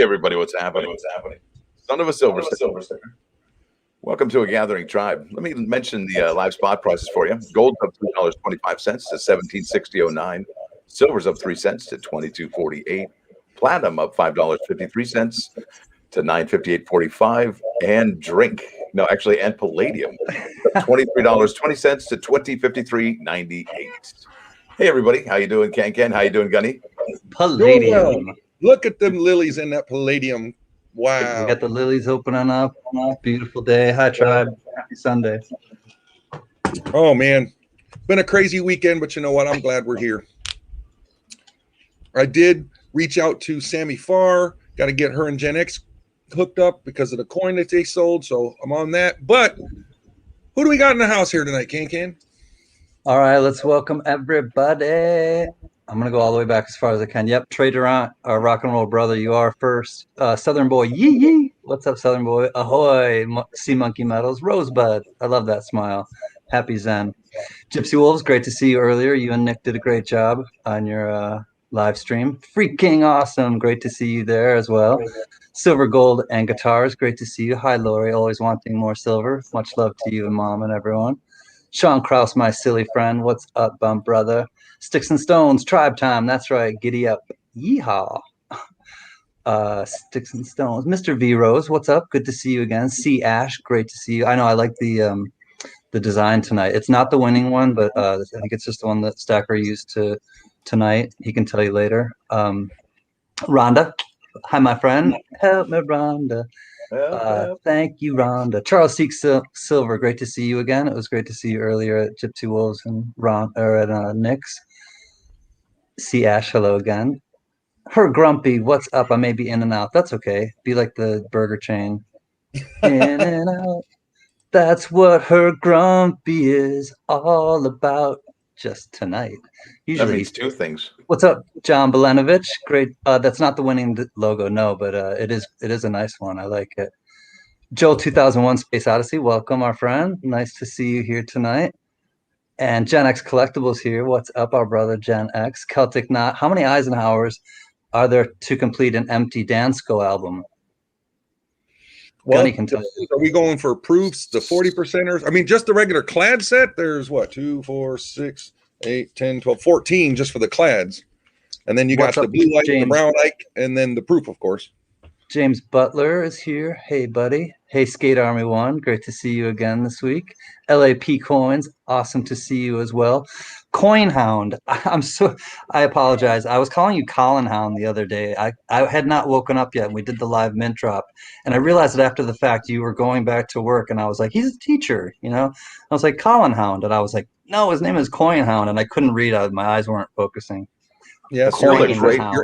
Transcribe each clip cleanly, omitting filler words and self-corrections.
everybody, what's happening? Son of a silver sticker. Welcome to a gathering tribe. Let me mention the live spot prices for you. Gold's up $3.25 to 17.6009. Silver's up 3 cents to 22.48. Platinum up $5.53 to 958.45. And and palladium up $23.20 to 2053.98. Hey everybody, how you doing, Ken? How you doing, Gunny? Palladium. Well. Look at them lilies in that palladium. Wow. We got the lilies opening up. Beautiful day. Hi, tribe. Happy Sunday. Oh, man. Been a crazy weekend, but you know what? I'm glad we're here. I did reach out to Sammy Farr. Got to get her and Gen X hooked up because of the coin that they sold. So I'm on that. But who do we got in the house here tonight, Ken? All right, let's welcome everybody. I'm going to go all the way back as far as I can. Yep, Trey Durant, our rock and roll brother, you are first. Southern Boy, yee. What's up, Southern Boy? Ahoy, Sea Monkey Metals. Rosebud, I love that smile. Happy Zen. Gypsy Wolves, great to see you earlier. You and Nick did a great job on your live stream. Freaking awesome. Great to see you there as well. Silver, Gold, and Guitars, great to see you. Hi, Lori, always wanting more silver. Much love to you and Mom and everyone. Sean Krause, my silly friend. What's up, bump brother? Sticks and Stones, Tribe Time. That's right. Giddy up. Yeehaw. Sticks and Stones. Mr. V Rose, what's up? Good to see you again. C Ash, great to see you. I know I like the design tonight. It's not the winning one, but I think it's just the one that Stacker used tonight. He can tell you later. Rhonda. Hi, my friend. Help me, Rhonda. Thank you, Rhonda. Charles Seeks Silver, great to see you again. It was great to see you earlier at Gypsy Wolves and at Nick's. See Ash, hello again. Her Grumpy, what's up? I may be in and out. That's okay. Be like the burger chain. In and out. That's what Her Grumpy is all about. Just tonight. Usually that means two things. What's up, John Belenovich? Great. That's not the winning logo, no, but it is a nice one. I like it. Joel 2001 Space Odyssey, welcome, our friend. Nice to see you here tonight. And Gen X Collectibles here. What's up, our brother Gen X? Celtic Knot. How many Eisenhowers are there to complete an empty Dansko album? Well, Gunny can tell you. Are we going for proofs, the 40%ers? I mean, just the regular clad set, there's what, 2, 4, 6, 8, 10, 12, 14 just for the clads. And then you got the blue light, the brown light, and then the proof, of course. James Butler is here. Hey, buddy. Hey, Skate Army 1. Great to see you again this week. LAP Coins. Awesome to see you as well. Coin Hound. I apologize. I was calling you Colin Hound the other day. I had not woken up yet. We did the live mint drop. And I realized that after the fact you were going back to work. And I was like, he's a teacher, you know? I was like, Colin Hound. And I was like, no, his name is Coin Hound. And I couldn't read. My eyes weren't focusing. Yes, your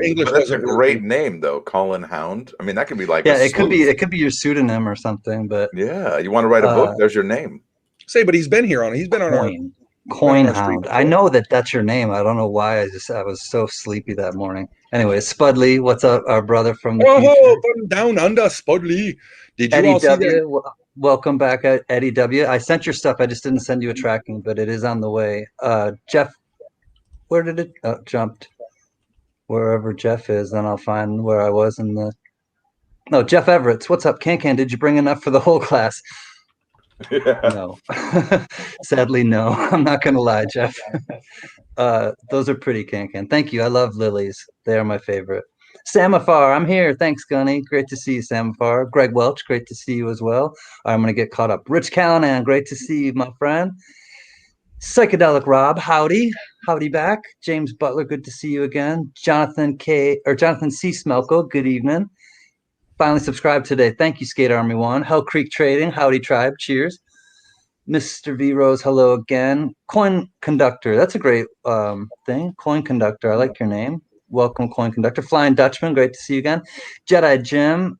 English was a great name though, Colin Hound. I mean, that could be like it could be your pseudonym or something. But yeah, you want to write a book? There's your name. Say, but he's been here on. He's been on our Coin Hound. I know that's your name. I don't know why. I was so sleepy that morning. Anyway, Spudley, what's up, our brother from the future? Down under, Spudley. Did you Eddie all see W? Welcome back, Eddie W. I sent your stuff. I just didn't send you a tracking, but it is on the way. Jeff, where did it jumped? Wherever Jeff is, then I'll find where I was in the. No, Jeff Everett. What's up, Can? Did you bring enough for the whole class? Yeah. No, sadly, no. I'm not gonna lie, Jeff. Those are pretty, Can. Thank you. I love lilies. They are my favorite. Samafar, I'm here. Thanks, Gunny. Great to see you, Samafar. Greg Welch, great to see you as well. I'm gonna get caught up. Rich Callanan, great to see you, my friend. Psychedelic Rob, howdy back. James Butler, good to see you again. Jonathan C. Smelko, good evening. Finally subscribed today. Thank you, Skate Army 1. Hell Creek Trading, howdy tribe, cheers. Mr. V Rose, hello again. Coin Conductor, that's a great thing. Coin Conductor, I like your name. Welcome, Coin Conductor. Flying Dutchman, great to see you again. Jedi Jim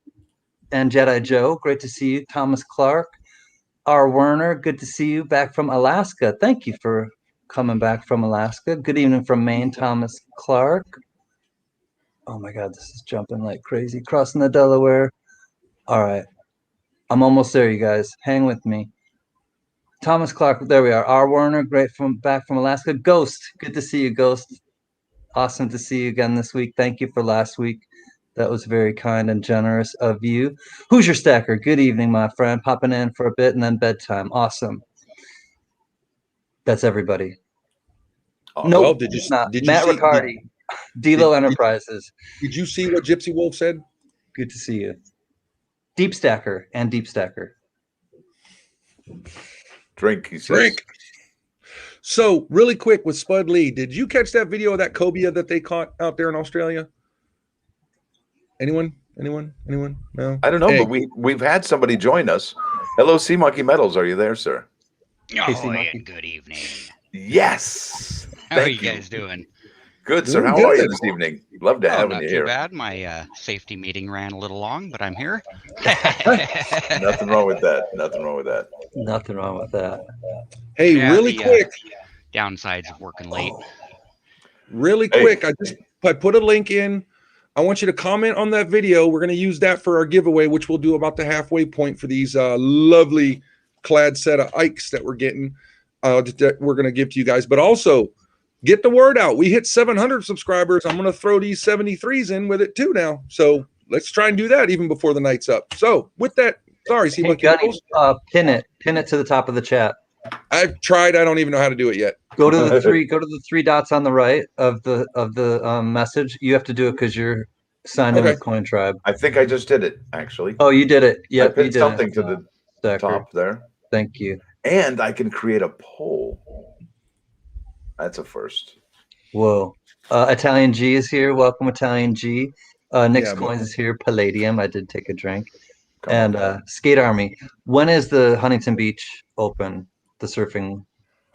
and Jedi Joe, great to see you. Thomas Clark. R. Werner, good to see you back from Alaska. Thank you for coming back from Alaska. Good evening from Maine, Thomas Clark. Oh my God, this is jumping like crazy. Crossing the Delaware. All right. I'm almost there, you guys. Hang with me. Thomas Clark, there we are. R. Werner, great back from Alaska. Ghost, good to see you, Ghost. Awesome to see you again this week. Thank you for last week. That was very kind and generous of you. Who's your stacker? Good evening, my friend. Popping in for a bit and then bedtime. Awesome. That's everybody. Nope, Well, it's not. did you Matt see Riccardi, Delo Enterprises. did you see what Gypsy Wolf said? Good to see you. Deep stacker and deep stacker. Drink, he says. Drink. So really quick with Spud Lee, did you catch that video of that cobia that they caught out there in Australia? Anyone? No. I don't know, Hey. but we've had somebody join us. Hello, Sea Monkey Metals. Are you there, sir? Oh, and good evening. Yes. How are Thank you guys doing? Good, sir. Doing How are you good. this evening? Love to have not you too here. bad. My safety meeting ran a little long, but I'm here. Nothing wrong with that. Nothing wrong with that. Hey, Yeah, really quick. Downsides of working late. Really quick. I put a link in. I want you to comment on that video. We're going to use that for our giveaway, which we'll do about the halfway point for these lovely clad set of Ikes that we're getting. That we're going to give to you guys. But also, get the word out. We hit 700 subscribers. I'm going to throw these 73s in with it too now. So let's try and do that even before the night's up. So with that, sorry, Hey, Gunny, pin it to the top of the chat. I've tried. I don't even know how to do it yet. Go to the three dots on the right of the message. You have to do it because you're signed in with Coin Tribe. I think I just did it, actually. Oh, you did it. Yeah, Yep, I pinned you did something it. to the Stacker. top there. Thank you. And I can create a poll. That's a first. Whoa. Italian G is here. Welcome, Italian G. Nick's Coins is here. Palladium. I did take a drink. And Skate Army. When is the Huntington Beach Open? The surfing.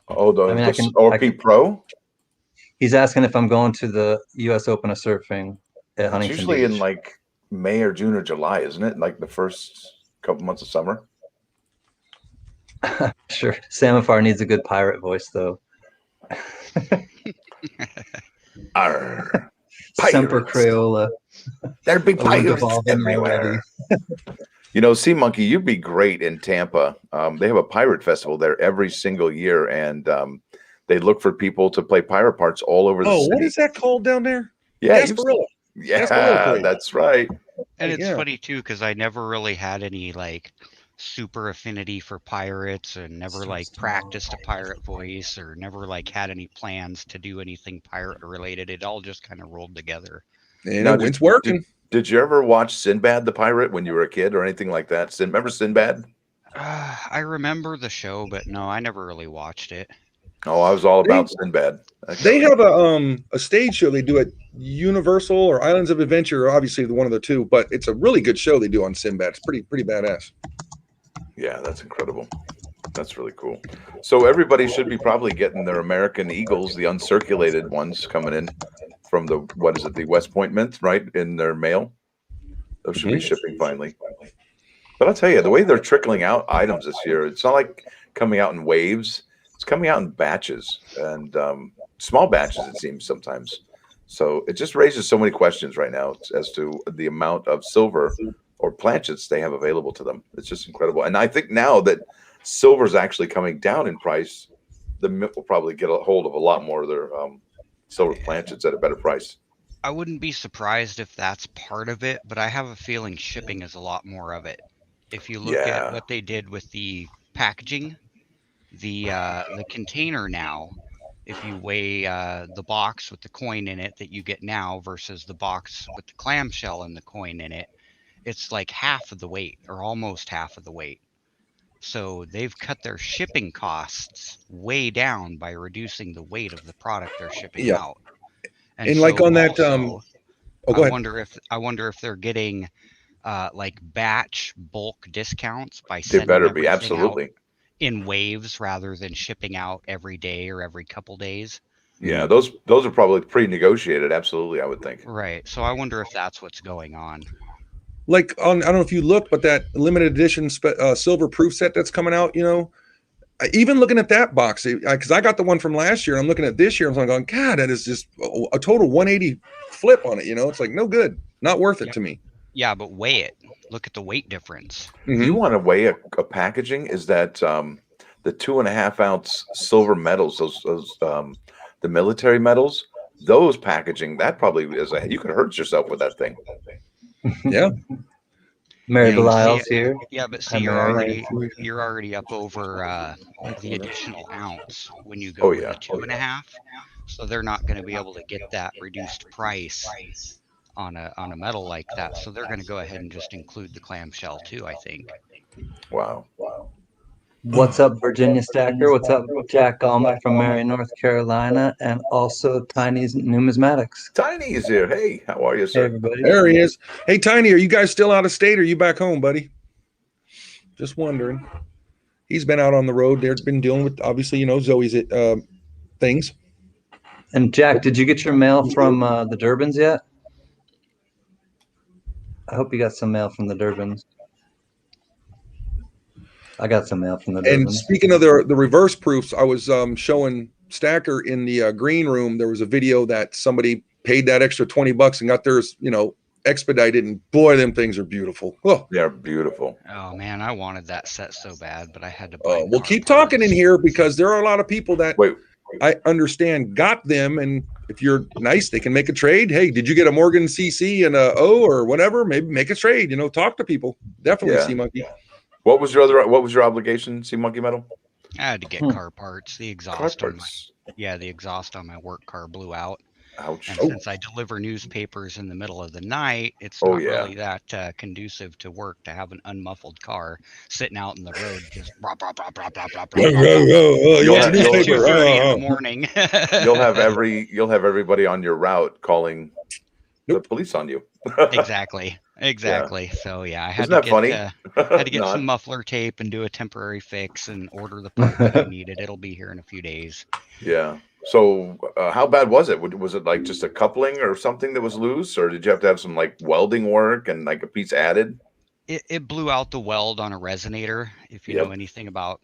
Oh, the RP Pro? He's asking if I'm going to the U.S. Open of surfing at Huntington It's usually Beach. in like May or June or July, isn't it? Like the first couple months of summer. Sure. Samafar needs a good pirate voice, though. Arr, Semper Crayola. There'd be pirates everywhere. You know, Sea Monkey, you'd be great in Tampa. They have a pirate festival there every single year, and they look for people to play pirate parts all over the city. What is that called down there? Yeah, Gasparilla. Yeah, that's right. And it's funny too because I never really had any like super affinity for pirates and never like practiced a pirate voice or never like had any plans to do anything pirate related. It all just kind of rolled together. And it's working. Did you ever watch Sinbad the Pirate when you were a kid or anything like that? Remember Sinbad? I remember the show, but no, I never really watched it. Oh, I was all about Sinbad. They have a stage show they do at Universal or Islands of Adventure, obviously one of the two, but it's a really good show they do on Sinbad. It's pretty badass. Yeah, that's incredible. That's really cool. So everybody should be probably getting their American Eagles, the uncirculated ones, coming in from the the West Point Mint, right, in their mail. Those should be shipping finally. But I'll tell you, the way they're trickling out items this year, it's not like coming out in waves. It's coming out in batches and small batches, it seems sometimes. So it just raises so many questions right now as to the amount of silver or planchets they have available to them. It's just incredible. And I think now that silver is actually coming down in price, the mint will probably get a hold of a lot more of their silver planchets at a better price. I wouldn't be surprised if that's part of it, but I have a feeling shipping is a lot more of it. If you look at what they did with the packaging, the container now, if you weigh the box with the coin in it that you get now versus the box with the clamshell and the coin in it, it's like half of the weight or almost half of the weight. So they've cut their shipping costs way down by reducing the weight of the product they're shipping out. And like on that, I wonder if they're getting like batch bulk discounts by sending everything out in waves rather than shipping out every day or every couple days. Yeah, those are probably pre-negotiated. Absolutely, I would think. Right. So I wonder if that's what's going on. Like I don't know if you look, but that limited edition silver proof set that's coming out, even looking at that box, because I got the one from last year, and I'm looking at this year, and I'm going, God, that is just a total 180 flip on it. It's like no good, not worth it to me. Yeah, but weigh it. Look at the weight difference. If you want to weigh a packaging, is that the 2.5 ounce silver medals, those the military medals, those packaging, that probably is you could hurt yourself with that thing. Yeah. Mary Yeah, but Belial's here. Yeah, but see, Hi, Mary. you're already up over the additional ounce when you Oh go with yeah. the 2.5. So they're not going to be able to get that reduced price on a metal like that. So they're going to go ahead and just include the clamshell too, I think. Wow. What's up, Virginia Stacker? What's up, Jack Allman from Marion, North Carolina, and also Tiny's Numismatics. Tiny is here. Hey, how are you, Hey, sir? everybody. There he is. Hey, Tiny, are you guys still out of state or are you back home, buddy? Just wondering. He's been out on the road. They've been dealing with, obviously, Zoe's things. And Jack, did you get your mail from the Durbans yet? I hope you got some mail from the Durbans. I got some mail from the Durbans. And speaking of the reverse proofs, I was showing Stacker in the green room. There was a video that somebody paid that extra $20 and got theirs, expedited. And boy, them things are beautiful. Oh, They're beautiful. Oh man, I wanted that set so bad, but I had to buy. we'll keep talking in here because there are a lot of people that I understand got them. And if you're nice, they can make a trade. Hey, did you get a Morgan CC and a O or whatever? Maybe make a trade. Talk to people. Definitely, Yeah. Sea Monkey. What was your obligation, Sea Monkey Metal? I had to get car parts. The exhaust Car on parts. the exhaust on my work car blew out. Ouch. And since I deliver newspapers in the middle of the night, it's Oh, not yeah. really that conducive to work to have an unmuffled car sitting out in the road just blah, blah, blah, blah, blah, blah, blah, blah, You want Yeah, your newspaper? 2:30 in the morning. You'll have everybody on your route calling the police on you. Exactly. So yeah, I had Isn't to that get funny? had to get some muffler tape and do a temporary fix and order the part that I needed. It'll be here in a few days. Yeah. So how bad was it? Was it like just a coupling or something that was loose, or did you have to have some like welding work and like a piece added? It blew out the weld on a resonator. If you Yep. know anything about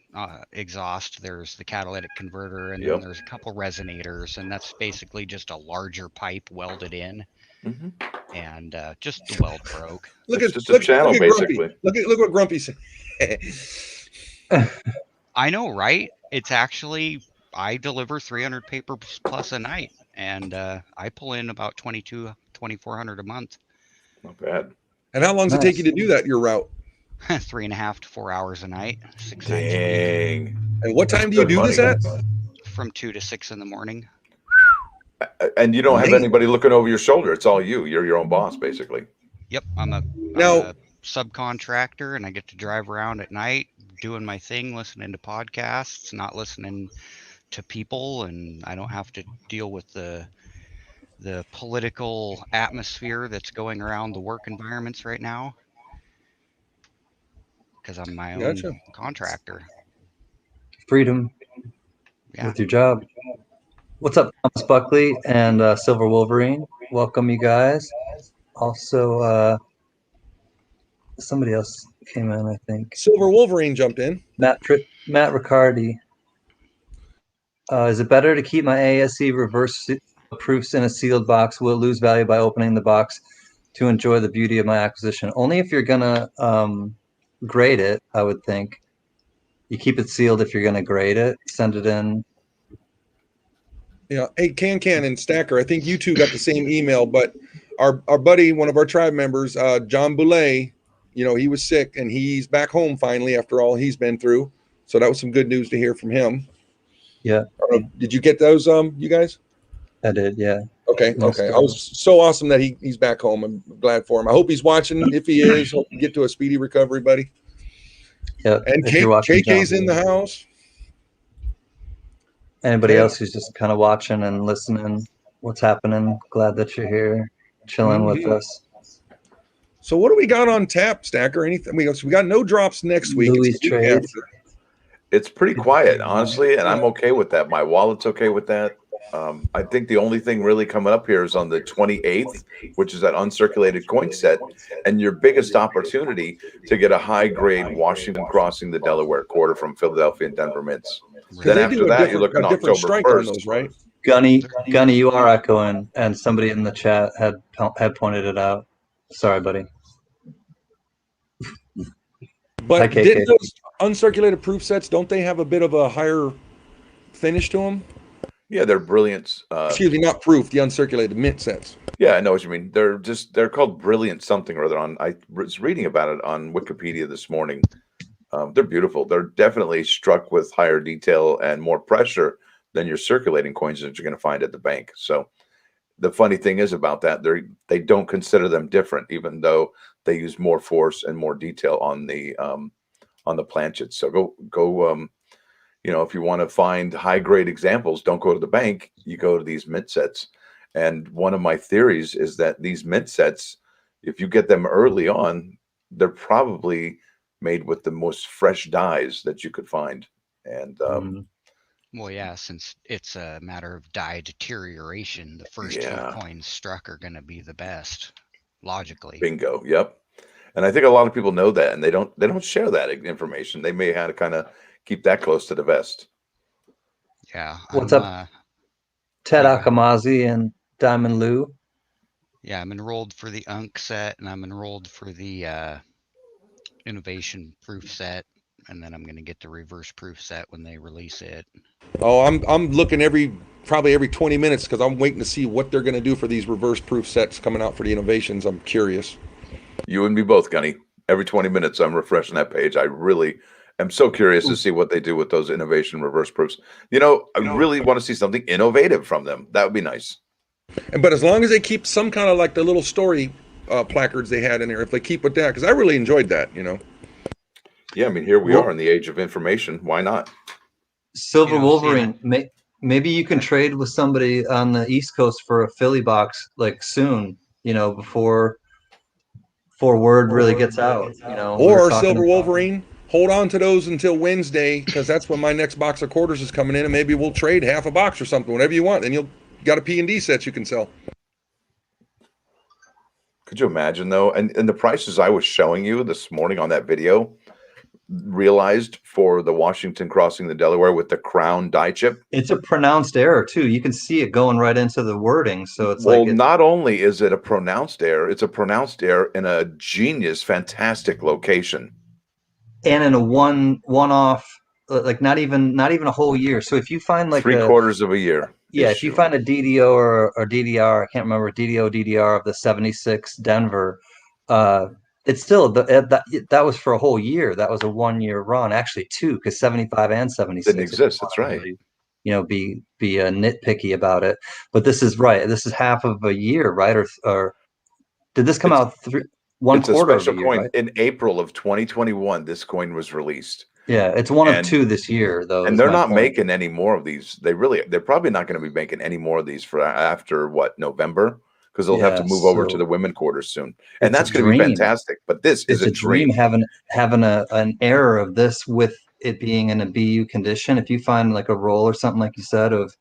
exhaust, there's the catalytic converter, and Yep. then there's a couple resonators, and that's basically just a larger pipe welded in, and just the weld broke. Look It's at just a channel, basically. Grumpy. Look what Grumpy said. I know, right? It's actually, I deliver 300 papers plus a night, and I pull in about 2,400 a month. Not bad. And how long does it take you to do that, your route? 3.5 to 4 hours a night, 6 nights a week. Dang. And what time do you do this at? From 2 to 6 in the morning. And you don't have anybody looking over your shoulder. It's all you. You're your own boss, basically. Yep, I'm a subcontractor, and I get to drive around at night doing my thing, listening to podcasts, not listening to people, and I don't have to deal with the political atmosphere that's going around the work environments right now, because I'm my own contractor. Freedom with your job. What's up, Thomas Buckley and Silver Wolverine? Welcome, you guys. Also, somebody else came in, I think. Silver Wolverine jumped in. Matt Riccardi. Is it better to keep my ASE reverse proofs in a sealed box? Will it lose value by opening the box to enjoy the beauty of my acquisition? Only if you're gonna grade it, I would think. You keep it sealed if you're gonna grade it. Send it in. Yeah. Hey, Can and Stacker, I think you two got the same email, but our buddy, one of our tribe members, John Boulay, he was sick and he's back home finally after all he's been through. So that was some good news to hear from him. Yeah. Did you get those, you guys? I did, yeah. Okay. I was so awesome that he's back home. I'm glad for him. I hope he's watching. If he is, hope you get to a speedy recovery, buddy. Yeah. And KK's in the house. Anybody else who's just kind of watching and listening, what's happening? Glad that you're here, chilling with us. So what do we got on tap, Stacker? Anything? We got no drops next week. It's pretty quiet, honestly, and I'm okay with that. My wallet's okay with that. I think the only thing really coming up here is on the 28th, which is that uncirculated coin set, and your biggest opportunity to get a high-grade Washington crossing the Delaware quarter from Philadelphia and Denver mints. Then after that, you're looking October 1st. Those, right? Gunny, you are echoing, and somebody in the chat had pointed it out. Sorry, buddy. But didn't those uncirculated proof sets, don't they have a bit of a higher finish to them? Yeah, they're brilliant. Excuse me, not proof. The uncirculated mint sets. Yeah, I know what you mean. They're called brilliant something or other. I was reading about it on Wikipedia this morning. They're beautiful. They're definitely struck with higher detail and more pressure than your circulating coins that you're going to find at the bank. So the funny thing is about that, they don't consider them different, even though they use more force and more detail on the planchets. So go. If you want to find high grade examples, don't go to the bank. You go to these mint sets. And one of my theories is that these mint sets, if you get them early on, they're probably made with the most fresh dyes that you could find. And well, yeah, since it's a matter of dye deterioration, the first few coins struck are going to be the best, logically. Bingo. Yep. And I think a lot of people know that, and they don't share that information. They may have to kind of keep that close to the vest. Yeah. What's up, Ted Akamazi and Diamond Lou? Yeah, I'm enrolled for the Unk set, and I'm enrolled for the Innovation Proof set, and then I'm going to get the Reverse Proof set when they release it. Oh, I'm looking probably every 20 minutes because I'm waiting to see what they're going to do for these Reverse Proof sets coming out for the Innovations. I'm curious. You and me both, Gunny. Every 20 minutes, I'm refreshing that page. I really am so curious to see what they do with those Innovation Reverse Proofs. I really want to see something innovative from them. That would be nice. But as long as they keep some kind of like the little story placards they had in there, if they keep with that, because I really enjoyed that, Yeah, I mean, here we are in the age of information. Why not? Silver Wolverine, maybe you can trade with somebody on the East Coast for a Philly box like soon, before word really gets out, Or Silver Wolverine, hold on to those until Wednesday, because that's when my next box of quarters is coming in, and maybe we'll trade half a box or something, whatever you want, and you'll got a P&D set you can sell. Could you imagine though? And the prices I was showing you this morning on that video, realized for the Washington crossing the Delaware with the crown die chip. It's a pronounced error too. You can see it going right into the wording. So it's not only is it a pronounced error, it's a pronounced error in a genius, fantastic location. And in a one-off, like not even a whole year. So if you find like 3/4 of a year. Yeah, if you find a DDO or DDR, I can't remember, DDR of the 76 Denver, it's still that was for a whole year. That was a 1-year run, actually 2, because 75 and 76 didn't exist. That's right. Be nitpicky about it, but this is right. This is half of a year, right? Or did this come out 1 quarter of a year? Coin right? In April of 2021. This coin was released. Yeah, it's one of 2 this year, though. And they're not making any more of these. They're probably not going to be making any more of these for after November, because they'll have to move over to the women quarters soon, and that's going to be fantastic. But this is a dream. Having an error of this with it being in a BU condition. If you find like a roll or something like you said of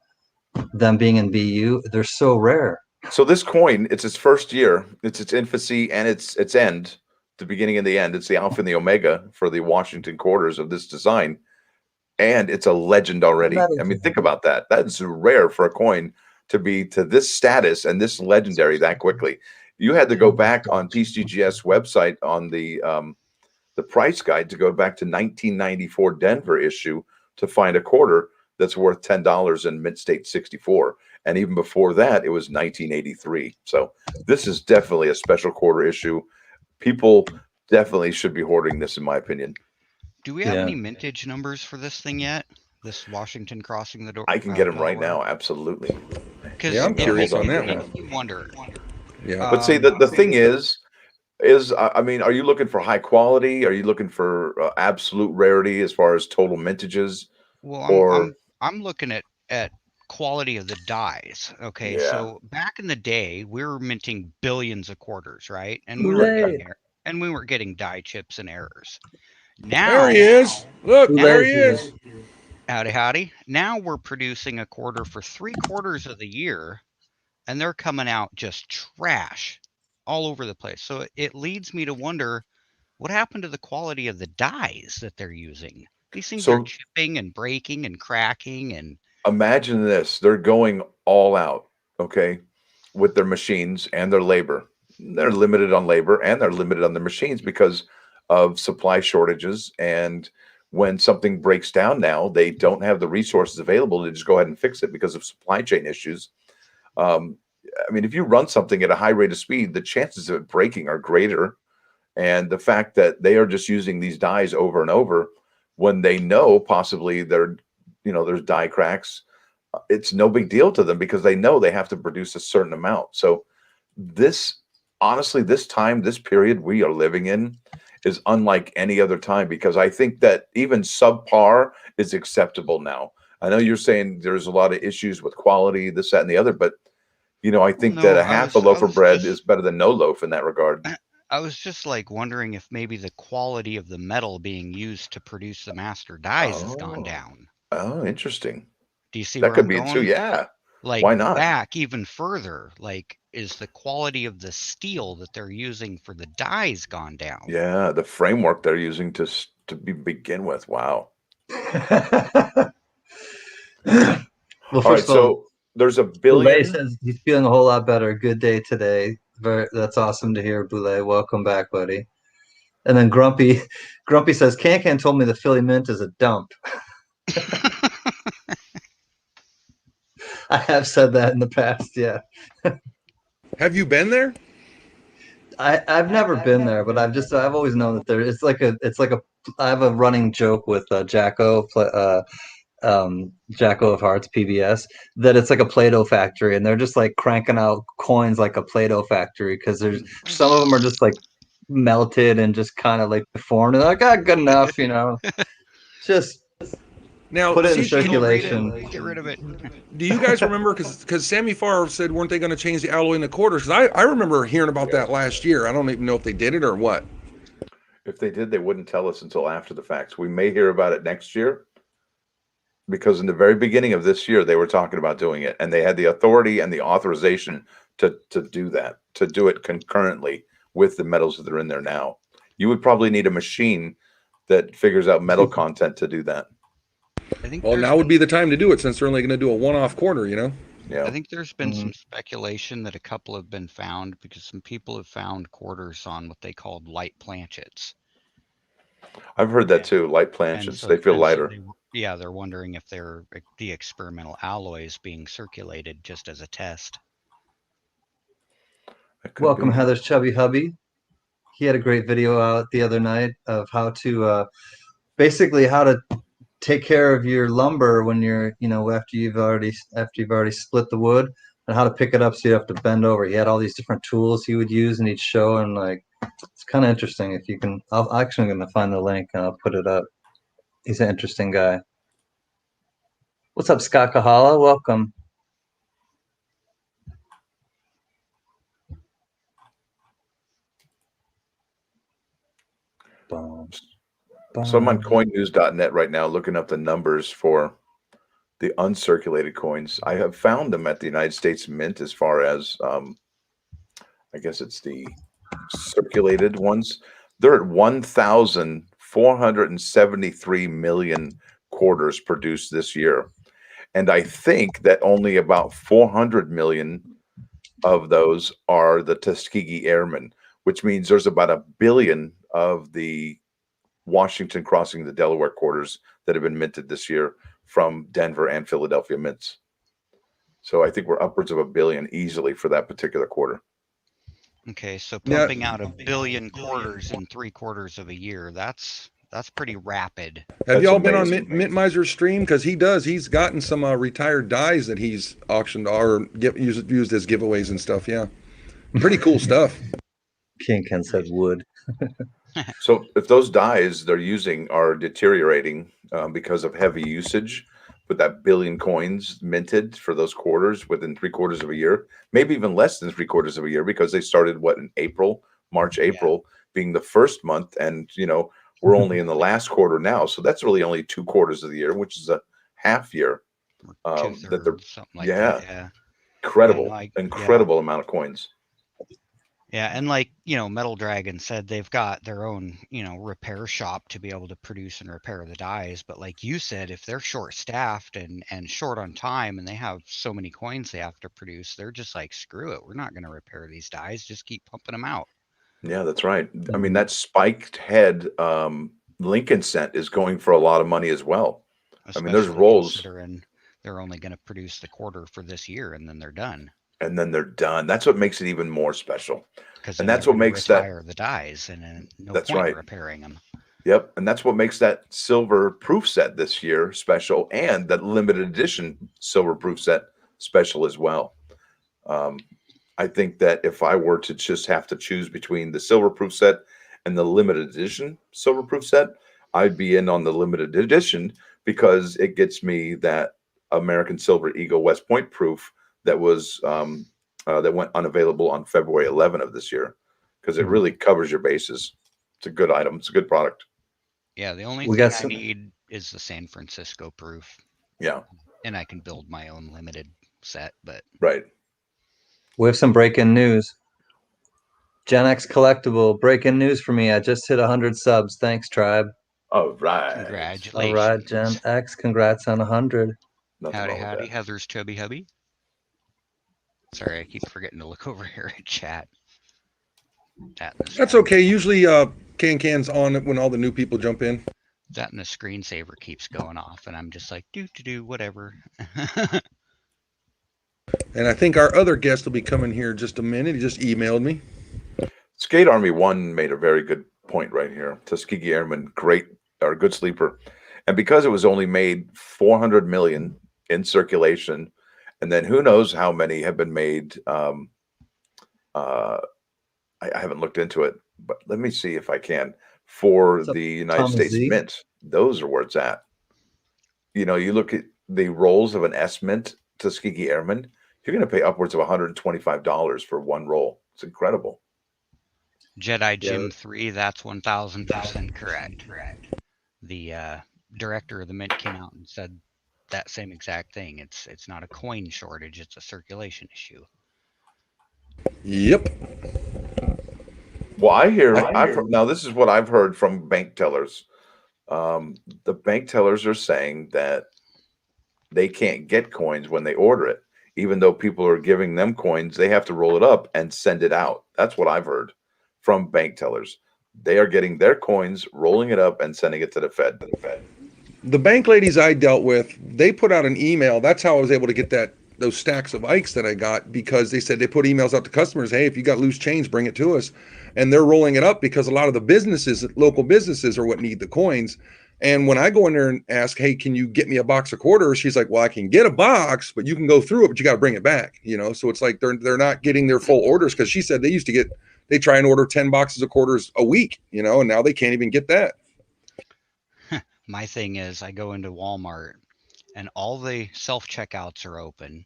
them being in BU, they're so rare. So this coin, it's its first year, it's its infancy and its end. The beginning and the end. It's the alpha and the omega for the Washington quarters of this design, and it's a legend already. I mean, think about that. That's rare for a coin to be to this status and this legendary that quickly. You had to go back on PCGS website on the price guide to go back to 1994 Denver issue to find a quarter that's worth $10 in mint state 64, and even before that it was 1983. So this is definitely a special quarter issue. People definitely should be hoarding this, in my opinion. Do we have any mintage numbers for this thing yet? This Washington crossing the door? I can get them right now. Absolutely. Yeah, I'm curious on that one. You wonder. Yeah. But see, the thing is I mean, are you looking for high quality? Are you looking for absolute rarity as far as total mintages? Well, I'm looking at quality of the dies. Okay, so back in the day, we were minting billions of quarters, right? And we were getting die chips and errors. Now there he is. Look, there he is. Howdy. Now we're producing a quarter for 3/4 of the year, and they're coming out just trash all over the place. So it leads me to wonder what happened to the quality of the dies that they're using. These things are chipping and breaking and cracking and. Imagine this. They're going all out, okay, with their machines and their labor. They're limited on labor and they're limited on the machines because of supply shortages and when something breaks down now, they don't have the resources available to just go ahead and fix it because of supply chain issues. I mean, if you run something at a high rate of speed, the chances of it breaking are greater. And the fact that they are just using these dies over and over when they know possibly there's die cracks, it's no big deal to them because they know they have to produce a certain amount. So honestly, this period we are living in is unlike any other time because I think that even subpar is acceptable now. I know you're saying there's a lot of issues with quality, this, that, and the other, but I think that No, a half a loaf of bread is better than no loaf in that regard. I was just like wondering if maybe the quality of the metal being used to produce the master dies has gone down. Oh, interesting. Do you see That where could I'm be it too. going? Yeah. Like Why not? back even further, like is the quality of the steel that they're using for the dies gone down? Yeah, the framework they're using to begin with. Wow. Well, All right, first of all, so there's a Boulay billion. says he's feeling a whole lot better. Good day today. That's awesome to hear, Boulay. Welcome back, buddy. And then Grumpy says, Can told me the Philly Mint is a dump. I have said that in the past, yeah. Have you been there? I've never been there, but I've always known that I have a running joke with Jacko Jacko of Hearts PBS that it's like a Play-Doh factory and they're just like cranking out coins like a Play-Doh factory because there's some of them are just like melted and just kind of like deformed and like good enough, just Now, put it in CG, circulation. Get rid of it. Do you guys remember? Because Sammy Farr said, weren't they going to change the alloy in the quarters? Because I remember hearing about that last year. I don't even know if they did it or what. If they did, they wouldn't tell us until after the fact. We may hear about it next year because in the very beginning of this year, they were talking about doing it and they had the authority and the authorization to do that, to do it concurrently with the metals that are in there now. You would probably need a machine that figures out metal content to do that. Well, now would be the time to do it since they're only going to do a one-off quarter, Yeah. I think there's been some speculation that a couple have been found because some people have found quarters on what they called light planchets. I've heard that too. Light planchets, they feel lighter. They're wondering if they're the experimental alloys being circulated just as a test. Welcome, Heather's chubby hubby. He had a great video out the other night of how to basically how to take care of your lumber when you're after you've already split the wood and how to pick it up so you have to bend over. He had all these different tools he would use and he'd show, and like it's kind of interesting. If you can, I'm actually going to find the link and I'll put it up. He's an interesting guy. What's up, Scott Kahala? Welcome. So I'm on coinnews.net right now looking up the numbers for the uncirculated coins. I have found them at the United States Mint as far as I guess it's the circulated ones. They're at 1,473 million quarters produced this year. And I think that only about 400 million of those are the Tuskegee Airmen, which means there's about 1 billion of the Washington crossing the Delaware quarters that have been minted this year from Denver and Philadelphia mints. So I think we're upwards of 1 billion easily for that particular quarter. Okay, so pumping out 1 billion quarters in 3 quarters of a year, that's pretty rapid. Have y'all been on Mint Miser's stream? Because he's gotten some retired dies that he's auctioned or used as giveaways and stuff. Yeah, pretty cool stuff. King Ken said wood. So if those dies they're using are deteriorating because of heavy usage, with that 1 billion coins minted for those quarters within 3 quarters of a year, maybe even less than 3 quarters of a year, because they started in March, April being the first month, and we're only in the last quarter now, so that's really only 2 quarters of the year, which is a half year. That they're something like that. Yeah, incredible amount of coins. Yeah, and Metal Dragon said they've got their own, repair shop to be able to produce and repair the dies. But like you said, if they're short-staffed and short on time and they have so many coins they have to produce, they're just like, screw it, we're not going to repair these dies. Just keep pumping them out. Yeah, that's right. I mean, that spiked head Lincoln scent is going for a lot of money as well. I mean, there's Especially rolls, considering they're only going to produce the quarter for this year and then they're done and then they're done. That's what makes it even more special, because and then they're that's what going to makes that. retire the dies and then no That's point right. repairing them. Yep, and that's what makes that silver proof set this year special, and that limited edition silver proof set special as well. Um, I think that if I were to just have to choose between the silver proof set and the limited edition silver proof set, I'd be in on the limited edition because it gets me that American Silver Eagle West Point proof that was that went unavailable on February 11 of this year, because it really covers your bases. It's a good item. It's a good product. Yeah, the only We thing got I some- need is the San Francisco proof, Yeah, and I can build my own limited set. But right. We have some breaking news. Gen X Collectible, breaking news for me. I just hit 100 subs. Thanks, tribe. All right. congratulations. All right, Gen X, congrats on 100. Nothing Howdy, wrong with howdy, that. Heather's chubby hubby. Sorry, I keep forgetting to look over here at chat. That's okay. Usually Can's on it when all the new people jump in. That and the screensaver keeps going off, and I'm just like, do, whatever. And I think our other guest will be coming here in just a minute. He just emailed me. Skate Army 1 made a very good point right here. Tuskegee Airman, great or good sleeper. And because it was only made 400 million in circulation, and then who knows how many have been made. I haven't looked into it, but let me see if I can. For the United Thomas States Z? Mint, those are where it's at. You know, you look at the rolls of an S Mint Tuskegee Airman, you're going to pay upwards of $125 for one roll. It's incredible. Jedi Jim 3, that's 1000% correct. The director of the Mint came out and said that same exact thing. It's not a coin shortage, it's a circulation issue. Yep. Well, now this is what I've heard from bank tellers. The bank tellers are saying that they can't get coins when they order it. Even though people are giving them coins, they have to roll it up and send it out. That's what I've heard from bank tellers. They are getting their coins, rolling it up, and sending it to the Fed. The bank ladies I dealt with, they put out an email. That's how I was able to get those stacks of Ikes that I got, because they said they put emails out to customers. Hey, if you got loose change, bring it to us. And they're rolling it up because a lot of the businesses, local businesses, are what need the coins. And when I go in there and ask, hey, can you get me a box of quarters? She's like, well, I can get a box, but you can go through it, but you got to bring it back. You know, so it's like they're not getting their full orders, because she said they try and order 10 boxes of quarters a week, you know, and now they can't even get that. My thing is, I go into Walmart and all the self-checkouts are open,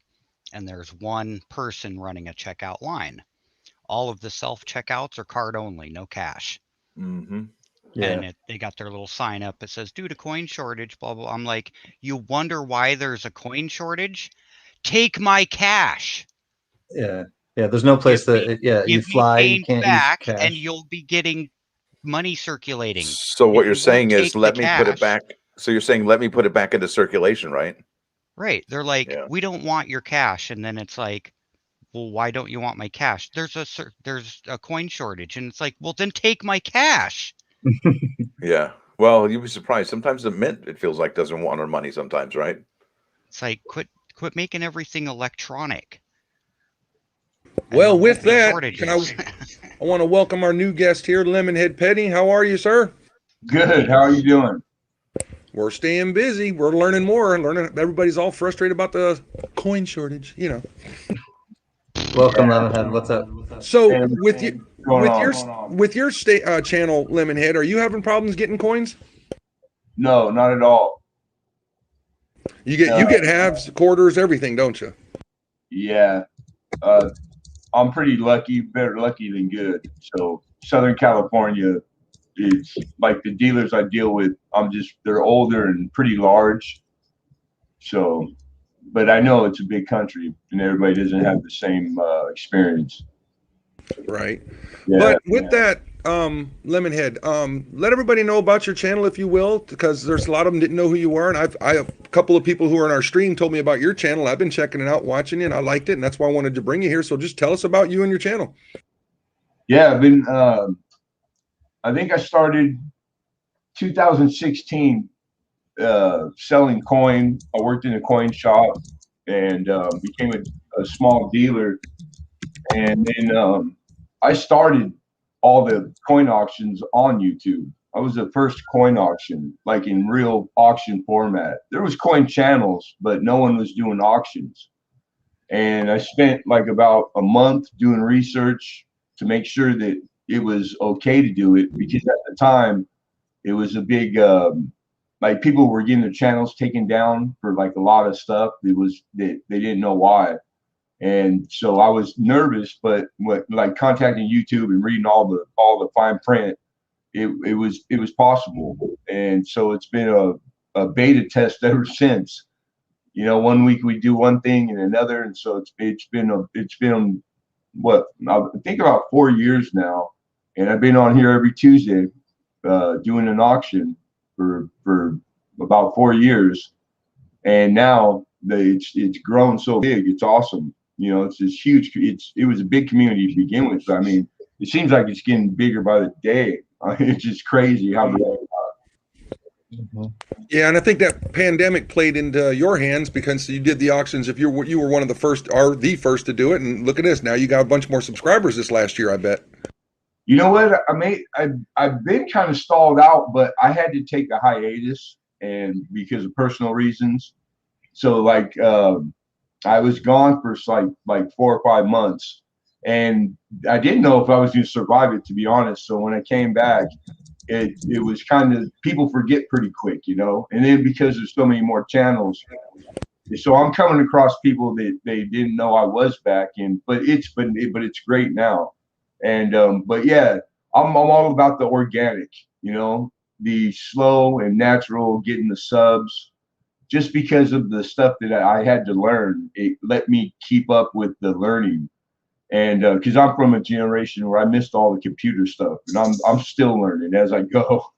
and there's one person running a checkout line. All of the self-checkouts are card only, no cash. Mm-hmm. Yeah. And they got their little sign up. It says, due to coin shortage, blah, blah. I'm like, you wonder why there's a coin shortage? Take my cash. Yeah. Yeah. There's no place you fly, you can't back, use cash. and you'll be getting money circulating. So what you're saying is, let me put it cash- back. So you're saying, let me put it back into circulation, right? Right. They're like, Yeah. we don't want your cash. And then it's like, well, why don't you want my cash? There's a coin shortage. And it's like, well, then take my cash. Yeah. Well, you'd be surprised. Sometimes the Mint, it feels like, doesn't want our money sometimes, right? It's like, quit making everything electronic. Well, with that, shortages. I want to welcome our new guest here, Lemonhead Petty. How are you, sir? Good. How are you doing? We're staying busy. We're learning more. Everybody's all frustrated about the coin shortage, you know. Welcome, Lemonhead. What's up? So And with your channel, Lemonhead, are you having problems getting coins? No, not at all. You get halves, quarters, everything, don't you? Yeah. I'm pretty lucky, better lucky than good. So Southern California is like the dealers I deal with. They're older and pretty large. So, but I know it's a big country and everybody doesn't have the same experience. Right. Yeah, But with that, Lemonhead, let everybody know about your channel, if you will, because there's a lot of them didn't know who you were, and I have a couple of people who are in our stream told me about your channel. I've been checking it out, watching it, and I liked it, and that's why I wanted to bring you here. So just tell us about you and your channel. Yeah, I've been. I think I started 2016, selling coin. I worked in a coin shop and became a small dealer. And then I started all the coin auctions on YouTube. I was the first coin auction, like in real auction format. There was coin channels, but no one was doing auctions. And I spent like about a month doing research to make sure that it was okay to do it, because at the time it was a big like people were getting their channels taken down for like a lot of stuff. It was they didn't know why. And so I was nervous, but like contacting YouTube and reading all the fine print, it was possible. And so it's been a beta test ever since. You know, one week we do one thing and another, and so it's been what I think about 4 years now, and I've been on here every Tuesday doing an auction for about 4 years, and now it's grown so big. It's awesome. You know, it's this huge. It was a big community to begin with, but I mean, it seems like it's getting bigger by the day. It's just crazy how big. Yeah, and I think that pandemic played into your hands because you did the auctions. If you were one of the first, or the first to do it, and look at this, now you got a bunch more subscribers this last year, I bet. You know what? I've been kind of stalled out, but I had to take a hiatus, and because of personal reasons. So like I was gone for like 4 or 5 months, and I didn't know if I was going to survive it, to be honest. So when I came back, it was kind of, people forget pretty quick, you know, and then because there's so many more channels, so I'm coming across people that they didn't know I was back in, but it's great now. And but yeah, I'm all about the organic, you know, the slow and natural, getting the subs. Just because of the stuff that I had to learn, it let me keep up with the learning. And because I'm from a generation where I missed all the computer stuff, and I'm still learning as I go.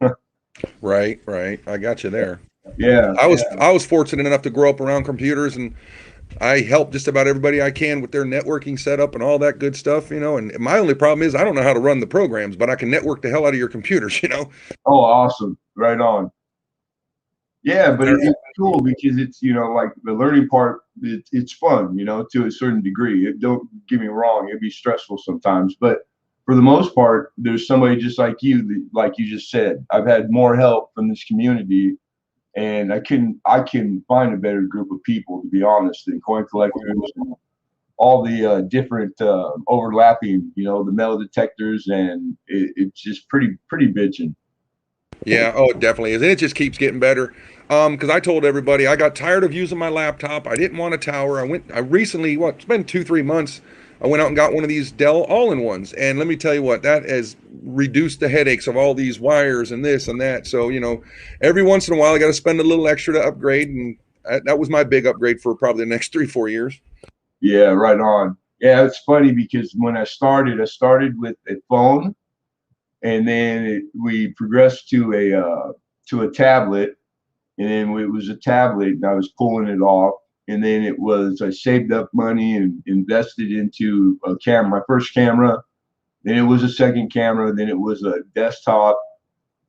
Right. I got you there. Yeah, I was fortunate enough to grow up around computers, and I help just about everybody I can with their networking setup and all that good stuff, you know. And my only problem is I don't know how to run the programs, but I can network the hell out of your computers, you know. Oh, awesome! Right on. Yeah, but it's cool because it's, you know, like the learning part, it's fun, you know, to a certain degree. Don't get me wrong, it'd be stressful sometimes, but for the most part, there's somebody just like you, like you just said. I've had more help from this community, and I can find a better group of people, to be honest, than coin collectors and all the different overlapping, you know, the metal detectors, and it's just pretty bitching. Yeah, oh, it definitely is. And it just keeps getting better. Because I told everybody I got tired of using my laptop. I didn't want a tower. I recently, it's been 2-3 months. I went out and got one of these Dell all-in-ones. And let me tell you what, that has reduced the headaches of all these wires and this and that. So, you know, every once in a while I got to spend a little extra to upgrade. And that was my big upgrade for probably the next 3-4 years. Yeah, right on. Yeah, it's funny because when I started with a phone, and then we progressed to a tablet, and then it was a tablet, and I was pulling it off, and then I saved up money and invested into a camera, my first camera, then it was a second camera, then it was a desktop,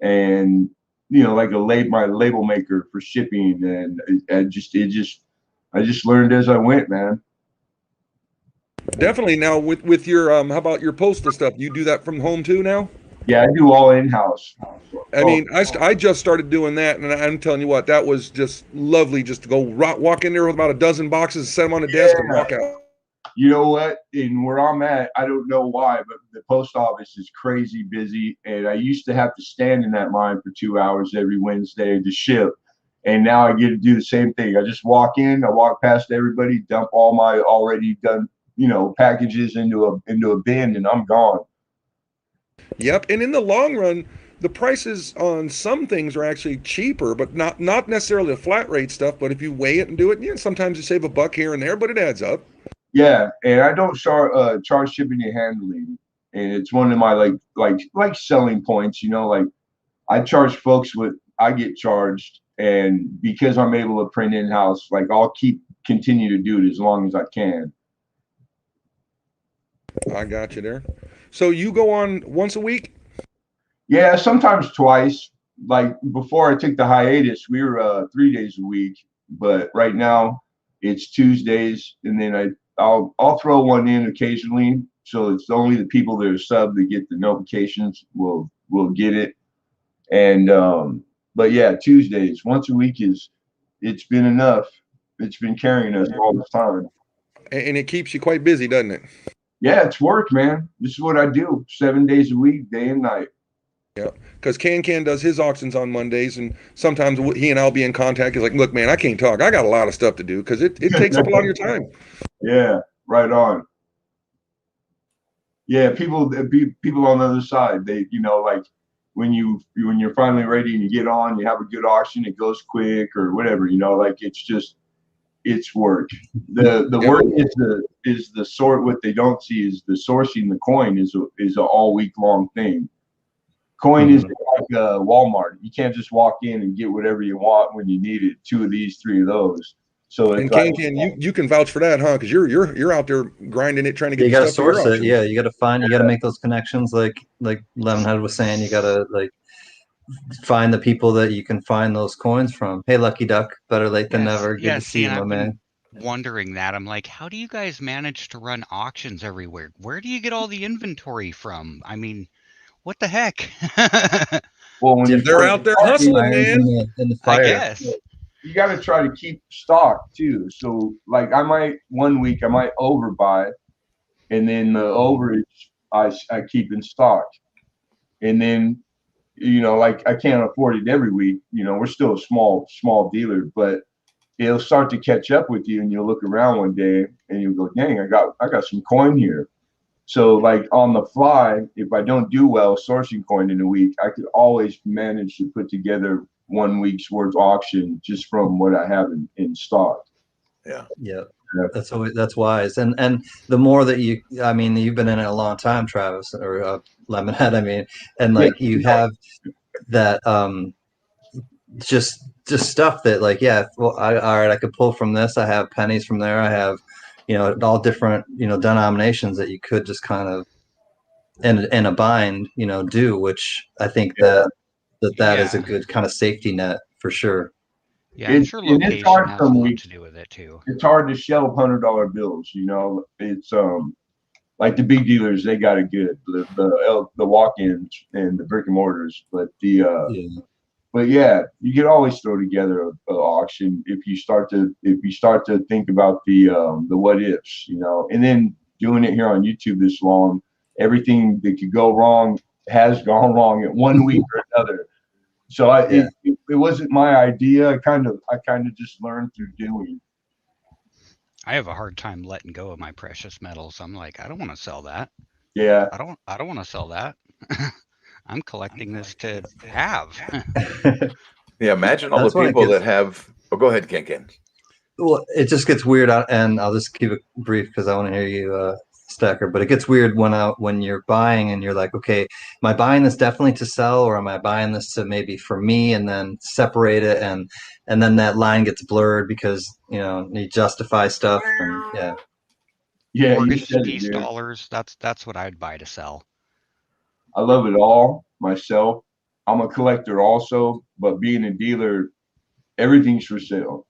and you know, like my label maker for shipping, and I just learned as I went, man. Definitely. Now with your how about your postal stuff? You do that from home too now? Yeah, I do all in-house. I mean, I just started doing that, and I'm telling you what, that was just lovely. Just to go walk in there with about a dozen boxes, set them on the desk, and walk out. You know what? And where I'm at, I don't know why, but the post office is crazy busy, and I used to have to stand in that line for 2 hours every Wednesday to ship, and now I get to do the same thing. I just walk in, I walk past everybody, dump all my already done, you know, packages into a bin, and I'm gone. Yep, and in the long run, the prices on some things are actually cheaper, but not necessarily the flat rate stuff. But if you weigh it and do it, yeah, sometimes you save a buck here and there, but it adds up. Yeah, and I don't charge shipping and handling, and it's one of my like selling points. You know, like I charge folks what I get charged, and because I'm able to print in house, like I'll continue to do it as long as I can. I got you there. So you go on once a week? Yeah, sometimes twice. like before I took the hiatus, we were 3 days a week, but right now it's Tuesdays, and then I'll throw one in occasionally. So it's only the people that are sub that get the notifications will get it. And but yeah, Tuesdays once a week it's been enough. It's been carrying us all the time. And it keeps you quite busy, doesn't it? Yeah, it's work, man. This is what I do 7 days a week, day and night. Yeah, because Can does his auctions on Mondays, and sometimes he and I'll be in contact. He's like, "Look, man, I can't talk. I got a lot of stuff to do because it takes up a lot of your time." Yeah, right on. Yeah, people on the other side, they like when you're finally ready and you get on, you have a good auction, it goes quick or whatever. Like it's work. The work is the sort. What they don't see is the sourcing the coin is a all week long thing. Coin is like Walmart. You can't just walk in and get whatever you want when you need it. 2 of these, 3 of those. So and Can, you can vouch for that, huh? Because you're out there grinding it, trying to get you got to stuff to your source it. auction. Yeah, you got to find. You got to make those connections, like Lemonhead was saying. You got to find the people that you can find those coins from. Hey, Lucky Duck, better late than never. Good to see you, my man. Wondering that. I'm like, how do you guys manage to run auctions everywhere? Where do you get all the inventory from? I mean, what the heck? Well, when they're out there hustling, man. In the fire. I guess. You got to try to keep stock too. So like one week I might overbuy, and then the overage I keep in stock. And then, like I can't afford it every week. We're still a small dealer, but it'll start to catch up with you, and you'll look around one day and you'll go, dang, I got some coin here. So like on the fly, if I don't do well sourcing coin in a week, I could always manage to put together 1 week's worth auction just from what I have in stock. Yeah. That's wise. And the more that you've been in it a long time, Travis, or Lemonhead, and like you have that just stuff that like, all right, I could pull from this. I have pennies from there. I have all different denominations that you could just kind of in a bind do, which I think that is a good kind of safety net for sure. Yeah, I'm sure location has a lot to do with it too. It's hard to shelve $100 bills. It's like the big dealers, they got it good. The walk-ins and the brick and mortars, but but yeah, you can always throw together an auction if you start to think about the what ifs, and then doing it here on YouTube this long, everything that could go wrong has gone wrong in 1 week or another. So it wasn't my idea. I kind of just learned through doing. I have a hard time letting go of my precious metals. I'm like, I don't want to sell that. Yeah. I don't want to sell that. I'm collecting this to have. Yeah, imagine all the people that have. Oh, go ahead, Ken. Well, it just gets weird, and I'll just keep it brief because I want to hear you, Stacker. But it gets weird when you're buying and you're like, okay, am I buying this definitely to sell, or am I buying this to maybe for me, and then separate it, and then that line gets blurred because you justify stuff. And, Morgan's peace dollars. That's what I'd buy to sell. I love it all myself. I'm a collector also, but being a dealer, everything's for sale.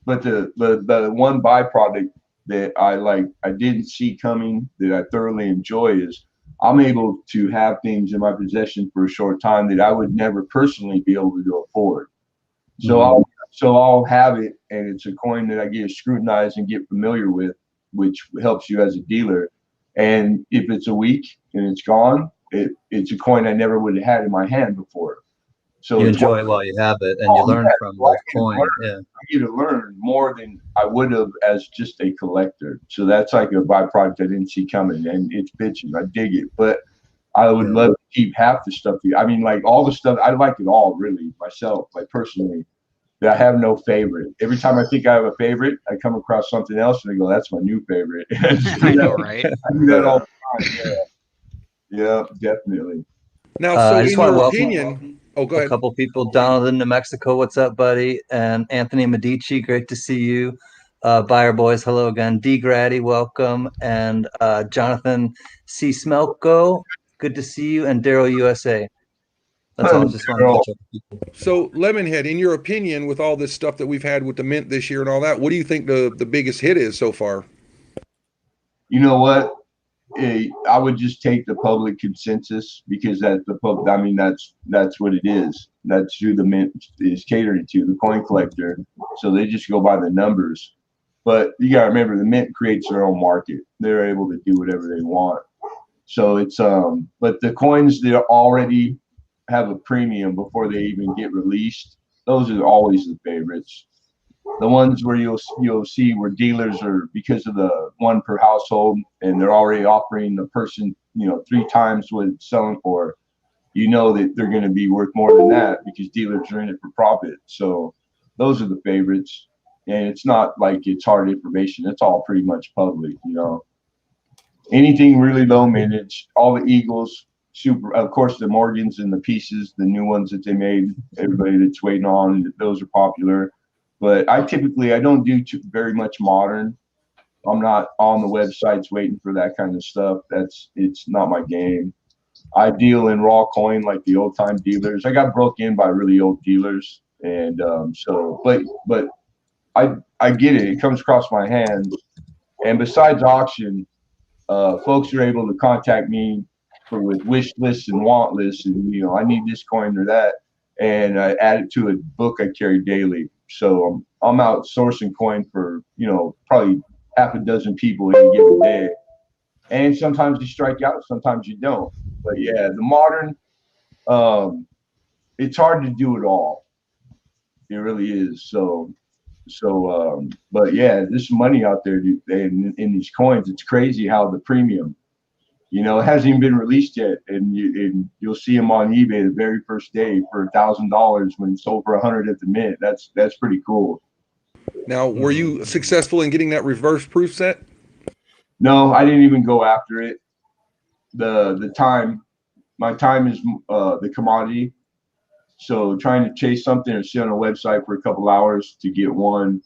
But the one byproduct that I didn't see coming, that I thoroughly enjoy, is I'm able to have things in my possession for a short time that I would never personally be able to afford. So I'll have it, and it's a coin that I get scrutinized and get familiar with, which helps you as a dealer. And if it's a week and it's gone, it's a coin I never would have had in my hand before. So you enjoy it while you have it, and you learn from the coin. I get to learn more than I would have as just a collector. So that's like a byproduct I didn't see coming, and it's bitching. I dig it, but I would love to keep half the stuff. Like all the stuff, I like it all really myself, like personally. But I have no favorite. Every time I think I have a favorite, I come across something else and I go, "That's my new favorite." I know, right? I do that all the time. Yeah, definitely. Now, so in your opinion, go ahead. A couple people. Donald in New Mexico, what's up, buddy? And Anthony Medici, great to see you. Buyer Boys, hello again. D. Grady, welcome. And Jonathan C. Smelko, good to see you. And Daryl USA. That's all. I just wanted to Girl. check people. So, Lemonhead, in your opinion, with all this stuff that we've had with the mint this year and all that, what do you think the biggest hit is so far? You know what? I would just take the public consensus because that's the public. I mean, that's what it is. That's who the mint is catering to, the coin collector. So they just go by the numbers. But you gotta remember, the mint creates their own market. They're able to do whatever they want. So it's but the coins that already have a premium before they even get released, those are always the favorites. The ones where you'll see where dealers are, because of the one per household, and they're already offering the person 3 times what it's selling for. You know that they're going to be worth more than that because dealers are in it for profit. So those are the favorites, and it's not like it's hard information. It's all pretty much public. Anything really low mintage, all the Eagles, super, of course, the Morgans and the pieces, the new ones that they made. Everybody that's waiting on, those are popular. But I don't do very much modern. I'm not on the websites waiting for that kind of stuff. It's not my game. I deal in raw coin like the old time dealers. I got broke in by really old dealers, and but I get it. It comes across my hands. And besides auction, folks are able to contact me with wish lists and want lists, and I need this coin or that, and I add it to a book I carry daily. So I'm out sourcing coin for probably half a dozen people in a given day, and sometimes you strike out, sometimes you don't. But yeah, the modern, it's hard to do it all. It really is. But yeah, there's money out there in these coins. It's crazy how the premium, it hasn't even been released yet, and you'll see them on eBay the very first day for $1,000 when it's sold for $100 at the mint. That's pretty cool. Now, were you successful in getting that reverse proof set? No, I didn't even go after it. My time is the commodity. So trying to chase something or sit on a website for a couple hours to get one,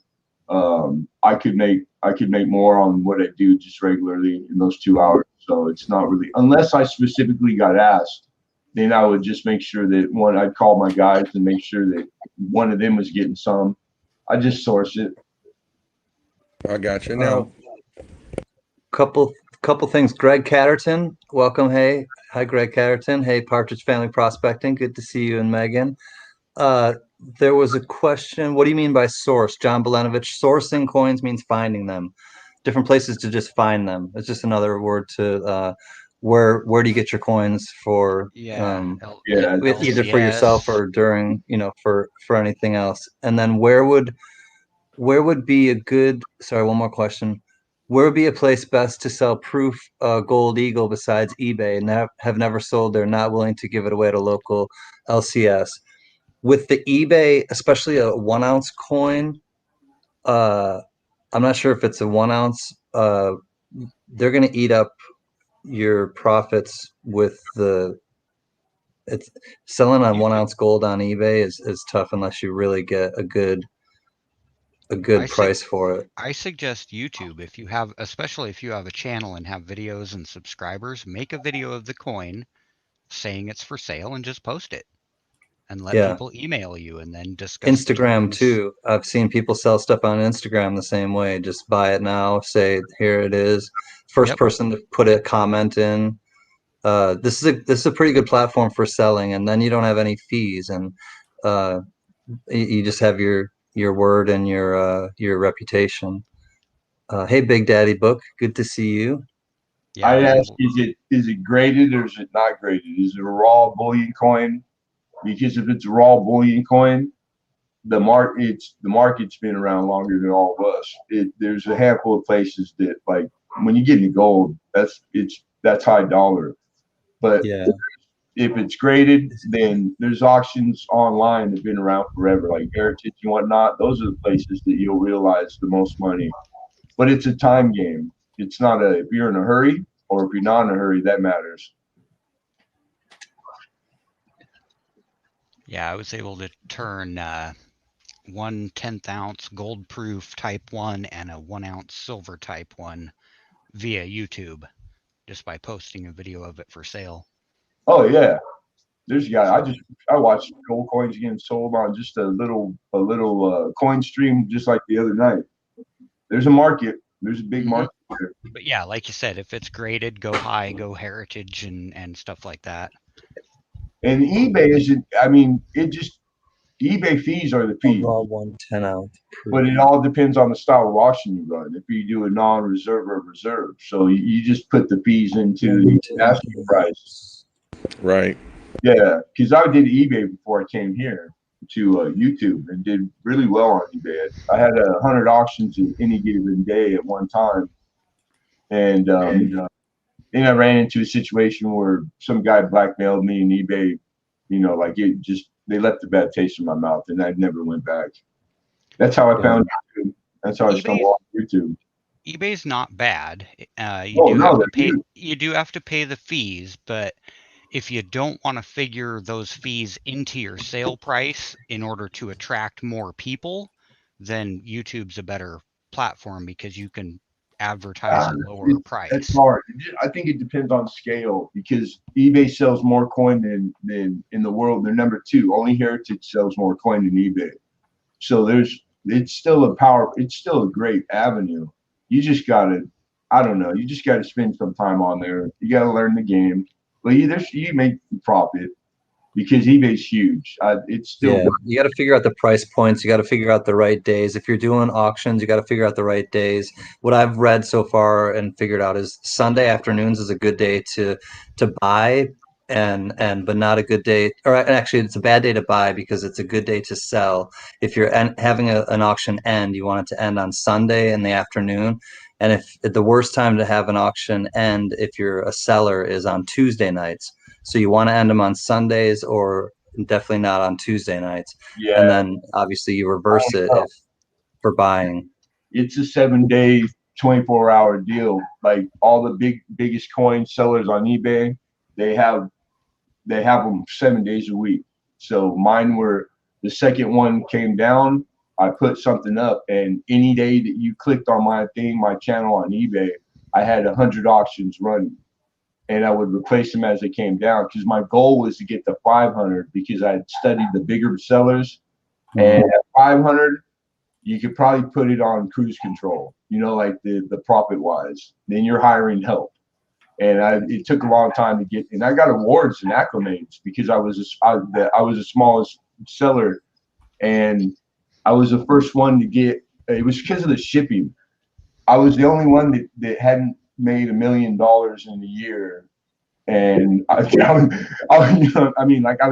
I could make more on what I do just regularly in those 2 hours. So it's not really, unless I specifically got asked, then I would just make sure that I'd call my guys and make sure that one of them was getting some. I just source it. I got you. Now, couple things. Greg Catterton, welcome. Hey, hi, Greg Catterton. Hey, Partridge Family Prospecting. Good to see you and Megan. There was a question. What do you mean by source? John Belenovich, sourcing coins means finding them. Different places to just find them. It's just another word to where do you get your coins for? Either for yourself or during, for anything else. And then where would be a good? Sorry, one more question. Where would be a place best to sell proof gold eagle besides eBay, and have never sold? They're not willing to give it away to local LCS. With the eBay, especially a 1 ounce coin, I'm not sure if it's a 1 ounce. They're going to eat up your profits with it's selling on 1 ounce gold on eBay is tough unless you really get a good price for it. I suggest YouTube, especially if you have a channel and have videos and subscribers, make a video of the coin saying it's for sale and just post it. And let people email you and then discuss Instagram too. I've seen people sell stuff on Instagram the same way. Just buy it now, say here it is. First person to put a comment in. This is a pretty good platform for selling, and then you don't have any fees, and you just have your word and your reputation. Hey, Big Daddy Book, good to see you. Yeah, I'd ask, is it graded or is it not graded? Is it a raw bullion coin? Because if it's a raw bullion coin, the market's been around longer than all of us. There's a handful of places that, like, when you get into gold, that's high dollar. But if it's graded, then there's auctions online that've been around forever, like Heritage and whatnot. Those are the places that you'll realize the most money. But it's a time game. It's not if you're in a hurry or if you're not in a hurry, that matters. Yeah, I was able to turn 1 10th ounce gold proof type 1 and a 1 ounce silver type 1 via YouTube just by posting a video of it for sale. Oh yeah. there's a guy. I watched gold coins getting sold on just a little coin stream just like the other night. There's a market. There's a big market there. But yeah, like you said, if it's graded, go high, go heritage, and stuff like that. And eBay isn't. I mean, eBay fees are the fees. Raw 110 ounce. But it all depends on the style of auction you run. If you do a non-reserve or reserve, so you just put the fees into the asking price. Right. Yeah, because I did eBay before I came here to YouTube and did really well on eBay. I had 100 auctions in any given day at one time, and then I ran into a situation where some guy blackmailed me in eBay. You know, like they left a bad taste in my mouth, and I never went back. That's how I found YouTube. That's how I stumbled on YouTube. eBay's not bad. You do have to pay the fees, but if you don't want to figure those fees into your sale price in order to attract more people, then YouTube's a better platform because you can advertise a lower price. It's hard. I think it depends on scale because eBay sells more coin than in the world. They're number 2. Only Heritage sells more coin than eBay. So it's still a great avenue. You just gotta, I don't know, you just gotta spend some time on there. You gotta learn the game. But you make profit because eBay's huge. It's still you got to figure out the price points. You got to figure out the right days. If you're doing auctions, you got to figure out the right days. What I've read so far and figured out is Sunday afternoons is a good day to buy, but not a good day. Or actually, it's a bad day to buy because it's a good day to sell. If you're having an auction end, you want it to end on Sunday in the afternoon. And if the worst time to have an auction end, if you're a seller, is on Tuesday nights. So you want to end them on Sundays or definitely not on Tuesday nights. Yeah. And then obviously you reverse it for buying. It's a 7-day, 24-hour deal. Like all the biggest coin sellers on eBay, they have them 7 days a week. So mine were the second one came down. I put something up, and any day that you clicked on my channel on eBay, I had 100 auctions running, and I would replace them as they came down because my goal was to get to 500 because I had studied the bigger sellers, and at 500, you could probably put it on cruise control, like the profit wise. Then you're hiring help, and it took a long time to get, and I got awards and acclimates because I was the smallest seller, and I was the first one to get. It was because of the shipping. I was the only one that hadn't made $1 million in a year, and I was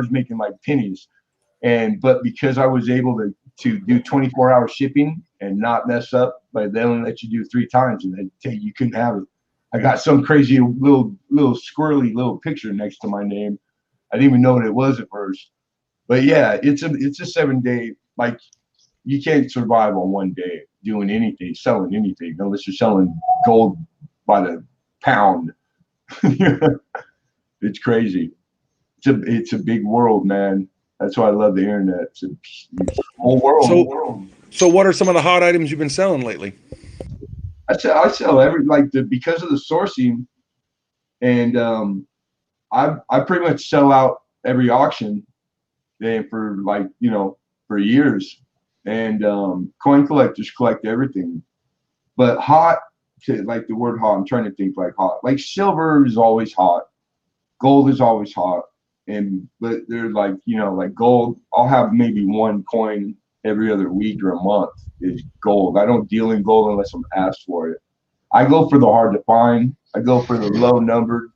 making like pennies, but because I was able to do 24-hour shipping and not mess up, but they only let you do 3 times, and they tell you couldn't have it. I got some crazy little squirrely little picture next to my name. I didn't even know what it was at first, but yeah, it's a 7-day. Like you can't survive on one day doing anything, selling anything, unless you're selling gold by the pound. It's crazy. It's a big world, man. That's why I love the internet. It's a whole world. So what are some of the hot items you've been selling lately? I sell because of the sourcing, and I pretty much sell out every auction, and for years. And coin collectors collect everything, but hot, like the word hot, I'm trying to think like hot. Like silver is always hot, gold is always hot, but they're like like gold. I'll have maybe one coin every other week or a month is gold. I don't deal in gold unless I'm asked for it. I go for the hard to find. I go for the low numbered,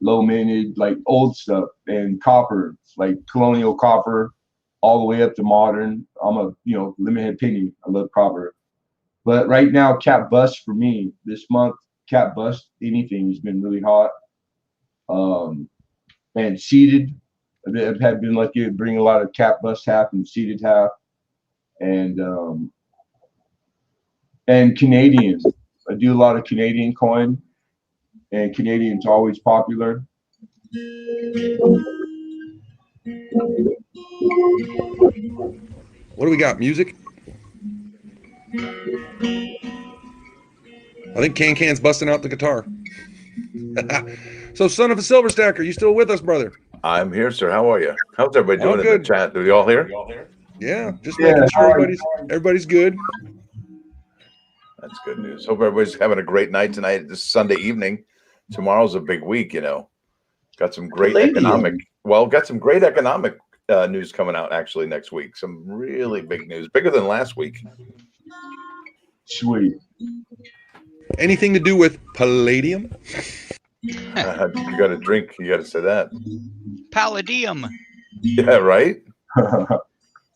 low minted, like old stuff, and copper, like colonial copper, all the way up to modern. I'm a limited penny. I love copper, but right now cap bust for me this month. Cap bust anything has been really hot. And seeded, I've been lucky to bring a lot of cap bust half and seeded half, and Canadian. I do a lot of Canadian coin, and Canadian's always popular. What do we got? Music? I think Can's busting out the guitar. So, son of a silver stacker, you still with us, brother? I'm here, sir. How are you? How's everybody All doing in the good. chat? Are you all here? Yeah, just Yeah, making how sure are you? everybody's good. That's good news. Hope everybody's having a great night tonight. This Sunday evening. Tomorrow's a big week, you know. Got some great economic news coming out actually next week. Some really big news, bigger than last week. Sweet. Anything to do with palladium? You got to drink. You got to say that. Palladium. Yeah, right.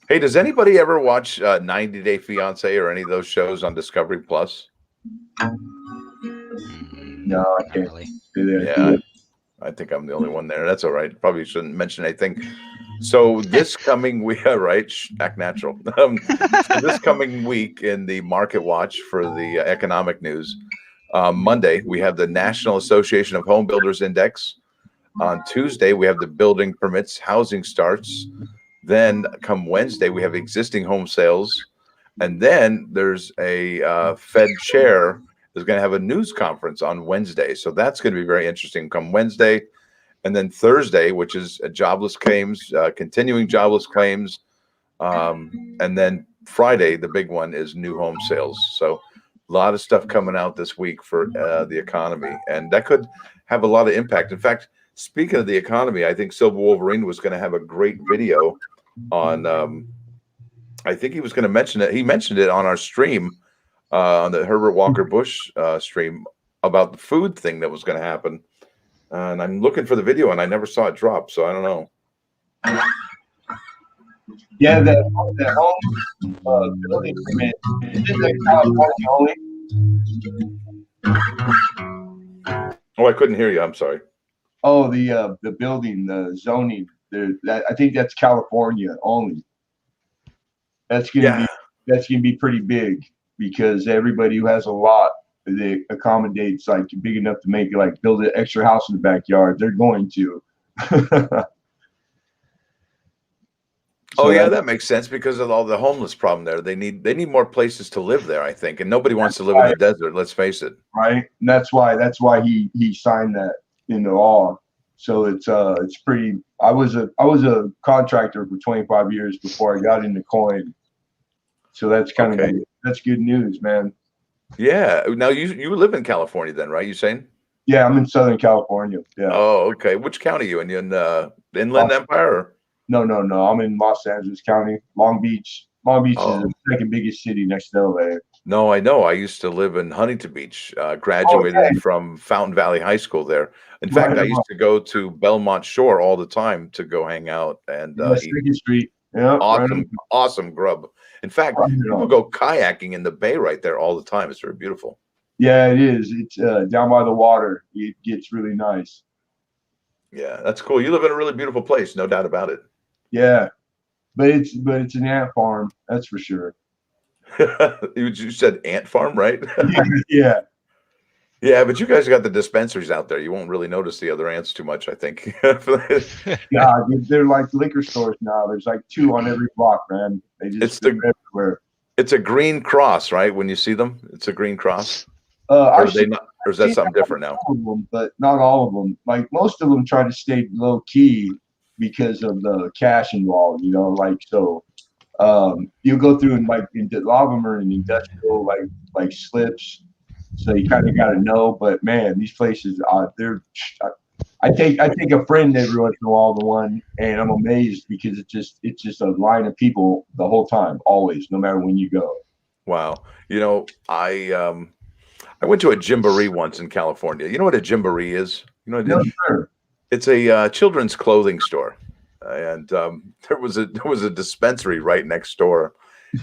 Hey, does anybody ever watch 90 Day Fiance or any of those shows on Discovery Plus? No, I Not can't really. do that. Yeah, I think I'm the only one there. That's all right. Probably shouldn't mention anything. So this coming week, right? Act natural. So this coming week in the Market Watch for the economic news, Monday we have the National Association of Home Builders Index. On Tuesday we have the building permits, housing starts. Then come Wednesday we have existing home sales, and then there's a Fed chair is going to have a news conference on Wednesday. So that's going to be very interesting come Wednesday. And then Thursday, which is jobless claims, continuing jobless claims. And then Friday, the big one is new home sales. So a lot of stuff coming out this week for the economy. And that could have a lot of impact. In fact, speaking of the economy, I think Silver Wolverine was going to have a great video on, I think he was going to mention it. He mentioned it on our stream, on the Herbert Walker Bush stream, about the food thing that was going to happen. And I'm looking for the video, and I never saw it drop, so I don't know. Yeah, that home building permit, isn't that California only? Oh, I couldn't hear you. I'm sorry. Oh, the building, the zoning, I think that's California only. That's gonna be pretty big, because everybody who has a lot that accommodates like big enough to make like build an extra house in the backyard, they're going to. Oh yeah, that makes sense because of all the homeless problem there. They need more places to live there, I think, and nobody wants to live in the desert. Let's face it. Right, and that's why he signed that into law. So it's pretty. I was a contractor for 25 years before I got into coin. So that's kind of that's good news, man. Yeah. Now you live in California then, right? You saying? Yeah, I'm in Southern California. Yeah. Oh, okay. Which county are you in? You in Inland Empire? Or? No. I'm in Los Angeles County, Long Beach. Long Beach is the second biggest city next to LA. No, I know. I used to live in Huntington Beach. Graduated from Fountain Valley High School there. In fact, I used to go to Belmont Shore all the time to go hang out and eat. Street. Yeah, awesome grub. In fact, people go kayaking in the bay right there all the time. It's very beautiful. Yeah, it is. It's down by the water. It gets really nice. Yeah, that's cool. You live in a really beautiful place, no doubt about it. Yeah, but it's an ant farm, that's for sure. You said ant farm, right? Yeah. Yeah, but you guys got the dispensaries out there. You won't really notice the other ants too much, I think. Yeah, they're like liquor stores now. There's like 2 on every block, man. They're everywhere. It's a green cross, right? When you see them, it's a green cross. Or is that something different now? But not all of them. Like most of them try to stay low key because of the cash involved. You know, like so. You go through and like a lot of them are in industrial like slips. So you kind of got to know, but man, these places they're. I take a friend every once in a while to one, and I'm amazed because it's just a line of people the whole time, always, no matter when you go. Wow, you know, I went to a Gymboree once in California. You know what a Gymboree is? You know what it is? Sure. It's a children's clothing store, and there was a dispensary right next door.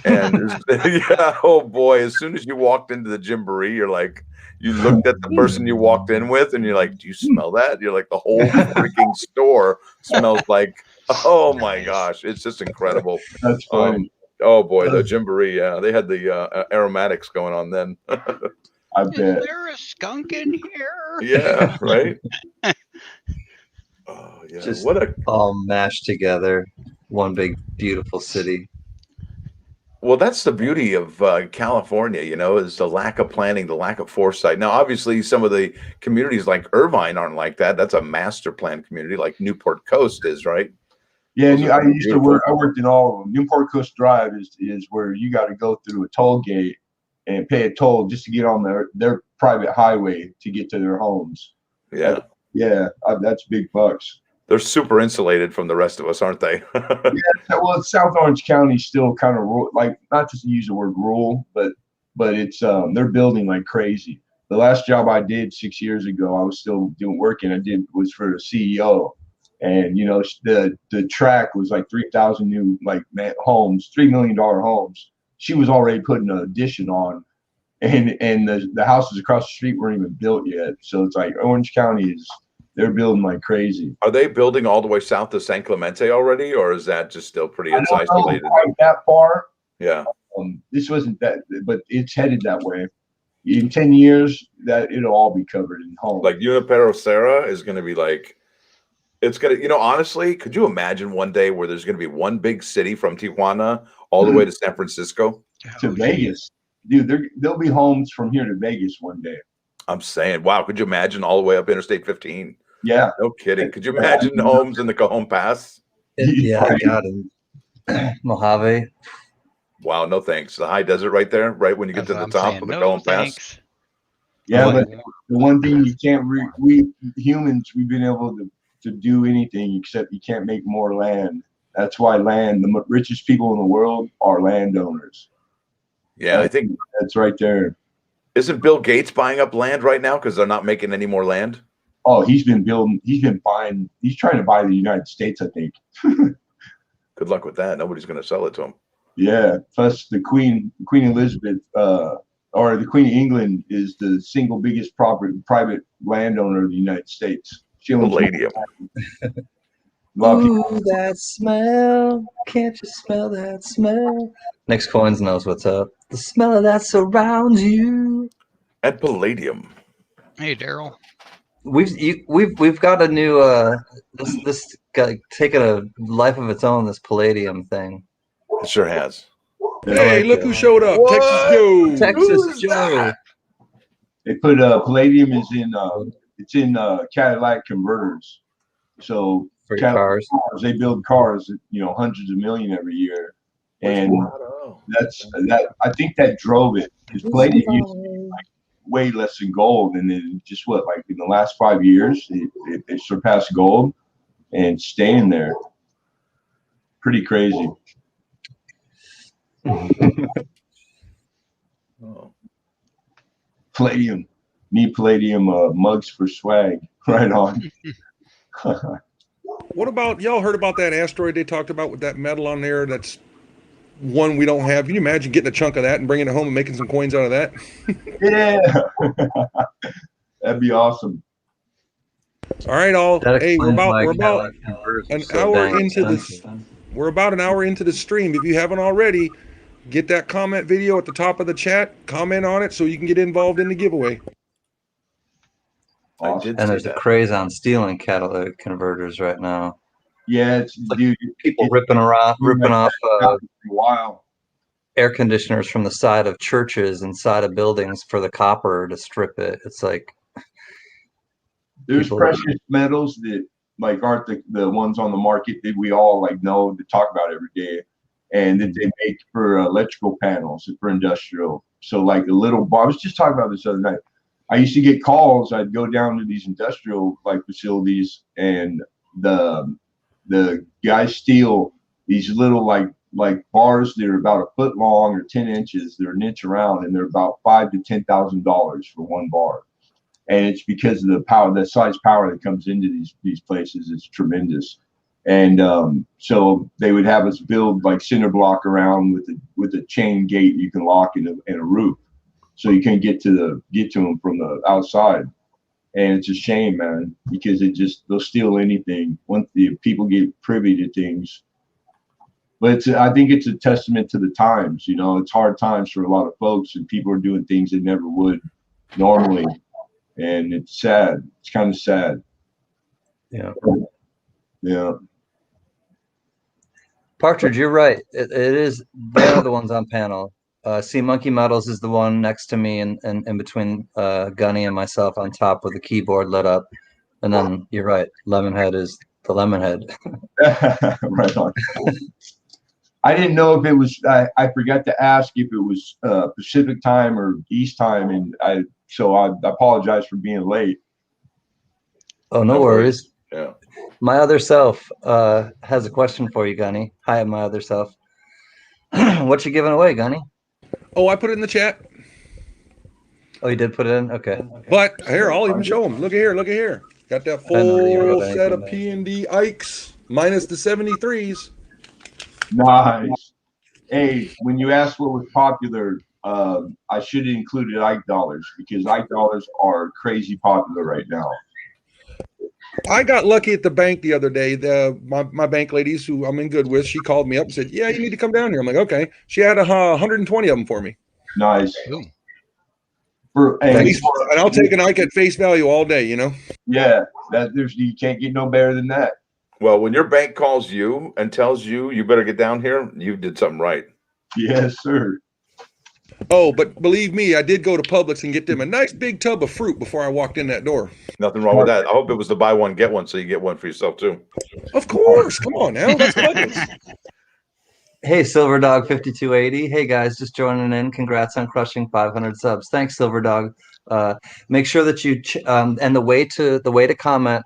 And yeah, oh boy, as soon as you walked into the Gymboree, you're like, you looked at the person you walked in with and you're like, do you smell that? You're like, the whole freaking store smells like, oh my gosh, it's just incredible. That's funny. Oh boy, the Gymboree, yeah, they had the aromatics going on then. I bet. Is there a skunk in here? Yeah, right. Oh yeah, just all mashed together, one big beautiful city. Well, that's the beauty of California, is the lack of planning, the lack of foresight. Now, obviously, some of the communities like Irvine aren't like that. That's a master plan community, like Newport Coast is, right? Yeah, Those and are I used to beautiful. work. I worked in all of them. Newport Coast Drive is where you got to go through a toll gate and pay a toll just to get on their private highway to get to their homes. Yeah. That's big bucks. They're super insulated from the rest of us, aren't they? Yeah, well, South Orange County still kind of like, not to use the word rural, but it's they're building like crazy. The last job I did 6 years ago, I was still working. Was for a CEO, and the track was like 3,000 new homes, $3 million homes. She was already putting an addition on, and the houses across the street weren't even built yet. So it's like Orange County they're building like crazy. Are they building all the way south to San Clemente already, or is that just still pretty isolated? Quite that far. Yeah. This wasn't that, but it's headed that way. In 10 years, that it'll all be covered in homes. Like Junipero Serra is going to be like, it's going to, honestly, could you imagine one day where there's going to be one big city from Tijuana all the way to San Francisco? To Vegas. Dude, there'll be homes from here to Vegas one day. I'm saying, wow, could you imagine all the way up Interstate 15? Yeah. No kidding. Could you imagine homes in the Cajon Pass? Yeah, God, and Mojave. Wow, no thanks. The high desert right there, right when you get to the top of the Cajon Pass. Yeah, but the one thing you can't, we humans, we've been able to do anything except you can't make more land. That's why the richest people in the world are landowners. Yeah, I think that's right there. Isn't Bill Gates buying up land right now because they're not making any more land? Oh, he's been buying, he's trying to buy the United States, I think. Good luck with that. Nobody's going to sell it to him. Yeah. Plus the Queen Elizabeth, or the Queen of England is the single biggest private landowner of the United States. Palladium. Ooh, that smell. Can't you smell that smell? Next Coins knows what's up. The smell of that surrounds you. And palladium. Hey, Daryl. We've got a new this guy taking a life of its own, this palladium thing. It sure has. Hey, look who showed up. What? Texas Joe. Texas Joe. They put palladium is in Catalytic converters. So for cars, they build cars, hundreds of million every year. And I think that drove it, because palladium used to be like way less than gold, and then just in the last 5 years it surpassed gold and staying there. Pretty crazy. Palladium. Need palladium mugs for swag. Right on. What about, y'all heard about that asteroid they talked about with that metal on there? That's one we don't have. Can you imagine getting a chunk of that and bringing it home and making some coins out of that? Yeah. That'd be awesome. All right, all. Hey, we're about an hour into this. We're about an hour into the stream. If you haven't already, get that comment video at the top of the chat. Comment on it so you can get involved in the giveaway. And there's a craze on stealing catalytic converters right now. Yeah, dude, people ripping off air conditioners from the side of churches and side of buildings for the copper to strip it. It's like there's precious metals that aren't the ones on the market that we all know to talk about every day, and that they make for electrical panels and for industrial. So I was just talking about this the other night. I used to get calls. I'd go down to these industrial facilities, and the guys steal these little bars that are about a foot long or 10 inches. They're an inch around, and they're about $5,000 to $10,000 for one bar. And it's because of the size power that comes into these places is tremendous. And so they would have us build cinder block around with a chain gate you can lock in a roof, so you can get to them from the outside. And it's a shame, man, because they'll steal anything once the people get privy to things. But I think it's a testament to the times. It's hard times for a lot of folks, and people are doing things they never would normally. And it's sad. It's kind of sad. Yeah. Yeah. Partridge, you're right. It is. They are the ones on panel. Sea Monkey Metals is the one next to me, and in between Gunny and myself on top with the keyboard lit up. And then you're right. Lemonhead is the Lemonhead. Right on. I didn't know if it was. I forgot to ask if it was Pacific time or East time, and I apologize for being late. Oh, no worries. Yeah. My other self has a question for you, Gunny. Hi, my other self. What you giving away, Gunny? Oh, I put it in the chat. Oh, you did put it in? Okay. But here, I'll even show them. Look at here. Look at here. Got that full set of P&D Ikes minus the 73s. Nice. Hey, when you asked what was popular, I should have included Ike dollars because Ike dollars are crazy popular right now. I got lucky at the bank the other day. My bank ladies who I'm in good with, she called me up and said, "Yeah, you need to come down here." I'm like, "Okay." She had 120 of them for me. Nice. Ooh. And I'll take an Ike at face value all day, you know? Yeah, you can't get no better than that. Well, when your bank calls you and tells you you better get down here, you did something right. Yes, sir. Oh, but believe me, I did go to Publix and get them a nice big tub of fruit before I walked in that door. Nothing wrong with that. I hope it was the buy one, get one, so you get one for yourself too. Of course. Come on now. That's Publix. Hey, Silver Dog 5280. Hey guys, just joining in. Congrats on crushing 500 subs. Thanks, Silver Dog. Make sure that you and the way to comment.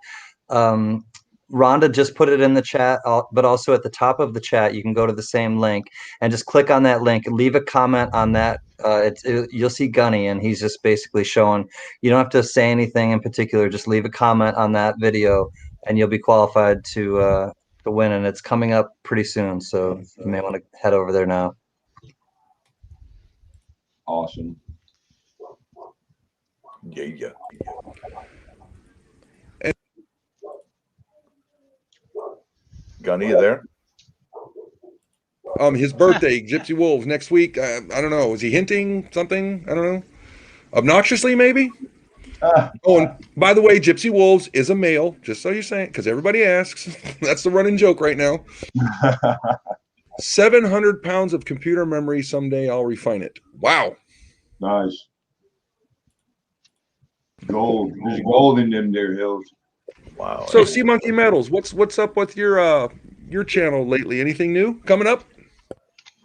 Rhonda just put it in the chat, but also at the top of the chat, you can go to the same link and just click on that link and leave a comment on that. You'll see Gunny, and he's just basically showing. You don't have to say anything in particular. Just leave a comment on that video, and you'll be qualified to win. And it's coming up pretty soon, so you may want to head over there now. Awesome. Yeah. Gunny, you there? His birthday, Gypsy Wolves, next week. I don't know. Is he hinting something? I don't know. Obnoxiously, maybe? Oh, and by the way, Gypsy Wolves is a male, just so you're saying, because everybody asks. That's the running joke right now. 700 pounds of computer memory. Someday I'll refine it. Wow. Nice. Gold. There's gold in them there hills. Wow. So, Sea Monkey Metals, what's up with your channel lately? Anything new coming up?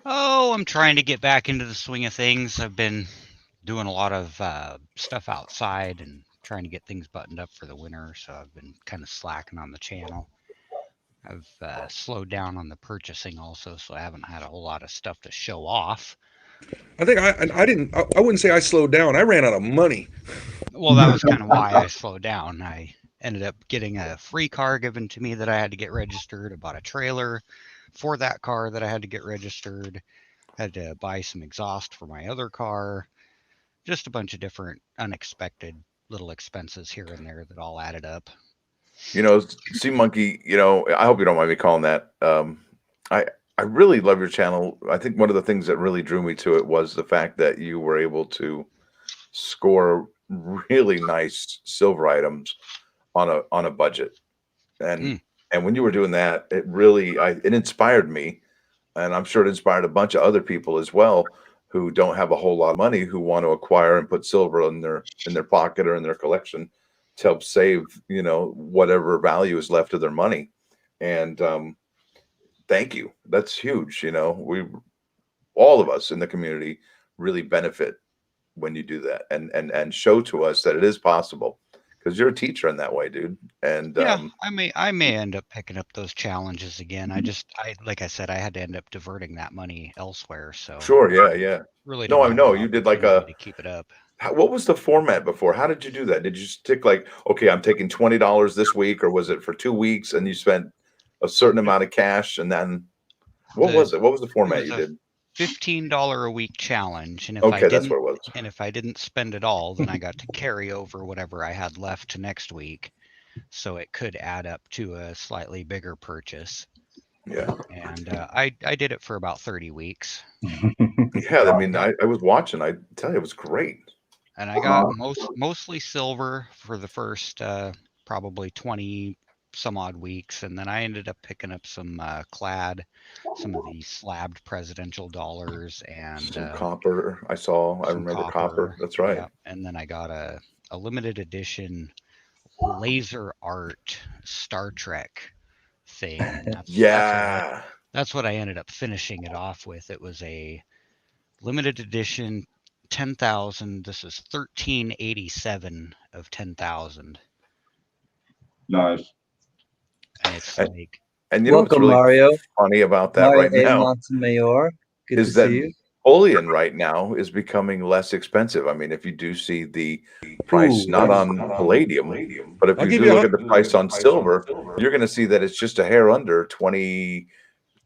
Oh, I'm trying to get back into the swing of things. I've been doing a lot of stuff outside and trying to get things buttoned up for the winter, so I've been kind of slacking on the channel. I've slowed down on the purchasing also, so I haven't had a whole lot of stuff to show off. I think I wouldn't say I slowed down. I ran out of money. Well, that was kind of why I slowed down. I ended up getting a free car given to me that I had to get registered. I bought a trailer for that car that I had to get registered. Had to buy some exhaust for my other car. Just a bunch of different unexpected little expenses here and there that all added up. You know, Sea Monkey, you know, I hope you don't mind me calling that. I really love your channel. I think one of the things that really drew me to it was the fact that you were able to score really nice silver items on a budget. And when you were doing that, it really it inspired me, and I'm sure it inspired a bunch of other people as well who don't have a whole lot of money, who want to acquire and put silver in their pocket or in their collection to help save, you know, whatever value is left of their money. And thank you. That's huge. You know, all of us in the community really benefit when you do that and show to us that it is possible, because you're a teacher in that way, dude. And yeah, I may end up picking up those challenges again. I like I said, I had to end up diverting that money elsewhere. So sure, yeah. Really, no, I know you did like to keep it up. What was the format before? How did you do that? Did you stick like, okay, I'm taking $20 this week, or was it for 2 weeks and you spent a certain amount of cash, and then what was it? What was the format you did? $15 a week challenge, and that's what it was. And if I didn't spend it all, then I got to carry over whatever I had left to next week, so it could add up to a slightly bigger purchase. Yeah, and I did it for about 30 weeks. Yeah, I mean, I was watching. I tell you, it was great. And I got mostly silver for the first probably 20 some odd weeks, and then I ended up picking up some clad, some of the slabbed presidential dollars, and some copper. I remember copper. That's right. Yeah, and then I got a limited edition laser art Star Trek thing. And that's what I ended up finishing it off with. It was a limited edition 10,000. This is 1387 of 10,000. Nice. And it's like, and you know what's really Mario. funny about that Mario right now Montemayor. Good is to that see you. bullion right now is becoming less expensive. I mean, if you do see the price not on palladium, but if I'll you give do you look at the price on silver, you're going to see that it's just a hair under $23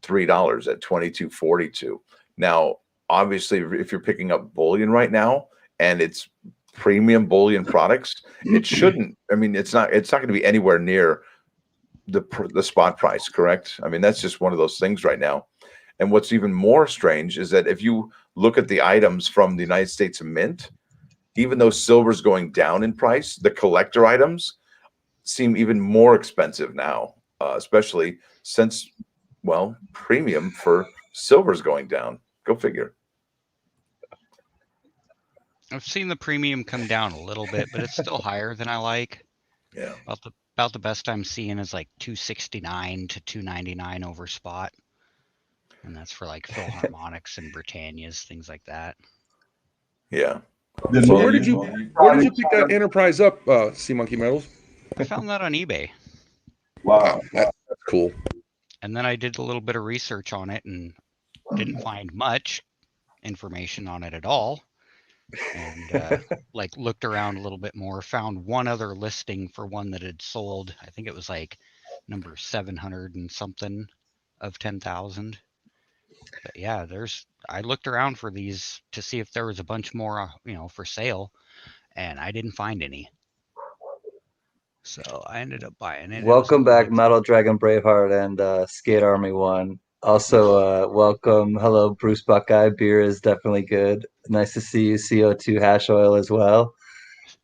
at 22.42. Now, obviously, if you're picking up bullion right now and it's premium bullion products, it shouldn't. I mean, it's not going to be anywhere near the spot price, correct? I mean, that's just one of those things right now. And what's even more strange is that if you look at the items from the United States Mint, even though silver's going down in price, the collector items seem even more expensive now, especially since, well, premium for silver's going down. Go figure. I've seen the premium come down a little bit, but it's still higher than I like. Yeah. About the best I'm seeing is like 269 to 299 over spot. And that's for like Philharmonics and Britannias, things like that. Yeah. So where did you pick that enterprise up, Sea Monkey Metals? I found that on eBay. Wow. That's cool. And then I did a little bit of research on it and didn't find much information on it at all. And like looked around a little bit more, found one other listing for one that had sold. I think it was like number 700 and something of 10,000. But yeah, I looked around for these to see if there was a bunch more, for sale, and I didn't find any. So I ended up buying it. Welcome back, Metal Dragon Braveheart and Skate Army 1. Also, welcome. Hello, Bruce Buckeye. Beer is definitely good. Nice to see you. CO2 hash oil as well.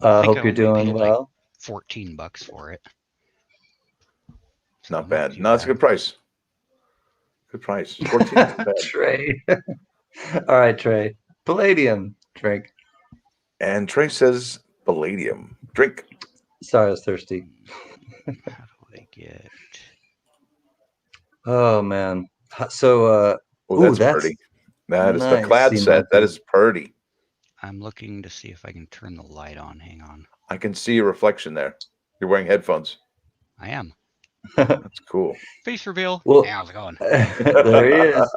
Hope you're doing well. Like $14 for it. So not bad. No, it's a good price. Good price. 14. Trey. All right, Trey. Palladium. Drink. And Trey says palladium. Drink. Sorry, I was thirsty. How do I get? Oh man. So that's pretty. That is nice. the clad set. That is pretty. I'm looking to see if I can turn the light on. Hang on. I can see your reflection there. You're wearing headphones. I am. That's cool. Face reveal. Well, hey, how's it going? There he is.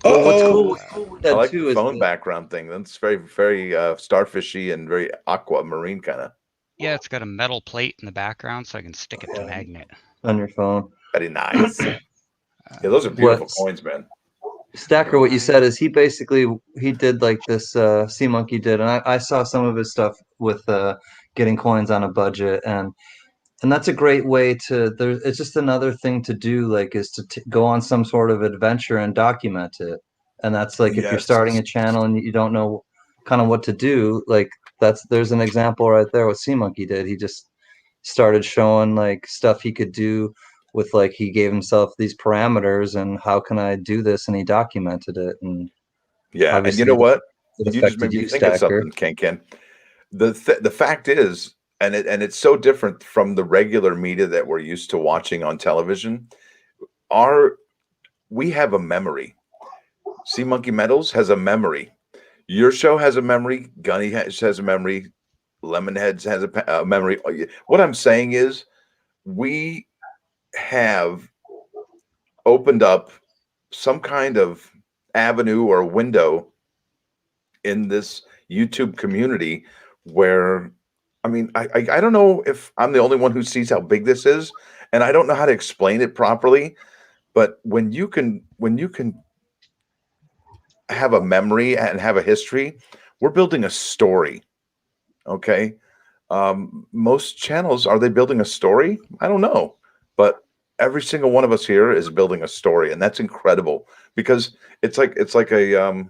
Well, what's cool with that I like too the is phone background thing. That's very, very starfishy and very aquamarine kind of. Yeah, it's got a metal plate in the background, so I can stick it to magnet on your phone. Very nice. Yeah, those are beautiful coins, man. Stacker, what you said is he did like this. Sea Monkey did, and I saw some of his stuff with getting coins on a budget, and that's a great way to. It's just another thing to do, like, is to go on some sort of adventure and document it. And that's like if you're starting a channel and you don't know kind of what to do, like there's an example right there. What Sea Monkey did, he just started showing like stuff he could do with, like, he gave himself these parameters and how can I do this, and he documented it. And yeah, and you know what? You just made me think of something, Ken. The fact is, and it's so different from the regular media that we're used to watching on television. We have a memory. Sea Monkey Metals has a memory. Your show has a memory. Gunny has a memory. Lemonheads has a memory. What I'm saying is, we have opened up some kind of avenue or window in this YouTube community where, I mean, I don't know if I'm the only one who sees how big this is, and I don't know how to explain it properly, but when you can have a memory and have a history, we're building a story. Okay. Most channels, are they building a story? I don't know, but every single one of us here is building a story, and that's incredible because it's like a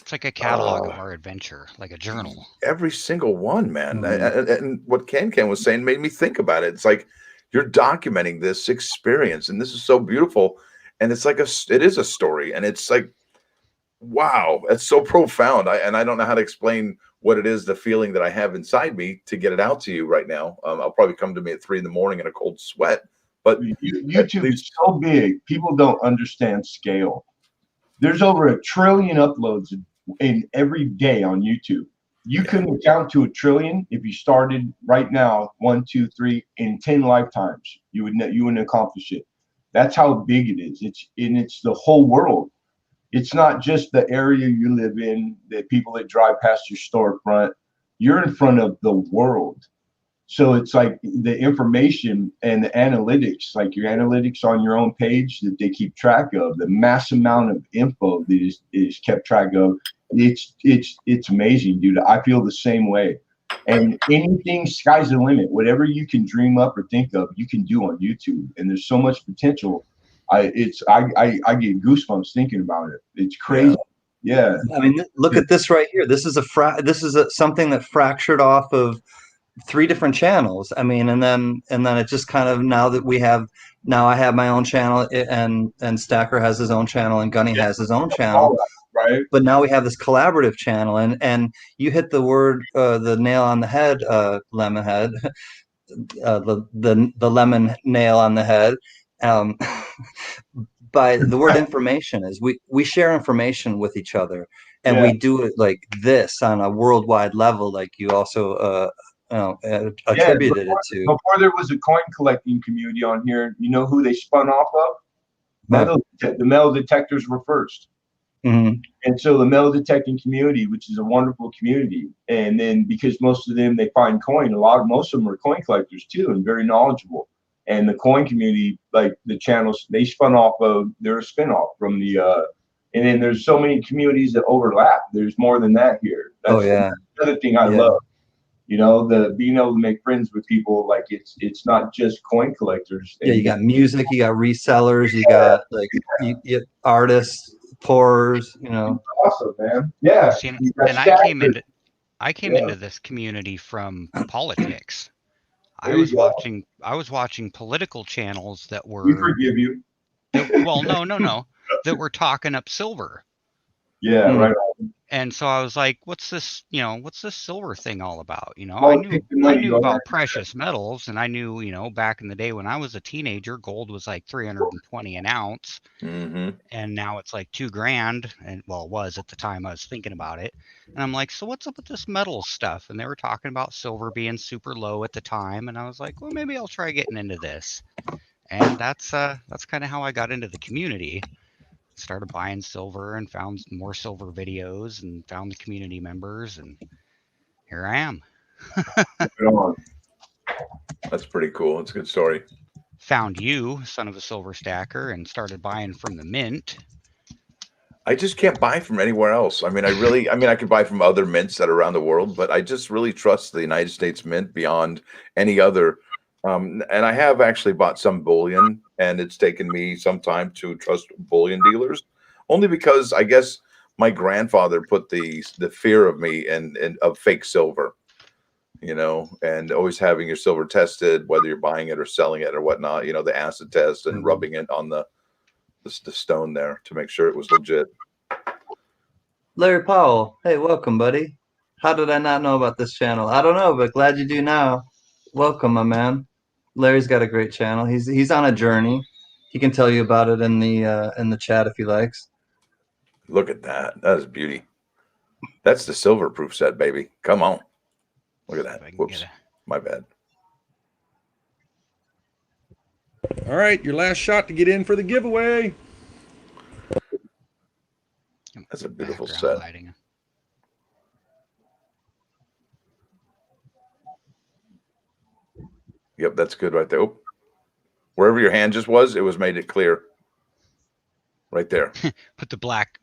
It's like a catalog of our adventure, like a journal. Every single one, man. And what Ken was saying made me think about it. It's like you're documenting this experience, and this is so beautiful. And it's like it is a story, and it's like, wow, that's so profound. I don't know how to explain what it is, the feeling that I have inside me to get it out to you right now. I'll probably come to me at 3 a.m. in a cold sweat. But YouTube is so big, people don't understand scale. There's over 1 trillion uploads in every day on YouTube. You couldn't count to 1 trillion if you started right now, 1, 2, 3, in 10 lifetimes. You wouldn't accomplish it. That's how big it is. It's the whole world. It's not just the area you live in, the people that drive past your storefront. You're in front of the world. So it's like the information and the analytics, like your analytics on your own page that they keep track of, the mass amount of info that is kept track of. It's amazing, dude. I feel the same way. And anything, sky's the limit. Whatever you can dream up or think of, you can do on YouTube. And there's so much potential. I get goosebumps thinking about it. It's crazy. Yeah. I mean, look at this right here. This is something that fractured off of 3 different channels. I mean, and then it just kind of, now I have my own channel, and Stacker has his own channel, and Gunny has his own channel. Right. But now we have this collaborative channel, and you hit the nail on the head, Lemonhead, the lemon nail on the head. By the word information is we share information with each other, and we do it like this on a worldwide level, like you also attributed it to. Before there was a coin collecting community on here, you know who they spun off of? The metal detectors were first. Mm-hmm. And so the metal detecting community, which is a wonderful community, and then because most of them, they find coin, most of them are coin collectors too, and very knowledgeable. And the coin community, like the channels, they spun off of, they're a spinoff from the, and then there's so many communities that overlap. There's more than that here. That's another thing I love. You know, the being able to make friends with people, like it's not just coin collectors. Yeah, you got music, you got resellers, you got like you artists, pourers, you know. Awesome, man. Yeah. See, and I came into this community from politics. I was watching political channels that were. We forgive you. No. That were talking up silver. Yeah, right. And so I was like, what's this silver thing all about? You know, I knew about precious metals, and I knew, back in the day when I was a teenager, gold was like $320 an ounce. Mm-hmm. And now it's like $2,000. And well, it was at the time I was thinking about it. And I'm like, so what's up with this metal stuff? And they were talking about silver being super low at the time. And I was like, well, maybe I'll try getting into this. And that's kind of how I got into the community. Started buying silver and found more silver videos and found the community members, and here I am. That's pretty cool. It's a good story. Found you, son of a silver stacker, and started buying from the mint. I just can't buy from anywhere else. I mean, I could buy from other mints that are around the world, but I just really trust the United States Mint beyond any other. And I have actually bought some bullion, and it's taken me some time to trust bullion dealers, only because I guess my grandfather put the fear of me and of fake silver, and always having your silver tested, whether you're buying it or selling it or whatnot, the acid test and rubbing it on the stone there to make sure it was legit. Larry Powell, hey, welcome, buddy. How did I not know about this channel? I don't know, but glad you do now. Welcome, my man. Larry's got a great channel. He's on a journey. He can tell you about it in the chat if he likes. Look at that. That is beauty. That's the silver proof set, baby. Come on. Look at that. Whoops. My bad. All right, your last shot to get in for the giveaway. That's a beautiful set. Lighting. Yep, that's good right there. Oh, wherever your hand just was, it was made it clear. Right there. Put the black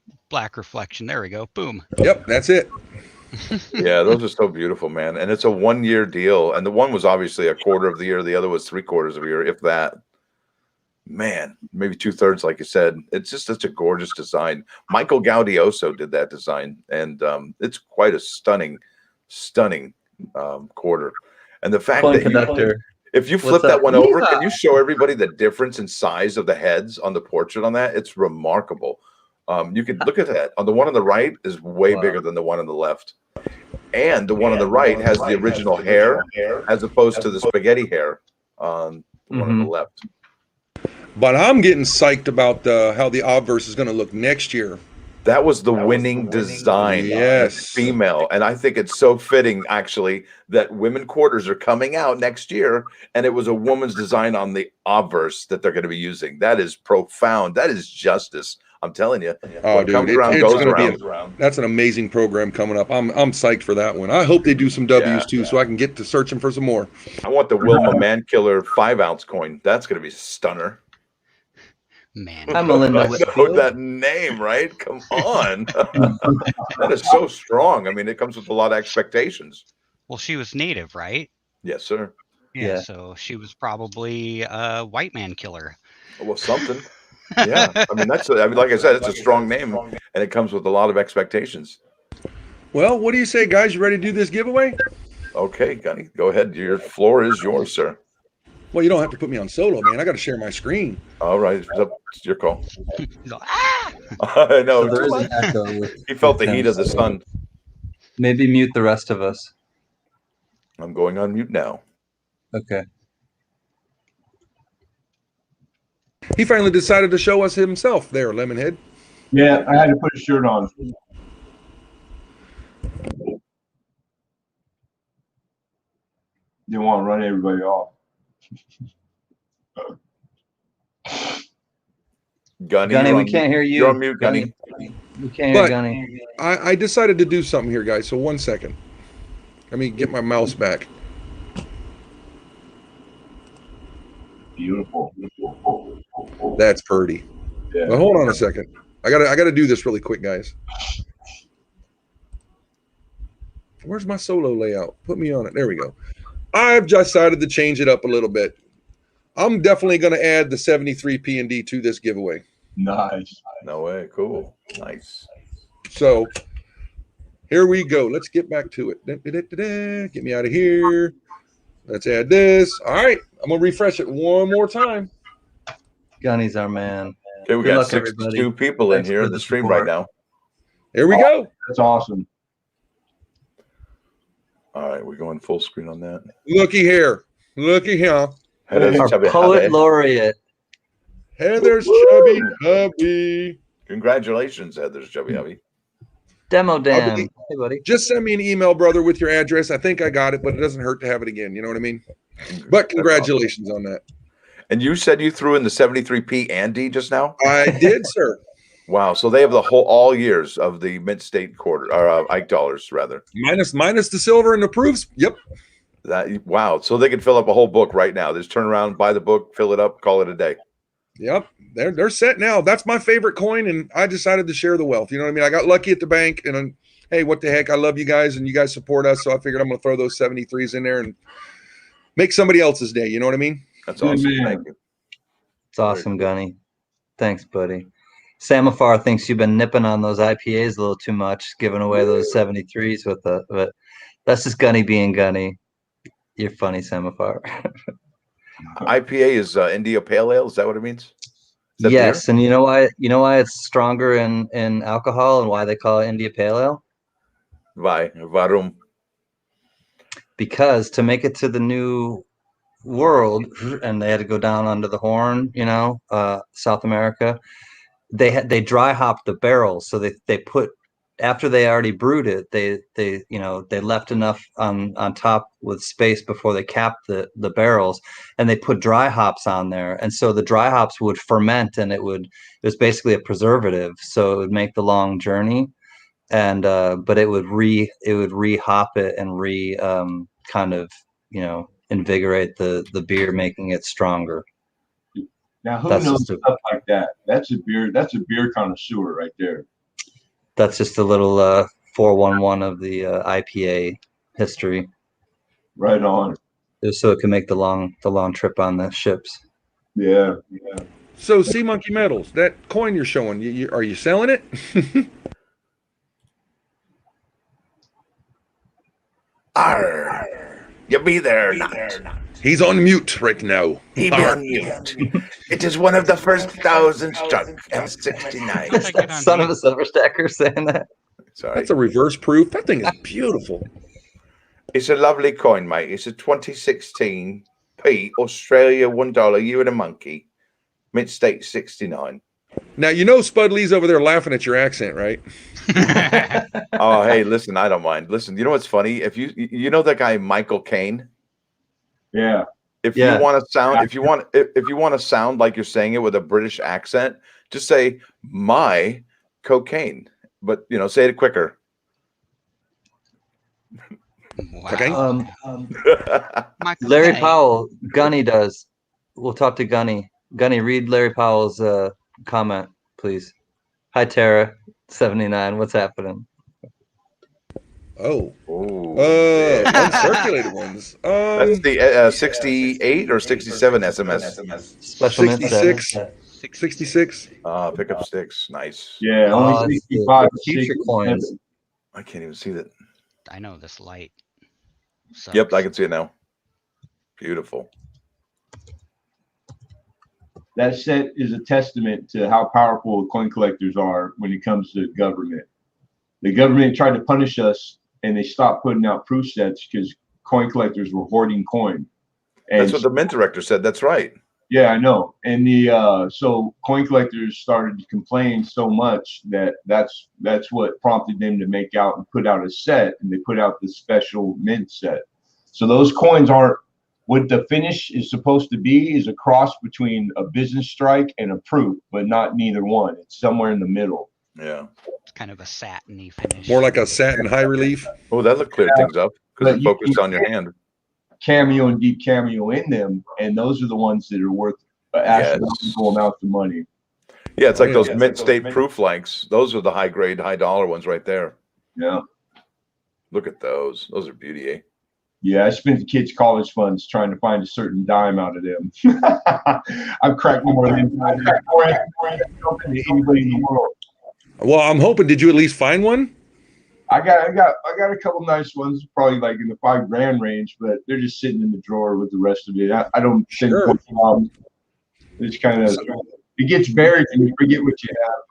reflection. There we go. Boom. Yep, that's it. Yeah, those are so beautiful, man. And it's a 1-year deal. And the one was obviously a quarter of the year. The other was 3/4 of a year, if that. Man, maybe 2/3, like you said. It's just such a gorgeous design. Michael Gaudioso did that design, and it's quite a stunning quarter. And the fact Coin that conductor. if you flip What's that up? one over, Yeah. can you show everybody the difference in size of the heads on the portrait on that? It's remarkable. You could look at that. On the one on the right is way bigger than the one on the left. And the one on the right has the original hair as opposed to the spaghetti hair on the one on the left. But I'm getting psyched about how the obverse is going to look next year. That was the winning design. Yes. Female. And I think it's so fitting, actually, that women quarters are coming out next year. And it was a woman's design on the obverse that they're going to be using. That is profound. That is justice. I'm telling you. Oh, What dude, comes around it's goes going to be around. that's an amazing program coming up. I'm psyched for that one. I hope they do some W's too, so I can get to searching for some more. I want the Wilma Mankiller 5-ounce coin. That's going to be a stunner. Man, I'm Melinda I know Whitfield. that name, right? Come on. That is so strong. I mean, it comes with a lot of expectations. well, she was native, right? Yes, sir. Yeah. So she was probably a white man killer. Well, something. Yeah. I mean, like I said, it's a strong name, and it comes with a lot of expectations. Well, what do you say, guys? You ready to do this giveaway? Okay, Gunny, go ahead. Your floor is yours, sir. Well, you don't have to put me on solo, man. I got to share my screen. All right, it's your call. Ah! I know. So there is an echo. He felt the heat of the sun. Maybe mute the rest of us. I'm going on mute now. Okay. He finally decided to show us himself there, Lemonhead. Yeah, I had to put a shirt on. Didn't want to run everybody off. Gunny, we can't hear you. You're on mute, Gunny. We can't hear Gunny. I decided to do something here, guys. So 1 second. Let me get my mouse back. Beautiful. That's pretty. Yeah. Well, hold on a second. I gotta do this really quick, guys. Where's my solo layout? Put me on it. There we go. I've decided to change it up a little bit. I'm definitely going to add the 73 P&D to this giveaway. Nice. No way. Cool. Nice. So here we go. Let's get back to it. Get me out of here. Let's add this. All right. I'm going to refresh it one more time. Gunny's our man. Okay, we Good got luck, 62 everybody. people in Thanks here for in the the stream support. right now. Here we go. That's awesome. All right, we're going full screen on that. Looky here. Looky here. Heather's Our chubby poet hubby. laureate. Heather's Woo! chubby hubby. Congratulations, Heather's chubby hubby. Demo Dan. be- Hey, buddy. Just send me an email, brother, with your address. I think I got it, but it doesn't hurt to have it again. You know what I mean? But congratulations on that. And you said you threw in the 73P and D just now? I did, sir. Wow. So they have the whole all years of the Mint State quarter or Ike dollars rather. Minus the silver and the proofs. Yep. Wow. So they can fill up a whole book right now. Just turn around, buy the book, fill it up, call it a day. Yep. They're set now. That's my favorite coin, and I decided to share the wealth. You know what I mean? I got lucky at the bank, and hey, what the heck? I love you guys, and you guys support us, so I figured I'm going to throw those 73s in there and make somebody else's day. You know what I mean? That's awesome. Amen. Thank you. It's awesome, Gunny. Thanks, buddy. Samafar thinks you've been nipping on those IPAs a little too much, giving away those 73s with the. But that's just Gunny being Gunny. You're funny, Samafar. IPA is India Pale Ale. Is that what it means? Is that Yes, beer? and you know why? You know why it's stronger in alcohol and why they call it India Pale Ale? Varum. Because to make it to the new world, and they had to go down under the Horn, South America. They dry hopped the barrels, so they put after they already brewed it, they left enough on top with space before they capped the barrels, and they put dry hops on there, and so the dry hops would ferment, and it was basically a preservative, so it would make the long journey, and but it would re-hop it and kind of invigorate the beer, making it stronger. Now, who That's knows just a- stuff like that? That's a beer connoisseur right there. That's just a little 411 of the IPA history, Right on. just so it can make the long trip on the ships. Yeah. So, Sea Monkey Metals, that coin you're showing, are you selling it? Arr, you be there or not? He's on mute right now. He be on mute. It is one of the first 1,000 struck M69. Son of a silver stacker saying that. Sorry. That's a reverse proof. That thing is beautiful. It's a lovely coin, mate. It's a 2016 P Australia $1. You and a monkey. Mint state 69. Now, you know Spud Lee's over there laughing at your accent, right? Oh, hey, listen, I don't mind. Listen, you know what's funny? If you know that guy Michael Caine? Yeah. If you want to sound, if you want to sound like you're saying it with a British accent, just say my cocaine. But say it quicker. Wow. Larry Powell, Gunny does. We'll talk to Gunny. Gunny, read Larry Powell's comment, please. Hi, Tara, 79. What's happening? Uncirculated ones. That's the 68 or 67 SMS. Special 66. 66. Pick up sticks. Nice. Yeah, only 65 future coins. I can't even see that. I know this light. Sucks. Yep, I can see it now. Beautiful. That set is a testament to how powerful coin collectors are when it comes to government. The government tried to punish us, and they stopped putting out proof sets because coin collectors were hoarding coin. And that's what the mint director said. That's right. Yeah, I know. And so coin collectors started to complain so much that's what prompted them to make out and put out a set, and they put out the special mint set. So those coins aren't what the finish is supposed to be, is a cross between a business strike and a proof, but not neither one. It's somewhere in the middle. Yeah. It's kind of a satiny finish. More like a satin high relief. Oh, that cleared things up because it focused on your hand. Cameo and deep cameo in them, and those are the ones that are worth astronomical amounts of money. Yeah, it's like those mint state proof likes. Those are the high grade, high dollar ones right there. Yeah. Look at those. Those are beauty, eh? Yeah, I spent the kids' college funds trying to find a certain dime out of them. I've cracked more than anybody in the world. Well, I'm hoping. Did you at least find one? I got a couple nice ones, probably like in the $5,000 range, but they're just sitting in the drawer with the rest of it. I don't think it's kind of it gets buried and you forget what you have.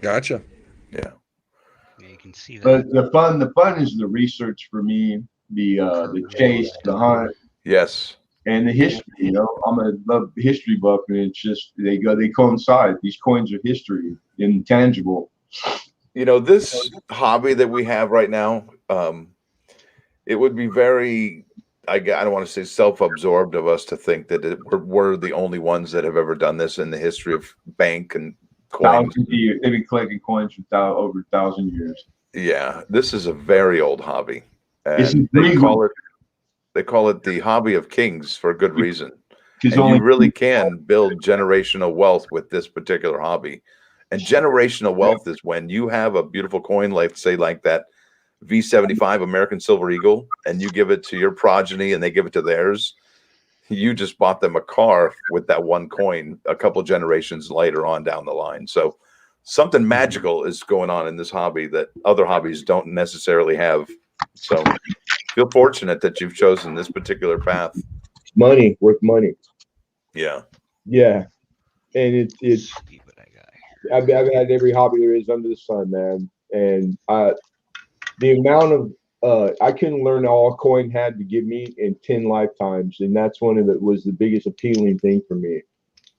Gotcha. Yeah. Yeah, you can see that. But the fun is the research for me, the chase, the hunt. Yes. And the history, I'm a history buff, and it's just they coincide. These coins are history, intangible. This hobby that we have right now, it would be very, I don't want to say self-absorbed of us to think that we're the only ones that have ever done this in the history of bank and coins. They've been collecting coins for over 1,000 years. Yeah, this is a very old hobby. And they call it the hobby of kings for a good reason. And you really can build generational wealth with this particular hobby. And generational wealth is when you have a beautiful coin, like say like that V75 American Silver Eagle, and you give it to your progeny and they give it to theirs. You just bought them a car with that one coin a couple generations later on down the line. So something magical is going on in this hobby that other hobbies don't necessarily have. So feel fortunate that you've chosen this particular path. Money, worth money. Yeah. Yeah. And it's I've had every hobby there is under the sun, man. And the amount of I couldn't learn all coin had to give me in 10 lifetimes, and that's one of was the biggest appealing thing for me.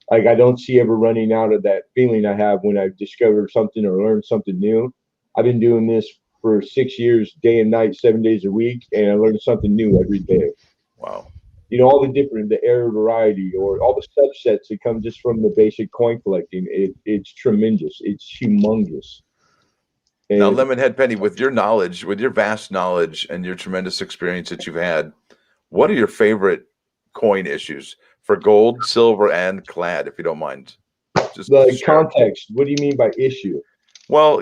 Like I don't see ever running out of that feeling I have when I've discovered something or learned something new. I've been doing this for 6 years, day and night, 7 days a week, and I learn something new every day. Wow. All the air variety or all the subsets that come just from the basic coin collecting. It's tremendous. It's humongous. And now, Lemonhead Penny, with your knowledge, with your vast knowledge and your tremendous experience that you've had, what are your favorite coin issues for gold, silver, and clad, if you don't mind? Just the context. What do you mean by issue? Well,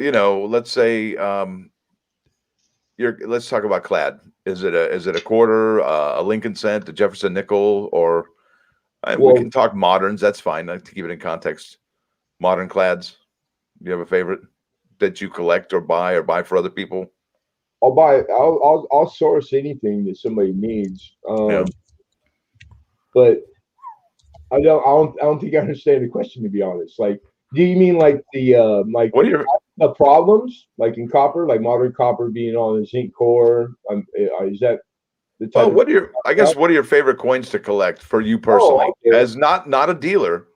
let's say let's talk about clad. Is it a quarter, a Lincoln cent, a Jefferson nickel, or We can talk moderns. That's fine. To keep it in context. Modern clads. Do you have a favorite that you collect or buy for other people? I'll source anything that somebody needs. But I don't think I understand the question, to be honest. Like, do you mean like the what are the problems like in copper, like modern copper being on a zinc core? Is that the type? What are your favorite coins to collect for you personally? As not a dealer,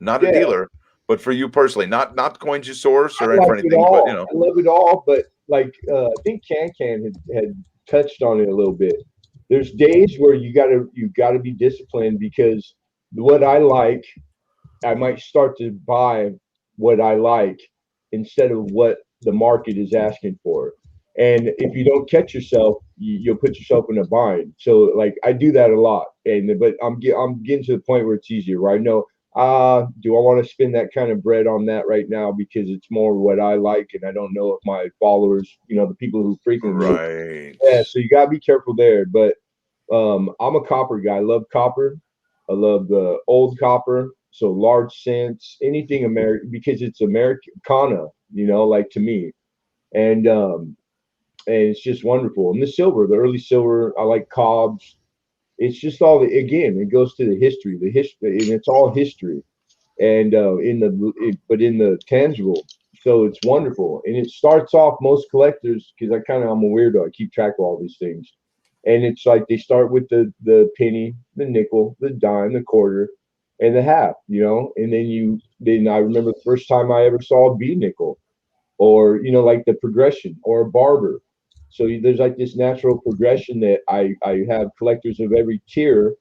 but for you personally, not coins you source or anything. But I love it all, but like I think Can had touched on it a little bit. There's days where you gotta be disciplined, because what I like, I might start to buy what I like instead of what the market is asking for. And if you don't catch yourself, you'll put yourself in a bind. So like I do that a lot. But I'm getting to the point where it's easier, where I know, do I want to spend that kind of bread on that right now, because it's more what I like, and I don't know if my followers, the people who frequently, right. Yeah, so you gotta be careful there. But I'm a copper guy. I love copper. I love the old copper. So large cents, anything American, because it's Americana, like to me. And it's just wonderful. And the silver, the early silver, I like Cobb's. It's just again, it goes to the history, and it's all history. And in the tangible. So it's wonderful. And it starts off, most collectors, because I'm a weirdo. I keep track of all these things. And it's like they start with the penny, the nickel, the dime, the quarter, and the half, and then I remember the first time I ever saw a B nickel, or like the progression, or a barber. So there's like this natural progression that I have collectors of every tier,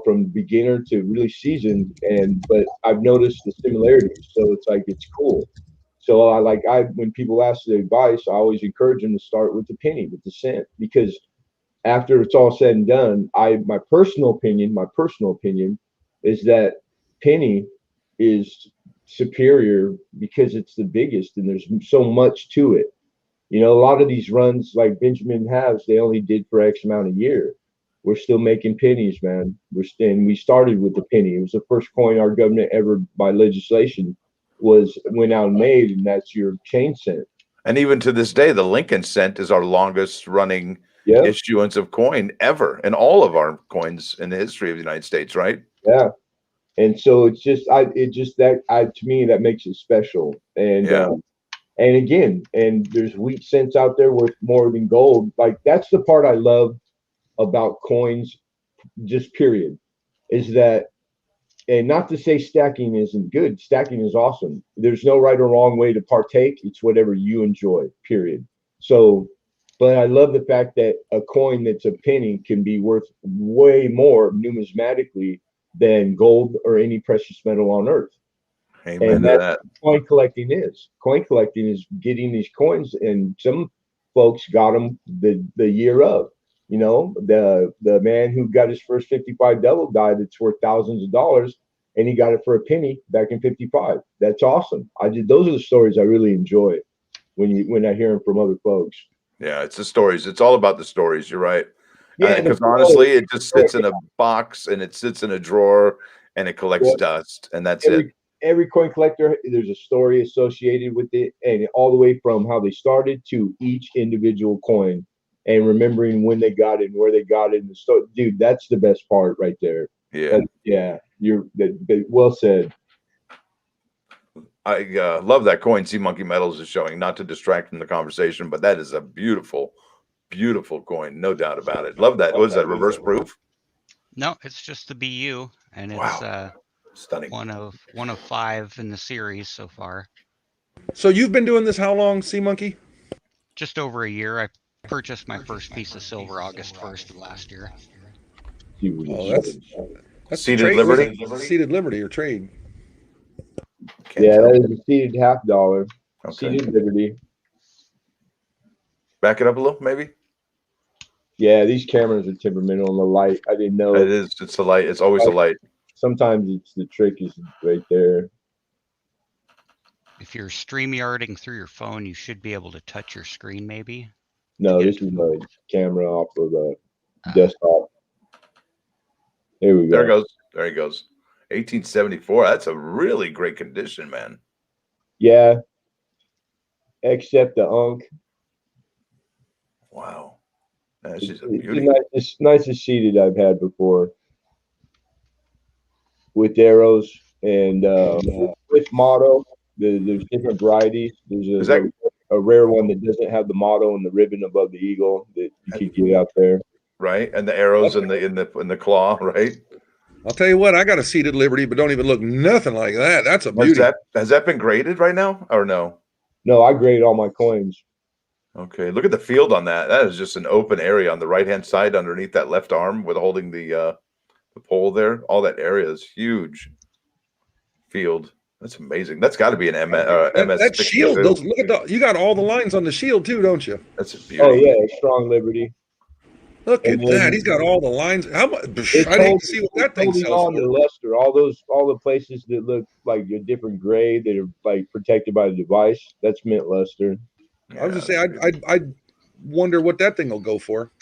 from beginner to really seasoned, but I've noticed the similarities. So it's cool. So when people ask the advice, I always encourage them to start with the penny, with the cent, because after it's all said and done, my personal opinion is that penny is superior because it's the biggest and there's so much to it. A lot of these runs like Benjamin has, they only did for X amount a year. We're still making pennies, man. We started with the penny. It was the first coin our government ever, by legislation, went out and made, and that's your chain cent. And even to this day, the Lincoln cent is our longest running issuance of coin ever, in all of our coins in the history of the United States, right? Yeah. And so it's just, to me, that makes it special. And again, there's wheat cents out there worth more than gold. Like, that's the part I love about coins, just period, is that, and not to say stacking isn't good. Stacking is awesome. There's no right or wrong way to partake. It's whatever you enjoy, period. So, but I love the fact that a coin that's a penny can be worth way more numismatically than gold or any precious metal on earth. Amen. And that's what coin collecting is. Coin collecting is getting these coins, and some folks got them the year of. The man who got his first 55 double die that's worth thousands of dollars, and he got it for a penny back in 55. That's awesome. Those are the stories I really enjoy when I hear them from other folks. Yeah, it's the stories. It's all about the stories. You're right. Yeah, because honestly, it just sits in a box, and it sits in a drawer, and it collects dust, and that's it. Every coin collector, there's a story associated with it, and all the way from how they started to each individual coin, and remembering when they got it and where they got it in the store. Dude, that's the best part right there. Yeah. You're well said. I love that coin Sea Monkey Metals is showing, not to distract from the conversation, but that is a beautiful, beautiful coin. No doubt about it. Love that. Was that reverse proof? No, it's just the BU, and it's stunning. One of 5 in the series so far. So you've been doing this how long, Sea Monkey? Just over a year. I purchased my first piece of silver August 1st of last year. Oh, that's Seated Liberty? Seated Liberty or trade. That is a seated $50. Okay. Seated Liberty. Back it up a little, maybe. Yeah, these cameras are temperamental on the light. I didn't know. It is. It's a light. It's always a light. Sometimes it's the trick is right there. If you're StreamYarding through your phone, you should be able to touch your screen, maybe. No, this is my camera off of the desktop. There we go. There he goes. 1874. That's a really great condition, man. Yeah. Except the unk. Wow. That's It's just a beauty. the nicest seated I've had before. With arrows and with motto. There's different varieties. There's a rare one that doesn't have the motto and the ribbon above the eagle that you could get out there. Right, and the arrows in the claw, right? I'll tell you what, I got a seated Liberty, but don't even look nothing like that. That's a beauty. Has that been graded right now or no? No, I grade all my coins. Okay, look at the field on that. That is just an open area on the right-hand side underneath that left arm with holding the pole there. All that area is huge. Field. That's amazing. That's got to be an MS. That shield. Look at you got all the lines on the shield too, don't you? That's a beauty. Oh yeah, strong Liberty. Look at that. He's got all the lines. How much? I didn't see what that thing sells on to luster. All the places that look like a different grade that are like protected by the device. That's mint luster. I was just saying, I wonder what that thing will go for.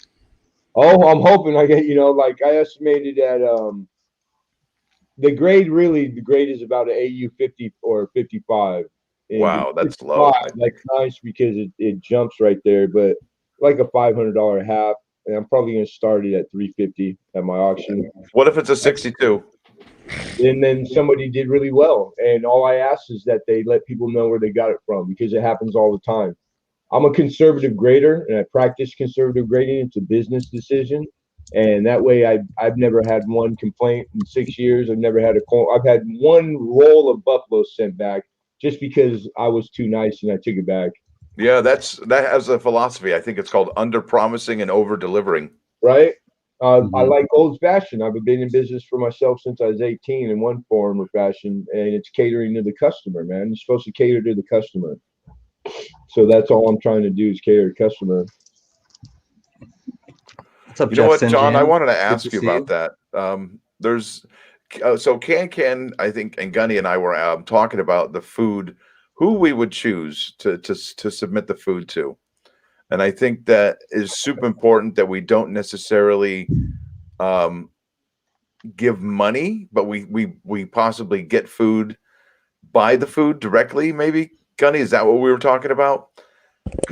Oh, I'm hoping I get, like I estimated at the grade is about an AU 50 or 55. And wow, that's low. That's nice because it jumps right there, but like a $500 half. And I'm probably going to start it at 350 at my auction. What if it's a 62? And then somebody did really well. And all I ask is that they let people know where they got it from because it happens all the time. I'm a conservative grader and I practice conservative grading. It's a business decision. And that way I've never had one complaint in 6 years. I've never had I've had one roll of buffalo sent back just because I was too nice and I took it back. Yeah, that has a philosophy. I think it's called under promising and over delivering. Right. I like old fashioned. I've been in business for myself since I was 18 in one form or fashion, and it's catering to the customer, man. You're supposed to cater to the customer. So that's all I'm trying to do is cater to the customer. What's up, you know what, John? I wanted to ask you about that. There's so Can I think, and Gunny and I were talking about the food, who we would choose to submit the food to. And I think that is super important that we don't necessarily give money, but we possibly get food, buy the food directly. Maybe, Gunny, is that what we were talking about?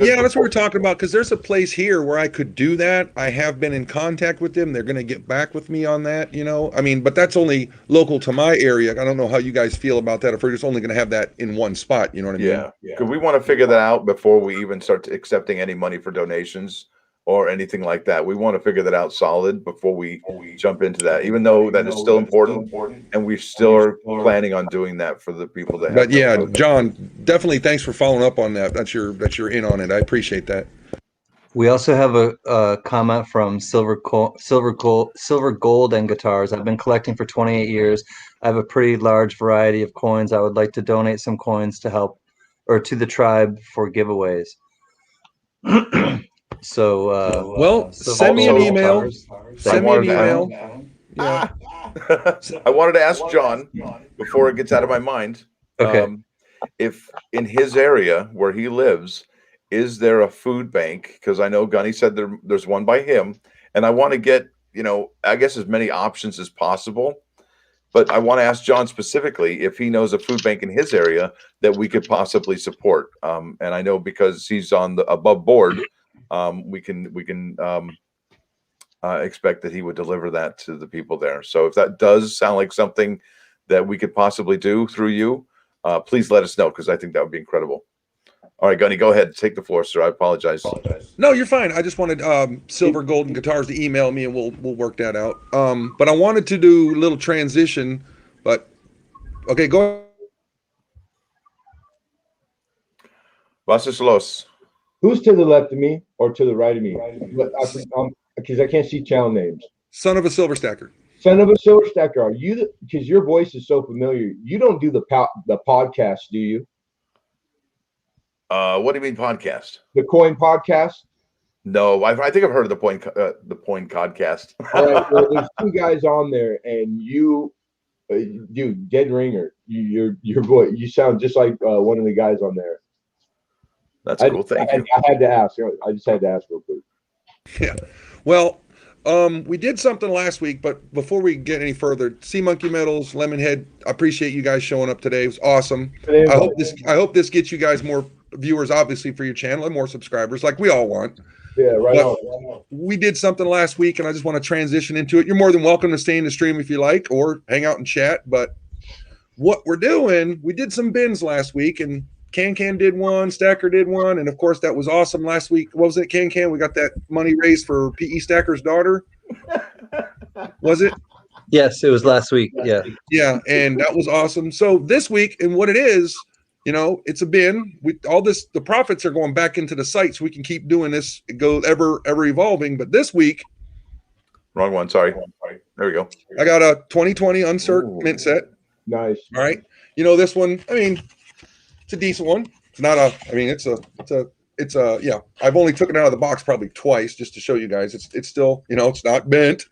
Yeah, that's what we're talking about, because there's a place here where I could do that. I have been in contact with them. They're going to get back with me on that, I mean, but that's only local to my area. I don't know how you guys feel about that, if we're just only going to have that in one spot, you know what I mean? Yeah, because we want to figure that out before we even start accepting any money for donations or anything like that. We want to figure that out solid before we jump into that, even though that is still important, and we still are planning on doing that for the people that have. But yeah, John, definitely thanks for following up on that. That's you're in on it. I appreciate that. We also have a comment from Silver Gold and Guitars. I've been collecting for 28 years. I have a pretty large variety of coins. I would like to donate some coins to help or to the tribe for giveaways. So, send me an email. Send me an email. Yeah. I wanted to ask John before it gets out of my mind. Okay. If in his area where he lives, is there a food bank? Because I know Gunny said there's one by him, and I want to get, I guess as many options as possible. But I want to ask John specifically if he knows a food bank in his area that we could possibly support. And I know because he's on the above board, we can expect that he would deliver that to the people there. So if that does sound like something that we could possibly do through you, please let us know, because I think that would be incredible. All right, Gunny, go ahead. Take the floor, sir. I apologize. No, you're fine. I just wanted Silver Golden Guitars to email me, and we'll work that out. But I wanted to do a little transition. But okay, go. Vasislos. Who's to the left of me or to the right of me? Because I can't see channel names. Son of a Silver Stacker. Son of a Silver Stacker. Are you? Because your voice is so familiar. You don't do the podcast, do you? What do you mean podcast? The Coin Podcast? No, I think I've heard of the Point Podcast. All right, well, there's two guys on there, and you, dude, dead ringer. Your voice, you sound just like one of the guys on there. That's cool. Thank you. I had to ask. I just had to ask real quick. Yeah. Well, we did something last week, but before we get any further, Sea Monkey Metals, Lemonhead, I appreciate you guys showing up today. It was awesome. I hope this gets you guys more viewers, obviously, for your channel and more subscribers, like we all want. Yeah, right But on. we did something last week, and I just want to transition into it. You're more than welcome to stay in the stream if you like, or hang out and chat. But what we're doing, we did some bins last week, and Can did one, Stacker did one, and of course that was awesome last week. What was it, Can? We got that money raised for PE Stacker's daughter. Was it? Yes, it was last week. Yeah. Yeah, and that was awesome. So this week, and what it is, you know, it's a bin. The profits are going back into the site, so we can keep doing this. It goes ever evolving. But this week, wrong one. Sorry. There we go. I got a 2020 Uncert mint set. Nice. All right. You know, this one, I mean, it's a decent one. It's not a, I mean, it's a, yeah. I've only taken it out of the box probably twice just to show you guys. It's still, you know, it's not bent.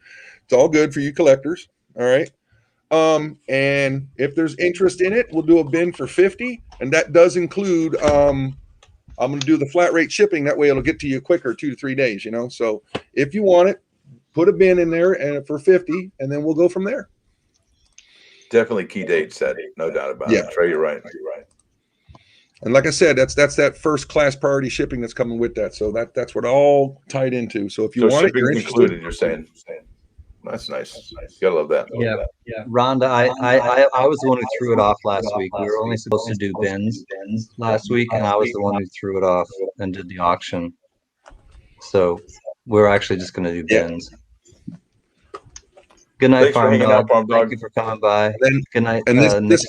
It's all good for you collectors. All right. And if there's interest in it, we'll do a bin for 50, and that does include I'm going to do the flat rate shipping. That way it'll get to you quicker, 2 to 3 days, you know. So if you want it, put a bin in there and for 50, and then we'll go from there. Definitely key date set, no doubt about it. Trey, you're right. And like I said, that's that first class priority shipping that's coming with that. So that's what it all tied into. So if you want it, you're included, you're saying. That's nice. You gotta love that. Yeah. Rhonda, I was the one who threw it off last week. We were only supposed to do bins last week, and I was the one who threw it off and did the auction. So we're actually just going to do bins. Good night, Farm Dog. Thank you for coming by. Good night. And this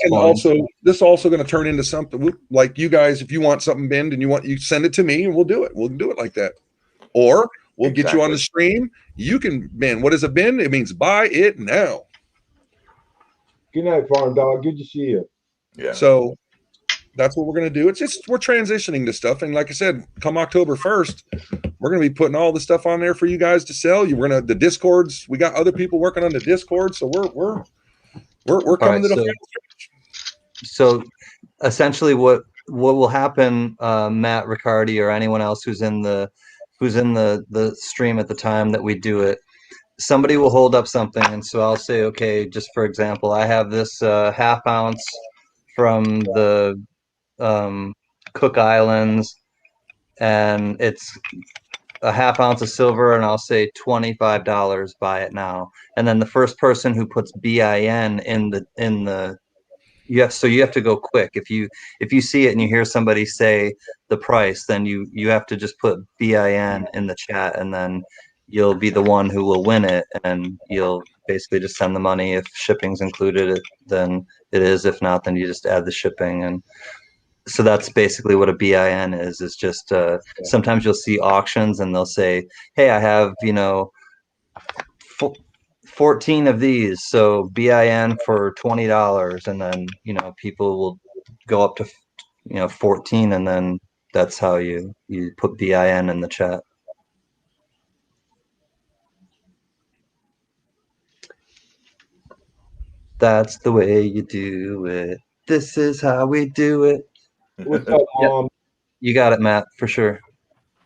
also going to turn into something like you guys. If you want something binned and you send it to me, and we'll do it. We'll do it like that. Or we'll get you on the stream. You can bin. What is a bin? It means buy it now. Good night, Farm Dog. Good to see you. Yeah. So that's what we're going to do. It's just we're transitioning to stuff, and like I said, come October 1st, we're going to be putting all the stuff on there for you guys to sell. The Discords. We got other people working on the Discord, so we're coming to the final stage. So essentially, what will happen, Matt Riccardi or anyone else who's in the stream at the time that we do it, somebody will hold up something, and so I'll say, okay, just for example, I have this half ounce from the Cook Islands, and it's a half ounce of silver, and I'll say $25, buy it now. And then the first person who puts BIN in the you have to go quick. If you see it and you hear somebody say the price, then you have to just put BIN in the chat, and then you'll be the one who will win it, and you'll basically just send the money. If shipping's included, then it is. If not, then you just add the shipping. And so that's basically what a BIN is. It's just sometimes you'll see auctions and they'll say, hey, I have 14 of these, so BIN for $20, and then people will go up to 14, and then that's how you put BIN in the chat. That's the way you do it. This is how we do it. What's up, Mom? You got it, Matt, for sure.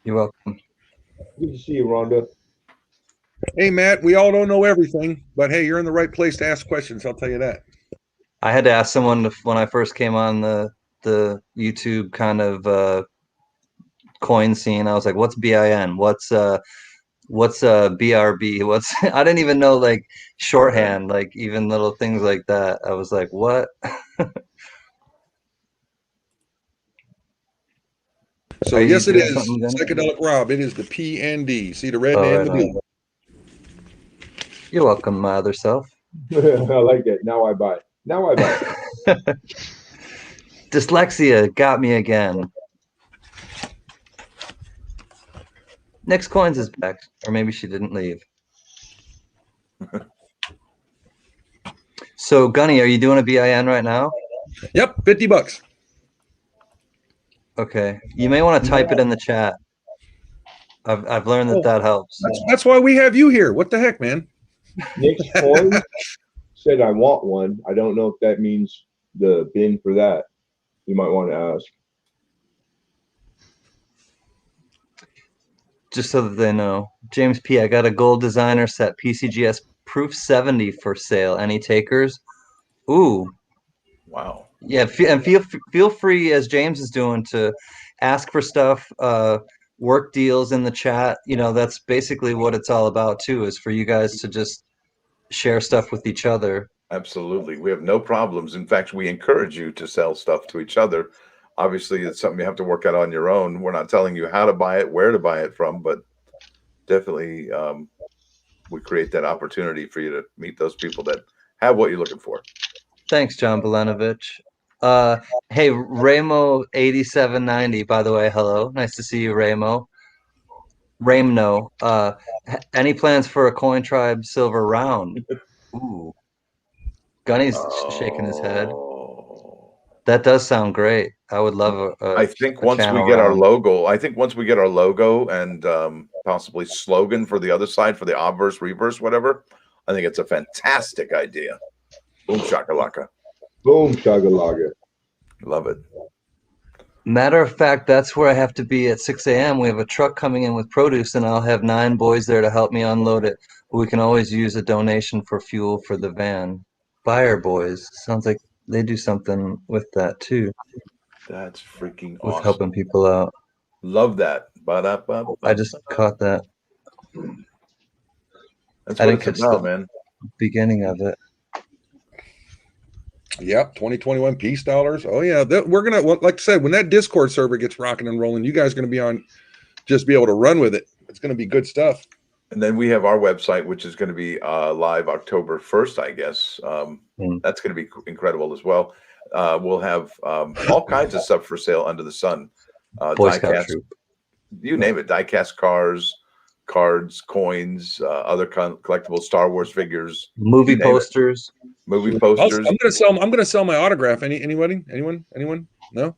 You're welcome. Good to see you, Rhonda. Hey, Matt, we all don't know everything, but hey, you're in the right place to ask questions. I'll tell you that. I had to ask someone when I first came on the YouTube kind of coin scene. I was like, "What's BIN? What's BRB? What's?" I didn't even know like shorthand, like even little things like that. I was like, "What?" So yes, it is Psychedelic Rob. It is the PND. See the red and the blue. You're welcome, my other self. I like that. Now I buy it. Dyslexia got me again. Next Coins is back, or maybe she didn't leave. So, Gunny, are you doing a BIN right now? Yep, $50. Okay, you may want to type it in the chat. I've learned that helps. That's why we have you here. What the heck, man? Next Coin said I want one. I don't know if that means the bin for that. You might want to ask. just so that they know. James P, I got a gold designer set PCGS Proof 70 for sale. Any takers? Ooh. Wow. Yeah, and feel free, as James is doing, to ask for stuff, work deals in the chat. You know, that's basically what it's all about too, is for you guys to just share stuff with each other. Absolutely. We have no problems. In fact, we encourage you to sell stuff to each other. Obviously, it's something you have to work out on your own. We're not telling you how to buy it, where to buy it from, but definitely we create that opportunity for you to meet those people that have what you're looking for. Thanks, John Belenovich. Hey, Ramo 8790, by the way, hello. Nice to see you, Ramo. Ramno. Any plans for a Coin Tribe silver round? Ooh. Gunny's shaking his head. That does sound great. I would love I think once we get our logo, and possibly slogan for the other side, for the obverse, reverse, whatever, I think it's a fantastic idea. Boom shakalaka. Boom shakalaka. Love it. Matter of fact, that's where I have to be at 6 a.m. We have a truck coming in with produce, and I'll have 9 boys there to help me unload it. We can always use a donation for fuel for the van. Buyer boys. Sounds like they do something with that too. That's freaking with awesome. Helping people out. Love that. I just caught that. That's what it's about, man. Beginning of it. Yep, 2021 peace dollars. Oh yeah, we're gonna, like I said, when that Discord server gets rocking and rolling, you guys are gonna be on, just be able to run with it. It's gonna be good stuff. And then we have our website, which is going to be live October 1st, I guess. That's going to be incredible as well. We'll have all kinds of stuff for sale under the sun. Diecast, you name it. Diecast cars, cards, coins, other collectible Star Wars figures, movie posters. Movie posters. I'm gonna sell my autograph. Anyone? No.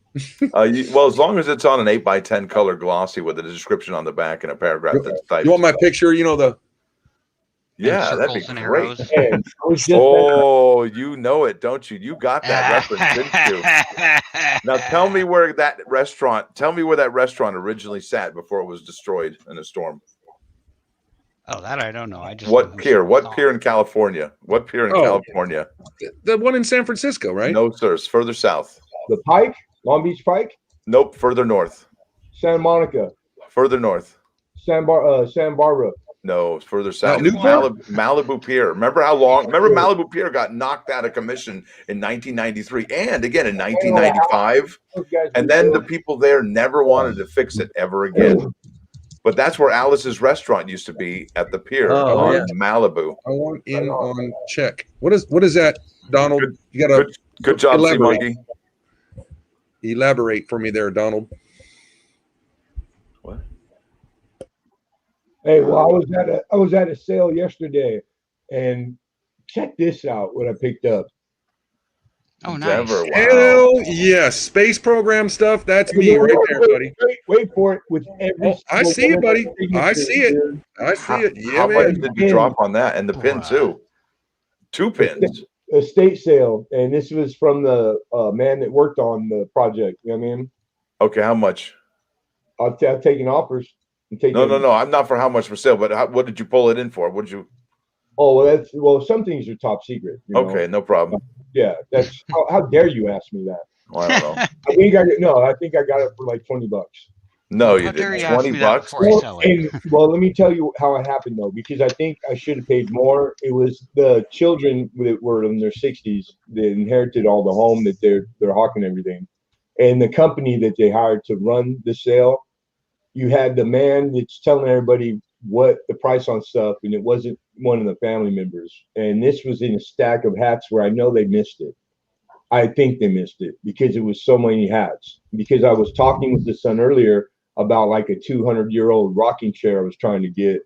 Well, as long as it's on an 8x10 color glossy with a description on the back and a paragraph that's typed. You want my picture? You know the. Yeah, that'd be great. Oh, you know it, don't you? You got that reference, didn't you? Now tell me where that restaurant originally sat before it was destroyed in a storm. Oh, that I don't know. I just What pier? What pier in California? What pier in California? The one in San Francisco, right? No, sir. It's further south. The Pike? Long Beach Pike? Nope. Further north. Santa Monica. Further north. Santa Barbara. No, it's further south. Newport? Malibu Pier. Remember Malibu Pier got knocked out of commission in 1993 and again in 1995. And then the people there never wanted to fix it ever again. But that's where Alice's restaurant used to be, at the pier on Malibu. I want in on check. What is that, Donald? You got to good job, Sea Monkey. Elaborate for me there, Donald. What? Hey, well, I was at a sale yesterday, and check this out. What I picked up. Oh, nice. Wow. Hell yes. Space program stuff. That's me right there, buddy. Wait for it. With every I see it, buddy. I see it. I see it. Yeah, how man. much did you drop on that? And the pin, too. 2 pins. Estate sale. And this was from the man that worked on the project. You know what I mean? Okay, how much? I'm taking offers. No. I'm not for how much for sale, but what did you pull it in for? What did you? Oh, well, some things are top secret. Okay, no problem. Yeah, that's how dare you ask me that? Well, I don't know. I think I got it for like $20. No, you didn't. $20. Well, let me tell you how it happened though, because I think I should have paid more. It was the children that were in their 60s that inherited all the home that they're hawking everything, and the company that they hired to run the sale. You had the man that's telling everybody what the price on stuff, and it wasn't one of the family members. And this was in a stack of hats where I know they missed it. I think they missed it because it was so many hats. Because I was talking with the son earlier about like a 200-year-old rocking chair I was trying to get,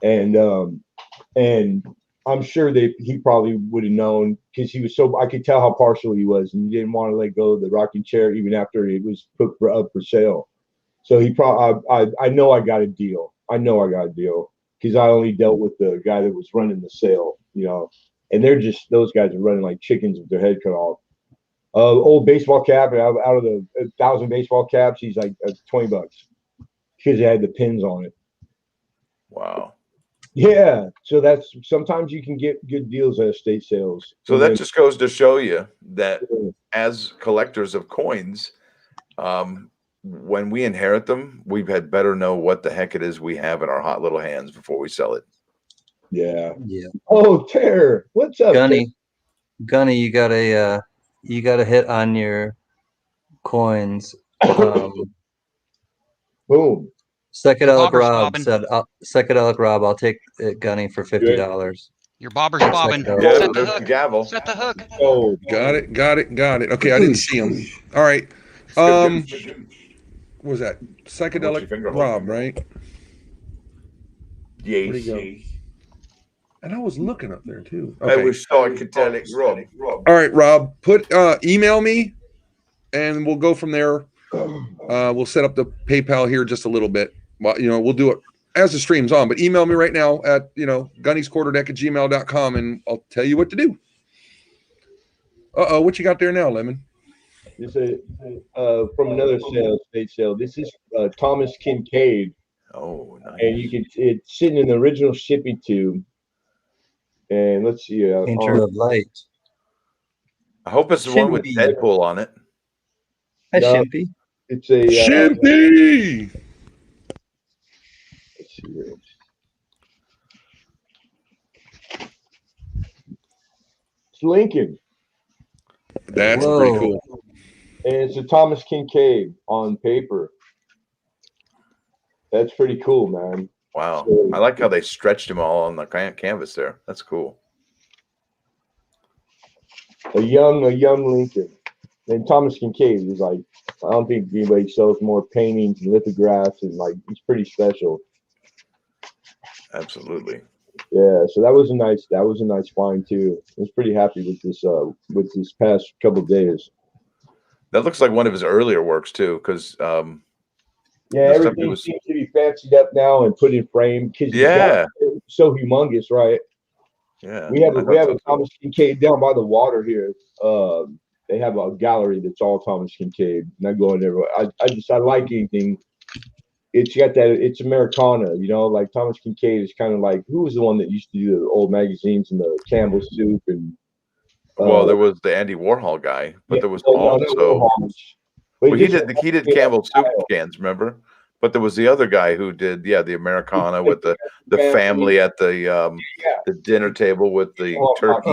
and I'm sure he probably would have known, because he was I could tell how partial he was, and he didn't want to let go of the rocking chair even after it was put up for sale. So he I know I got a deal. Because I only dealt with the guy that was running the sale, and those guys are running like chickens with their head cut off. Old baseball cap, out of the 1,000 baseball caps, he's like $20 because it had the pins on it. Wow. Yeah, so that's sometimes you can get good deals at estate sales. So that just goes to show you that as collectors of coins, when we inherit them, we've had better know what the heck it is we have in our hot little hands before we sell it. Yeah. Oh, Terror, what's up, Gunny? Gunny, you got a hit on your coins. Boom. Psychedelic Rob said, "Psychedelic Rob, I'll take it, Gunny, for $50." Your bobber's bobbing. Yeah, Set the there's hook. the gavel. Set the hook. Oh, got it. Okay, I didn't see him. All right. What was that? Psychedelic Rob, right? Yes. Where'd he go? And I was looking up there too. I was Psychedelic Rob. All right, Rob, email me, and we'll go from there. We'll set up the PayPal here just a little bit. Well, we'll do it as the stream's on, but email me right now at, gunnysquarterdeck@gmail.com, and I'll tell you what to do. What you got there now, Lemon? This is from another estate sale. This is Thomas Kincaid. Oh, nice. And it's sitting in the original shipping tube. And let's see. Painter of Light. I hope it's the one with Deadpool on it. Hi, Shimpy. It's a Shimpy. Let's see here. It's Lincoln. That's pretty cool. And it's a Thomas Kincaid on paper. That's pretty cool, man. Wow. I like how they stretched him all on the canvas there. That's cool. A young Lincoln. And Thomas Kincaid is like, I don't think anybody sells more paintings and lithographs, and like, he's pretty special. Absolutely. Yeah, so that was a nice find too. I was pretty happy with this past couple of days. That looks like one of his earlier works too, because everything seems to be fancied up now and put in frame because it's so humongous, right? Yeah, we have a Thomas Kincaid down by the water here. They have a gallery that's all Thomas Kincaid, and I go in there. I like anything. It's got that. It's Americana, like Thomas Kincaid is kind of like, who was the one that used to do the old magazines and the Campbell Soup and. Well, there was the Andy Warhol guy, but there was also. Well, he did Campbell Soup cans, remember? But there was the other guy who did, the Americana with the family at the dinner table with the turkey.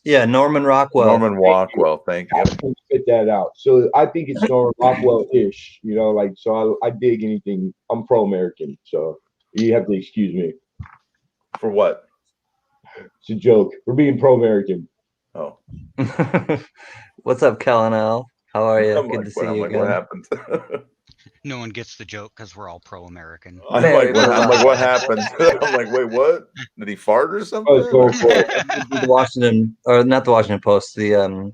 Norman Rockwell. Norman Rockwell, thank you. I can spit that out. So I think it's Norman Rockwell-ish, so I dig anything. I'm pro-American, so you have to excuse me. For what? It's a joke. We're being pro-American. Oh. What's up, Cal? How are you? Good to see you again. What happened? No one gets the joke because we're all pro-American. I'm like, what happened? I'm like, wait, what? Did he fart or something? The Washington, or not the Washington Post, the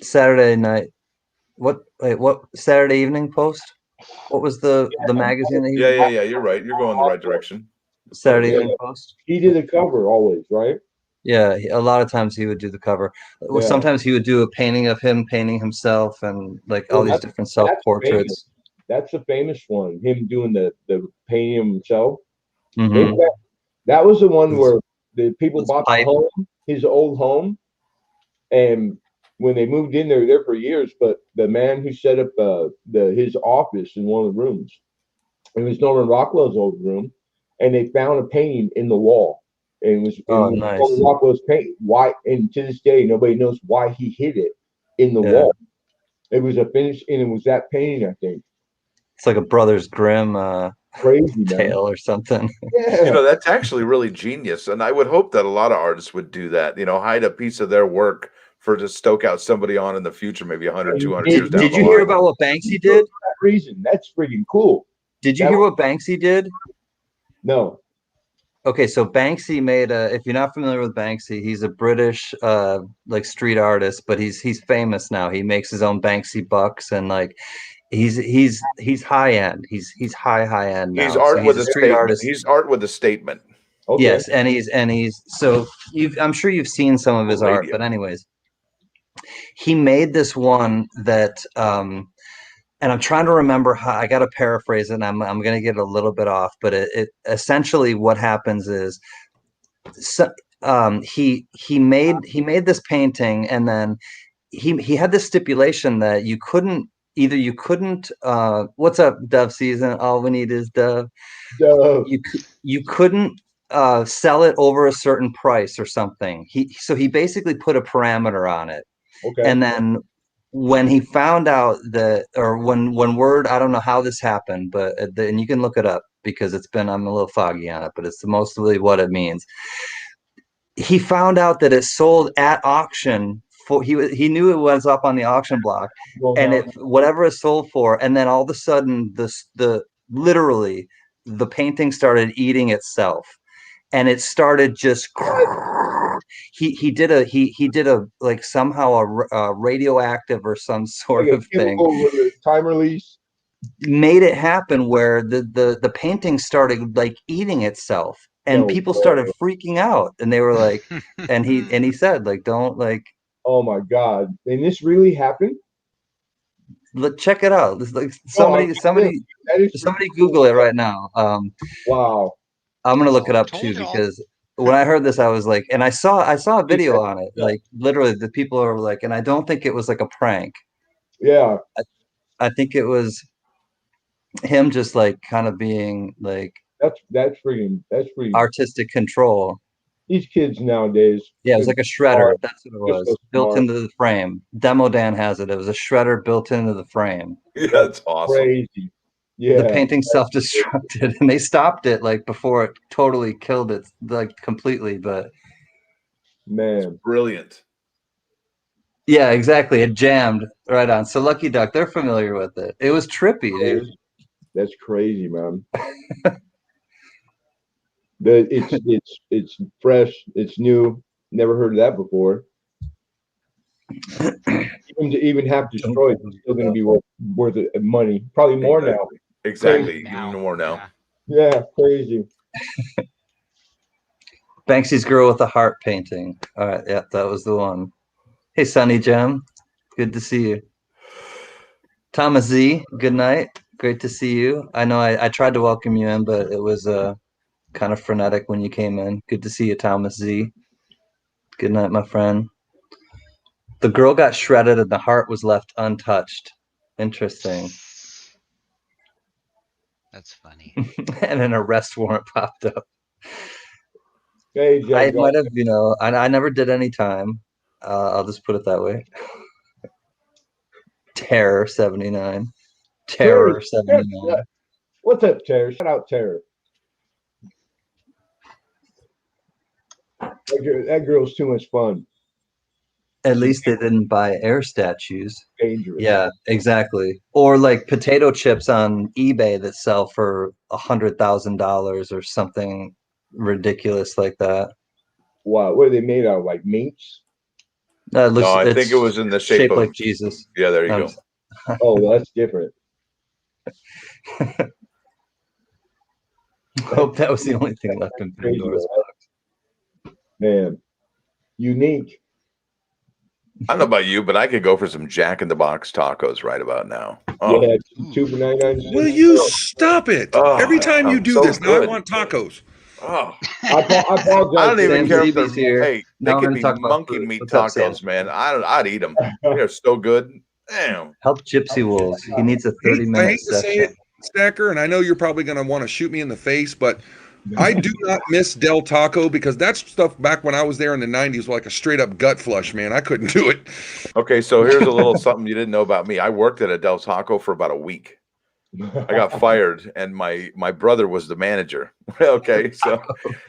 Saturday night. What Saturday Evening Post? What was the magazine that he? Yeah. You're right. You're going the right direction. Saturday Evening Post. He did a cover always, right? Yeah, a lot of times he would do the cover. Well, sometimes he would do a painting of him painting himself and all these different self-portraits. That's a famous one. Him doing the painting of himself. Mm-hmm. That was the one where the people bought the home, his old home, and when they moved in, they were there for years. But the man who set up his office in one of the rooms, it was Norman Rockwell's old room, and they found a painting in the wall. And it was nice. Norman Rockwell's paint. Why? And to this day, nobody knows why he hid it in the wall. It was a finish, and it was that painting, I think. It's like a Brothers Grimm crazy tale or something. Yeah. That's actually really genius, and I would hope that a lot of artists would do that. Hide a piece of their work to stoke out somebody on in the future, maybe 100, 200 years down the line. Did you hear about what Banksy did? For that reason, that's freaking cool. Did you hear what Banksy did? No. Okay, so Banksy made if you're not familiar with Banksy, he's a British street artist, but he's famous now. He makes his own Banksy bucks, and he's high end. He's high end now. He's art so with a street artist. He's art with a statement. Okay. Yes, and he's so I'm sure you've seen some of his art, but anyways, he made this one that and I'm trying to remember how. I got to paraphrase it, and I'm going to get a little bit off, but it essentially what happens is, so, he made this painting, and then he had this stipulation that you couldn't what's up, Dove Season? All we need is Dove. You couldn't sell it over a certain price or something. So he basically put a parameter on it. Okay. And then when he found out that, or when word, I don't know how this happened, but and you can look it up because I'm a little foggy on it, but it's mostly what it means. He found out that it sold at auction for, he knew it was up on the auction block, and whatever it sold for, and then all of a sudden literally the painting started eating itself, and it started just he did a like somehow a radioactive or some sort of thing with a time release made it happen where the painting started like eating itself, and people started freaking out, and they were like, and he said, like, don't, like, oh my God, and this really happened? Check it out. It's like somebody Google it right now. Wow. I'm gonna look it up too, because when I heard this, I was like, and I saw a video on it, like literally the people are like, and I don't think it was like a prank. Yeah. I think it was him just like kind of being like, that's freaking artistic control. These kids nowadays. Yeah, it was like a shredder. That's what it was. So built into the frame. Demo Dan has it. It was a shredder built into the frame. Yeah, that's awesome. Crazy. Yeah. The painting self-destructed, and they stopped it like before it totally killed it, like completely. But man, it's brilliant. Yeah, exactly. It jammed right on. So Lucky Duck, they're familiar with it. It was trippy, dude. That's crazy, man. It's fresh, it's new. Never heard of that before. Even to even have destroyed, it's still going to be worth money. Probably more now. Exactly, even more now. Yeah, crazy. Banksy's Girl with the Heart painting. All right, yeah, that was the one. Hey, Sunny Gem, good to see you. Thomas Z, good night. Great to see you. I know I tried to welcome you in, but it was kind of frenetic when you came in. Good to see you, Thomas Z. Good night, my friend. The girl got shredded and the heart was left untouched. Interesting. That's funny. And an arrest warrant popped up. Hey, I might have, I never did any time. I'll just put it that way. Terror 79. Terror 79. What's up, Terror? Shout out Terror. That girl's too much fun. At least they didn't buy air statues. Dangerous. Yeah, exactly. Or like potato chips on eBay that sell for $100,000 or something ridiculous like that. Wow, what are they made out of? Like minks? No, I think it was in the shape of like Jesus. Yeah, there you go. Oh, well, that's different. I hope that was the only thing left in Pandora's box. Man, unique. I don't know about you, but I could go for some Jack in the Box tacos right about now. Oh. Yeah, 2 for 99. Will you stop it? Every time you do this, now I want tacos. Oh, I apologize. I don't even care if they're here. Hey, they could be monkey meat tacos, man. I'd eat them. They're so good. Damn. Help Gypsy Wolves. He needs a 30-minute I hate to say it, Stacker, and I know you're probably going to want to shoot me in the face, but I do not miss Del Taco, because that stuff back when I was there in the 90s was like a straight up gut flush, man. I couldn't do it. Okay, so here's a little something you didn't know about me. I worked at a Del Taco for about a week. I got fired, and my brother was the manager. Okay, so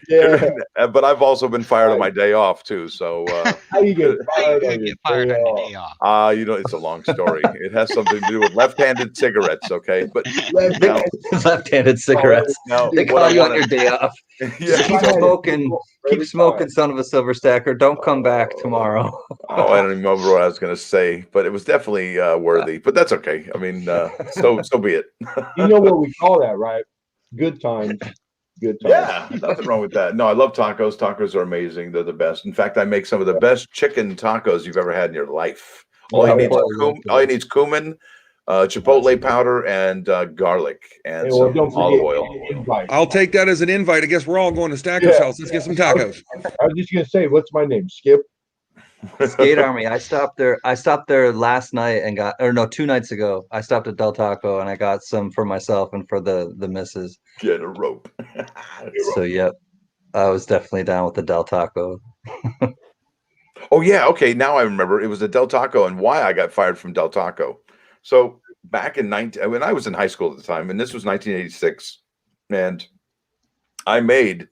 yeah, but I've also been fired on my day off too. So how do you get fired on your day off? It's a long story. It has something to do with left-handed cigarettes. Okay, but left-handed cigarettes. Now, they call you on your day off. Just keep smoking. Keep smoking, son of a silver stacker. Don't come back tomorrow. Oh, I don't even remember what I was going to say, but it was definitely worthy. But that's okay. I mean, so be it. You know what we call that, right? Good times. Good times. Yeah, nothing wrong with that. No, I love tacos. Tacos are amazing. They're the best. In fact, I make some of the best chicken tacos you've ever had in your life. All you need is cumin, chipotle powder, and garlic, and Well, some don't olive forget oil. invite. I'll take that as an invite. I guess we're all going to Stacker's house. Let's get some tacos. I was just gonna say, what's my name? Skip. Skate Army. I stopped there last night and got, or no, 2 nights ago. I stopped at Del Taco and I got some for myself and for the missus. Get a rope. So yep, I was definitely down with the Del Taco. Oh yeah, okay. Now I remember. It was the Del Taco, and why I got fired from Del Taco. So back in when I was in high school at the time, and this was 1986, and I made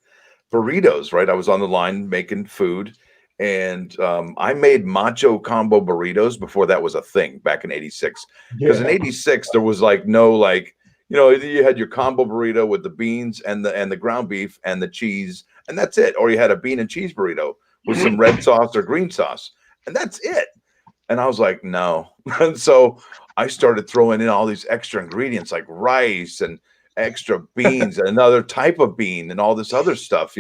burritos. Right, I was on the line making food. And I made macho combo burritos before that was a thing back in 86. Because in 86, there was like no like, you had your combo burrito with the beans and the ground beef and the cheese, and that's it. Or you had a bean and cheese burrito with some red sauce or green sauce, and that's it. And I was like, no. And so I started throwing in all these extra ingredients like rice and extra beans and another type of bean and all this other stuff,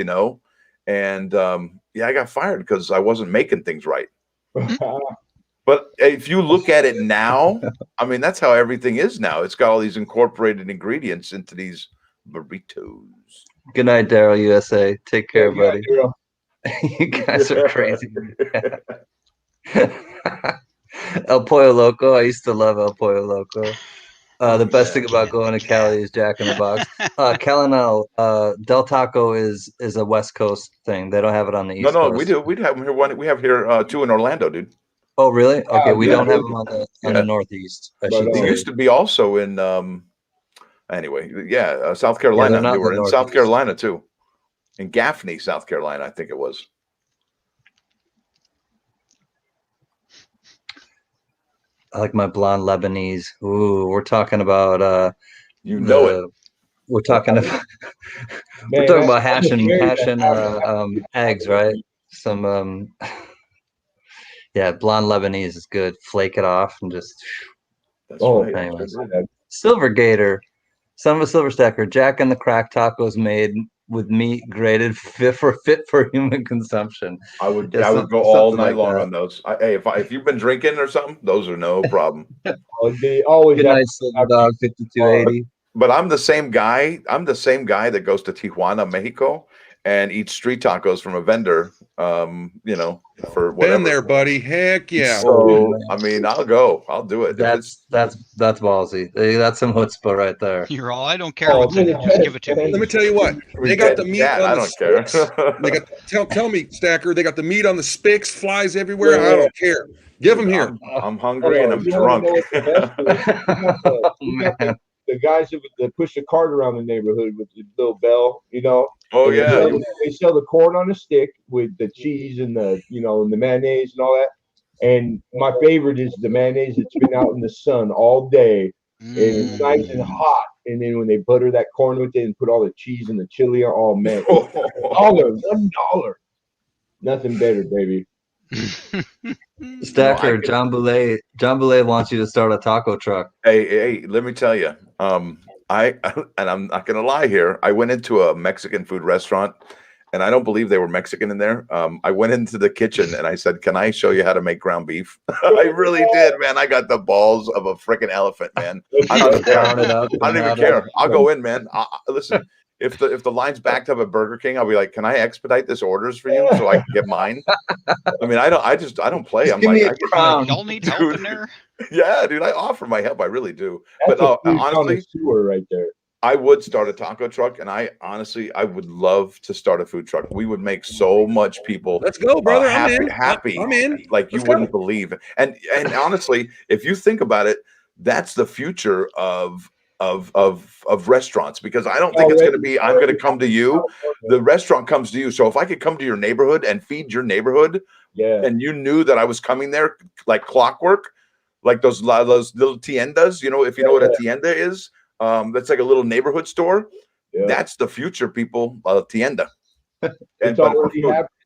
And yeah, I got fired because I wasn't making things right. But if you look at it now, I mean, that's how everything is now. It's got all these incorporated ingredients into these burritos. Good night, Daryl USA. Take care, buddy. You guys are crazy. El Pollo Loco. I used to love El Pollo Loco. The best thing about going to Cali is Jack in the Box. Calinal, Del Taco is a West Coast thing. They don't have it on the East Coast. No, we do. We'd have them here. We have here 2 in Orlando, dude. Oh, really? Okay, we yeah. don't have them on the Northeast. I should It say. used to be also in South Carolina. not They in were the in South Northeast. Carolina too. In Gaffney, South Carolina, I think it was. I like my blonde Lebanese. Ooh, we're talking about it. We're talking about we're talking about hashing eggs, right? Some yeah, blonde Lebanese is good. Flake it off and just That's right. anyways. Silver Gator. Son of a silver stacker. Jack and the Crack tacos made with meat grated fit for human consumption. I would go all night long on those. If you've been drinking or something, those are no problem. They always Good night, Silver Dog 5280. But I'm the same guy. I'm the same guy that goes to Tijuana, Mexico, and eats street tacos from a vendor. For whatever. Been there, buddy. Heck yeah. So I mean, I'll go. I'll do it. That's ballsy. That's some chutzpah right there. You're all. I don't care what's in it. Just give it to me. Let me tell you what. They got the meat on I the don't care. sticks. They got tell me, Stacker. They got the meat on the spicks, flies everywhere. I don't care. Give them here. I'm hungry and I'm drunk. The guys that push the cart around the neighborhood with the little bell, Oh yeah. They sell the corn on a stick with the cheese and the and the mayonnaise and all that. And my favorite is the mayonnaise that's been out in the sun all day, and it's nice and hot. And then when they butter that corn with it and put all the cheese and the chili on, oh man, $1. Nothing better, baby. Stacker, John Boulay wants you to start a taco truck. Hey, let me tell you. I'm not gonna lie here. I went into a Mexican food restaurant, and I don't believe they were Mexican in there. I went into the kitchen and I said, "Can I show you how to make ground beef?" I really did, man. I got the balls of a freaking elephant, man. I don't even care. I'll go in, man. Listen. If the line's backed up at Burger King, I'll be like, "Can I expedite this orders for you so I can get mine?" I mean, I don't play. Just I'm give like, me a crown. Y'all need help in there? Yeah, dude, I offer my help. I really do. That's But a honestly, sewer right there. I would start a taco truck, and I would love to start a food truck. We would make so much people. Let's go, brother. Happy. I'm in. Like you wouldn't believe. And honestly, if you think about it, that's the future of restaurants, because I don't think it's going to be I'm going to come to you. The restaurant comes to you. So if I could come to your neighborhood and feed your neighborhood, and you knew that I was coming there like clockwork, like those little tiendas, if you know what a tienda is, that's like a little neighborhood store. Yeah. That's the future, people. Tienda. It's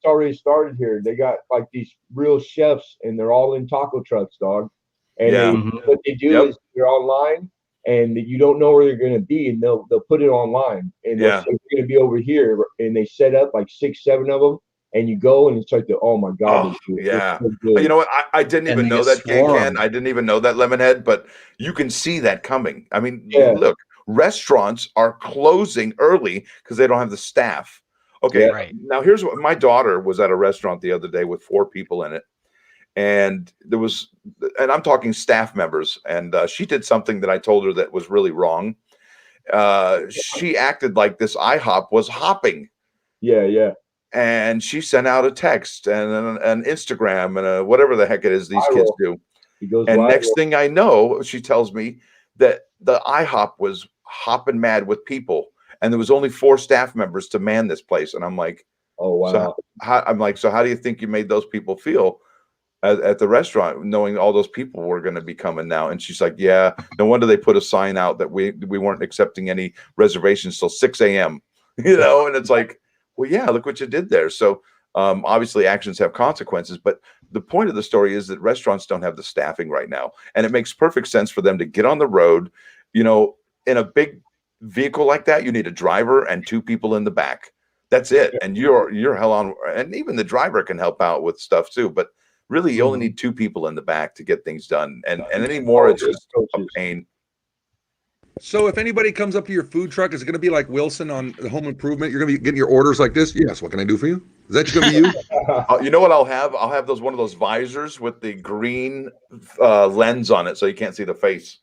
already started here. They got like these real chefs, and they're all in taco trucks, dog. And what they do is they're online. And you don't know where they're going to be, and they'll put it online, and they'll say, we're going to be over here, and they set up like 6, 7 of them, and you go and it's like oh my god, yeah. so good. You know what? I didn't And even they know get that Can. swarmed. I didn't even know that Lemonhead, but you can see that coming. I mean, Yeah. look, restaurants are closing early because they don't have the staff. Okay, Yeah. Right. now here's what my daughter was at a restaurant the other day with 4 people in it, and I'm talking staff members, and she did something that I told her that was really wrong. She acted like this IHOP was hopping. Yeah. And she sent out a text and an Instagram and whatever the heck it is these kids do. It goes And viral. next thing I know, she tells me that the IHOP was hopping mad with people, and there was only 4 staff members to man this place. And I'm like, oh wow. so how do you think you made those people feel at the restaurant, knowing all those people were going to be coming now? And she's like, yeah, no wonder they put a sign out that we weren't accepting any reservations till 6 a.m. You know, and it's like, well, yeah, look what you did there. So obviously actions have consequences, but the point of the story is that restaurants don't have the staffing right now. And it makes perfect sense for them to get on the road. You know, in a big vehicle like that, you need a driver and 2 people in the back. That's it. And you're hell on, and even the driver can help out with stuff too. But really, you only need 2 people in the back to get things done. And anymore, it's just a pain. So if anybody comes up to your food truck, is it going to be like Wilson on the Home Improvement? You're going to be getting your orders like this? Yes. What can I do for you? Is that going to be you? You know what I'll have? I'll have one of those visors with the green lens on it, so you can't see the face.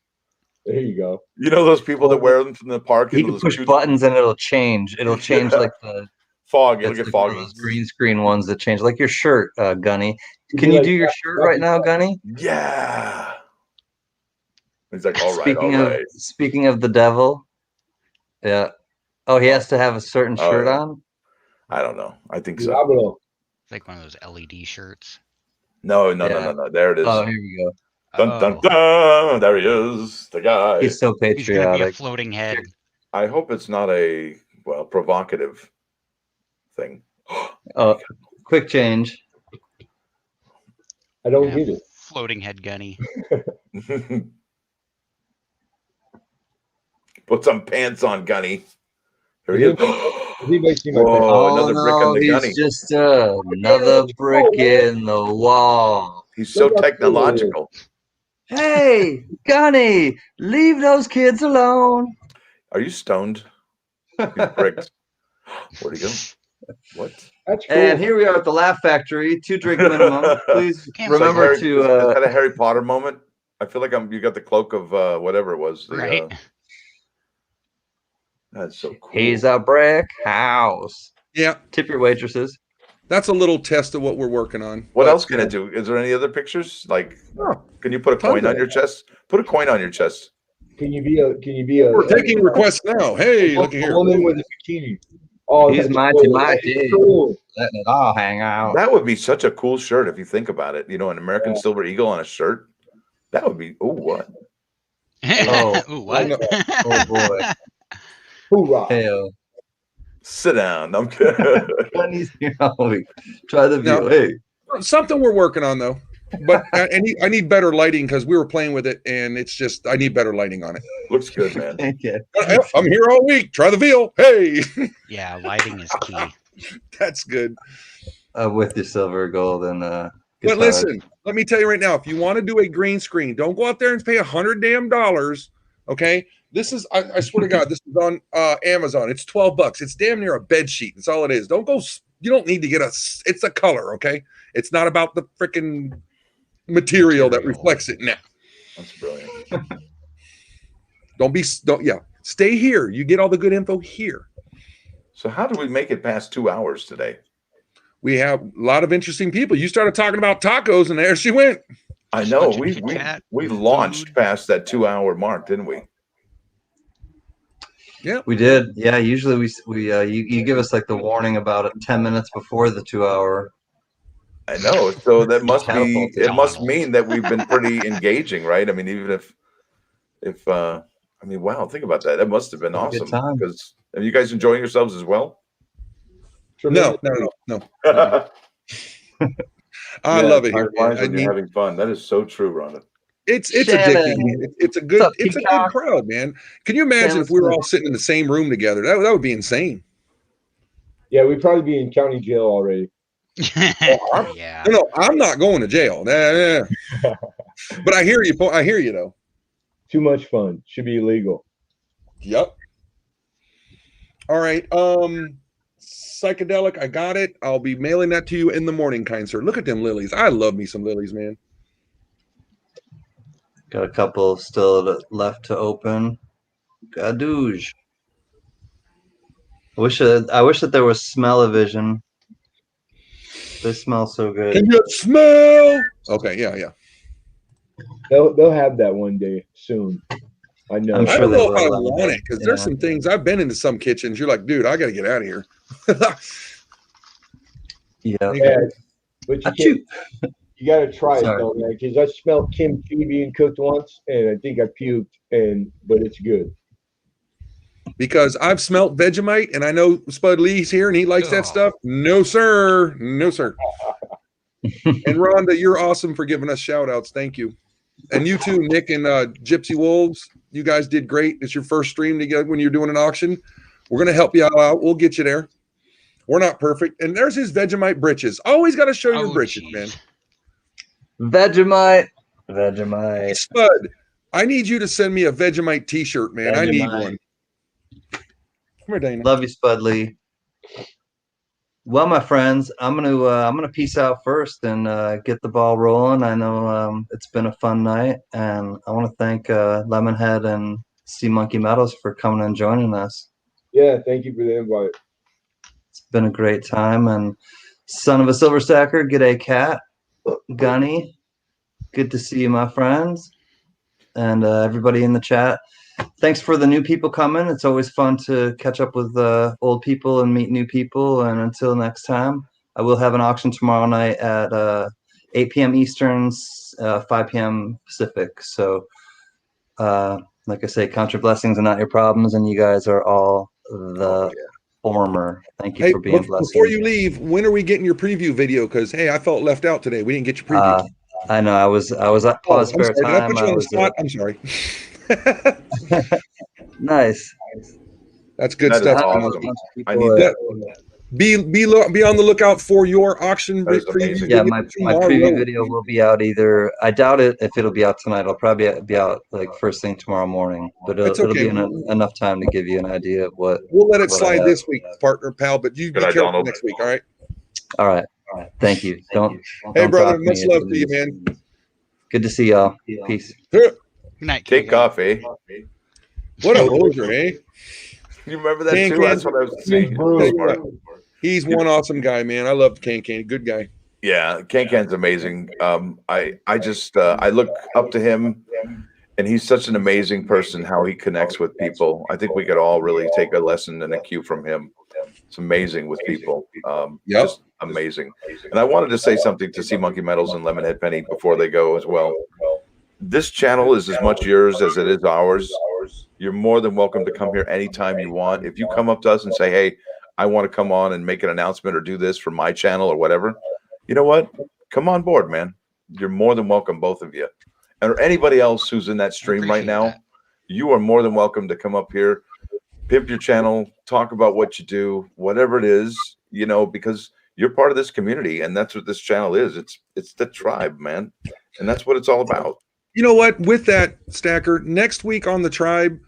There you go. You know those people that wear them from the park? You can push buttons and it'll change. It'll change like the fog. It'll get like foggy. those green screen ones that change, like your shirt, Gunny. Can you do your shirt right now, Gunny? Yeah. He's like, all right. Speaking of the devil, yeah. Oh, he has to have a certain shirt on. I don't know. I think so. It's like one of those LED shirts. No. There it is. Oh, here we go. Dun, dun, dun. There he is, the guy. He's so patriotic. He's gonna be a floating head. I hope it's not a provocative thing. Oh, quick change. I don't get it. Floating head Gunny. Put some pants on, Gunny. Here he is. Whoa, another brick on the Gunny. He's just another brick in the wall. He's so technological. Hey, Gunny, leave those kids alone. Are you stoned? He's bricked. Where'd he go? What? That's cool. And here we are at the Laugh Factory. 2 drink minimum. Please remember to. Is that a Harry Potter moment? I feel like you got the cloak of whatever it was. Right. That's so cool. He's a brick house. Yeah. Tip your waitresses. That's a little test of what we're working on. What else can I do? Is there any other pictures? Like, can you put a coin on your chest? Put a coin on your chest. Can you be a? We're taking requests now. Hey, look here. A woman with a bikini. Oh, he's mighty. Cool. Letting it all hang out. That would be such a cool shirt if you think about it. You know, an American Silver Eagle on a shirt. That would be. Oh, what? Ooh, what? Oh boy. Hoorah. Hell. Sit down. I'm good. Try the view. Hey, something we're working on though. But I need better lighting because we were playing with it and it's just I need better lighting on it. Looks good, man. I'm here all week. Try the veal. Hey. Yeah, lighting is key. That's good. With your silver, gold, and but listen, let me tell you right now, if you want to do a green screen, don't go out there and pay $100 damn. Okay. This is, I swear to God, this is on Amazon. It's $12. It's damn near a bed sheet. That's all it is. Don't go. You don't need to get it's a color. Okay. It's not about the freaking material that reflects it now. That's brilliant. Stay here. You get all the good info here. So how do we make it past 2 hours today? We have a lot of interesting people. You started talking about tacos and there she went. I know. We launched past that 2 hour mark, didn't we? Yeah, we did. Yeah, usually you give us like the warning about 10 minutes before the 2 hour. I know. So that must must mean that we've been pretty engaging, right? I mean, even if wow, think about that. That must have been awesome. Because are you guys enjoying yourselves as well? No. I love it here. You're having fun. That is so true, Rhonda. It's addicting. It's a good crowd, man. Can you imagine if we were all sitting in the same room together? That would be insane. Yeah, we'd probably be in county jail already. Yeah. No, I'm not going to jail. Nah. But I hear you. I hear you though. Too much fun. Should be illegal. Yep. All right. Psychedelic, I got it. I'll be mailing that to you in the morning, kind sir. Look at them lilies. I love me some lilies, man. Got a couple still left to open. Gadouge. I wish that there was smell-o-vision. They smell so good. Can you smell? Okay, yeah. They'll have that one day soon. I know. I'm I sure don't they know if I will. want it because there's some things I've been into some kitchens. You're like, dude, I got to get out of here. Yeah. But you got to try it though, man. Because I smelled kimchi being cooked once, and I think I puked. But it's good. Because I've smelt Vegemite, and I know Spud Lee's here, and he likes that stuff. No, sir. No, sir. And Rhonda, you're awesome for giving us shout outs. Thank you. And you too, Nick and Gypsy Wolves. You guys did great. It's your first stream together when you're doing an auction. We're going to help you out. We'll get you there. We're not perfect. And there's his Vegemite britches. Always got to show your britches, man. Vegemite. Hey, Spud, I need you to send me a Vegemite t-shirt, man. I need one. Come here, Dana. Love you, Spud Lee. Well, my friends, I'm gonna peace out first and get the ball rolling. I know it's been a fun night, and I want to thank Lemonhead and Sea Monkey Metals for coming and joining us. Yeah, thank you for the invite. It's been a great time. And Son of a Silver Stacker, g'day, Cat. Gunny, good to see you, my friends, and everybody in the chat. Thanks for the new people coming. It's always fun to catch up with old people and meet new people. And until next time, I will have an auction tomorrow night at 8 p.m. Eastern, 5 p.m. Pacific. So, like I say, count your blessings and not your problems. And you guys are all the former. Thank you for being blessed. Before you leave, when are we getting your preview video? Because, hey, I felt left out today. We didn't get your preview. I know. I was at pause spare time. Did I put you on the spot? I'm sorry. Nice. That's good stuff. Awesome. I need that. Be on the lookout for your auction preview. Yeah, my preview video will be out either. I doubt it if it'll be out tonight. It'll probably be out like first thing tomorrow morning. But it'll be enough time to give you an idea of what. We'll let it slide this week, partner, pal. But you be careful next week. All right. All right. Thank you. Hey, brother. Much love to you, man. Good to see y'all. Peace. Good night. Take coffee. What a hoser, eh? You remember that too? That's what I was saying. He's one awesome guy, man. I love Can. Good guy. Yeah, Can's amazing. I look up to him, and he's such an amazing person. How he connects with people. I think we could all really take a lesson and a cue from him. It's amazing with people. Just amazing. And I wanted to say something to Sea Monkey Metals and Lemonhead Penny before they go as well. This channel is as much yours as it is ours. You're more than welcome to come here anytime you want. If you come up to us and say, hey, I want to come on and make an announcement or do this for my channel or whatever, you know what? Come on board, man. You're more than welcome, both of you. And anybody else who's in that stream right now, you are more than welcome to come up here, pimp your channel, talk about what you do, whatever it is, because you're part of this community, and that's what this channel is. It's the tribe, man. And that's what it's all about. You know what? With that, Stacker, next week on the tribe,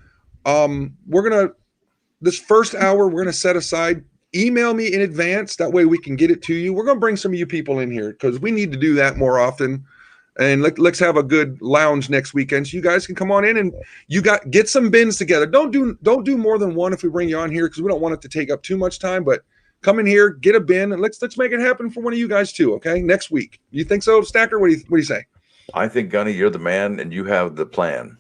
this first hour, we're going to set aside. Email me in advance. That way we can get it to you. We're going to bring some of you people in here because we need to do that more often. And let's have a good lounge next weekend so you guys can come on in and get some bins together. Don't do more than one if we bring you on here because we don't want it to take up too much time. But come in here, get a bin, and let's make it happen for one of you guys too. Okay, next week. You think so, Stacker? What do you say? I think, Gunny, you're the man, and you have the plan.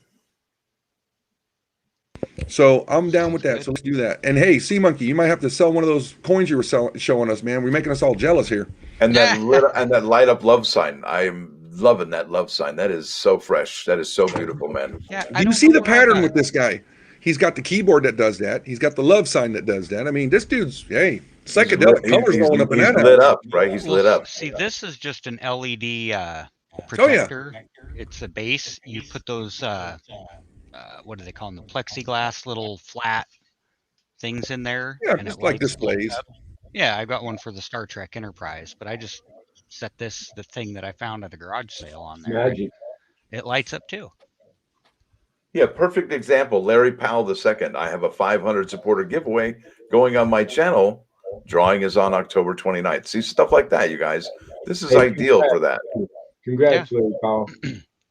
So I'm down with that. So let's do that. And hey, Sea Monkey, you might have to sell one of those coins you were showing us, man. We're making us all jealous here. And that light up love sign. I'm loving that love sign. That is so fresh. That is so beautiful, man. Yeah, you see the pattern with this guy. He's got the keyboard that does that. He's got the love sign that does that. I mean, this dude's psychedelic colors rolling up in that. He's lit up, right? He's lit up. See, this is just an LED protector. It's a base. You put those what do they call them? The plexiglass little flat things in there. Yeah, just like displays. Yeah, I got one for the Star Trek Enterprise, but I just set the thing that I found at a garage sale on there. Magic. It lights up too. Yeah, perfect example. Larry Powell II. I have a 500 supporter giveaway going on my channel. Drawing is on October 29th. See, stuff like that, you guys. This is Hey, ideal for that. Congrats, Larry Powell.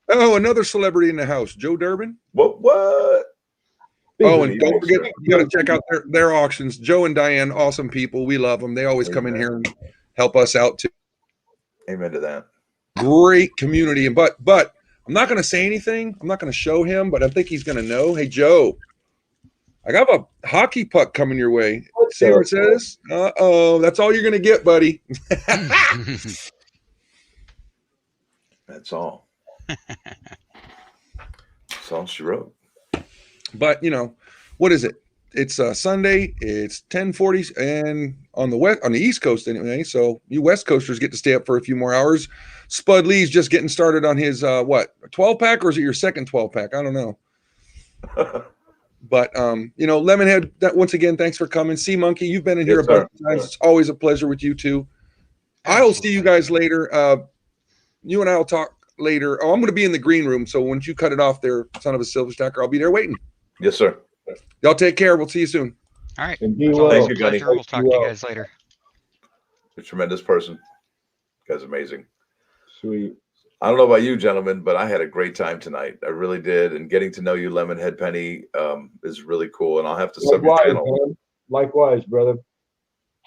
Oh, another celebrity in the house, Joe Durbin. What? Oh, and don't forget, you got to check out their auctions. Joe and Diane, awesome people. We love them. They always come in here and help us out too. Amen to that. Great community. And but I'm not going to say anything. I'm not going to show him, but I think he's going to know. Hey, Joe, I got a hockey puck coming your way. See what it says? Uh-oh, that's all you're going to get, buddy. That's all. That's all she wrote. But, you know, what is it? It's Sunday. It's 10:40, and on the East Coast anyway. So you West Coasters get to stay up for a few more hours. Spud Lee's just getting started on his 12-pack, or is it your second 12-pack? I don't know. But you know, Lemonhead, once again, thanks for coming. Sea Monkey, you've been in here a bunch of times. It's always a pleasure with you too. I'll see you guys later. You and I will talk later. Oh, I'm going to be in the green room, so once you cut it off there, son of a silver stacker, I'll be there waiting. Yes, sir. Y'all take care. We'll see you soon. All right. And be well. Thank you, Gunny. We'll talk to you guys later. A tremendous person. You guys, amazing. Sweet. I don't know about you, gentlemen, but I had a great time tonight. I really did. And getting to know you, Lemonhead Penny, is really cool. And I'll have to sub your channel. Man. Likewise, brother.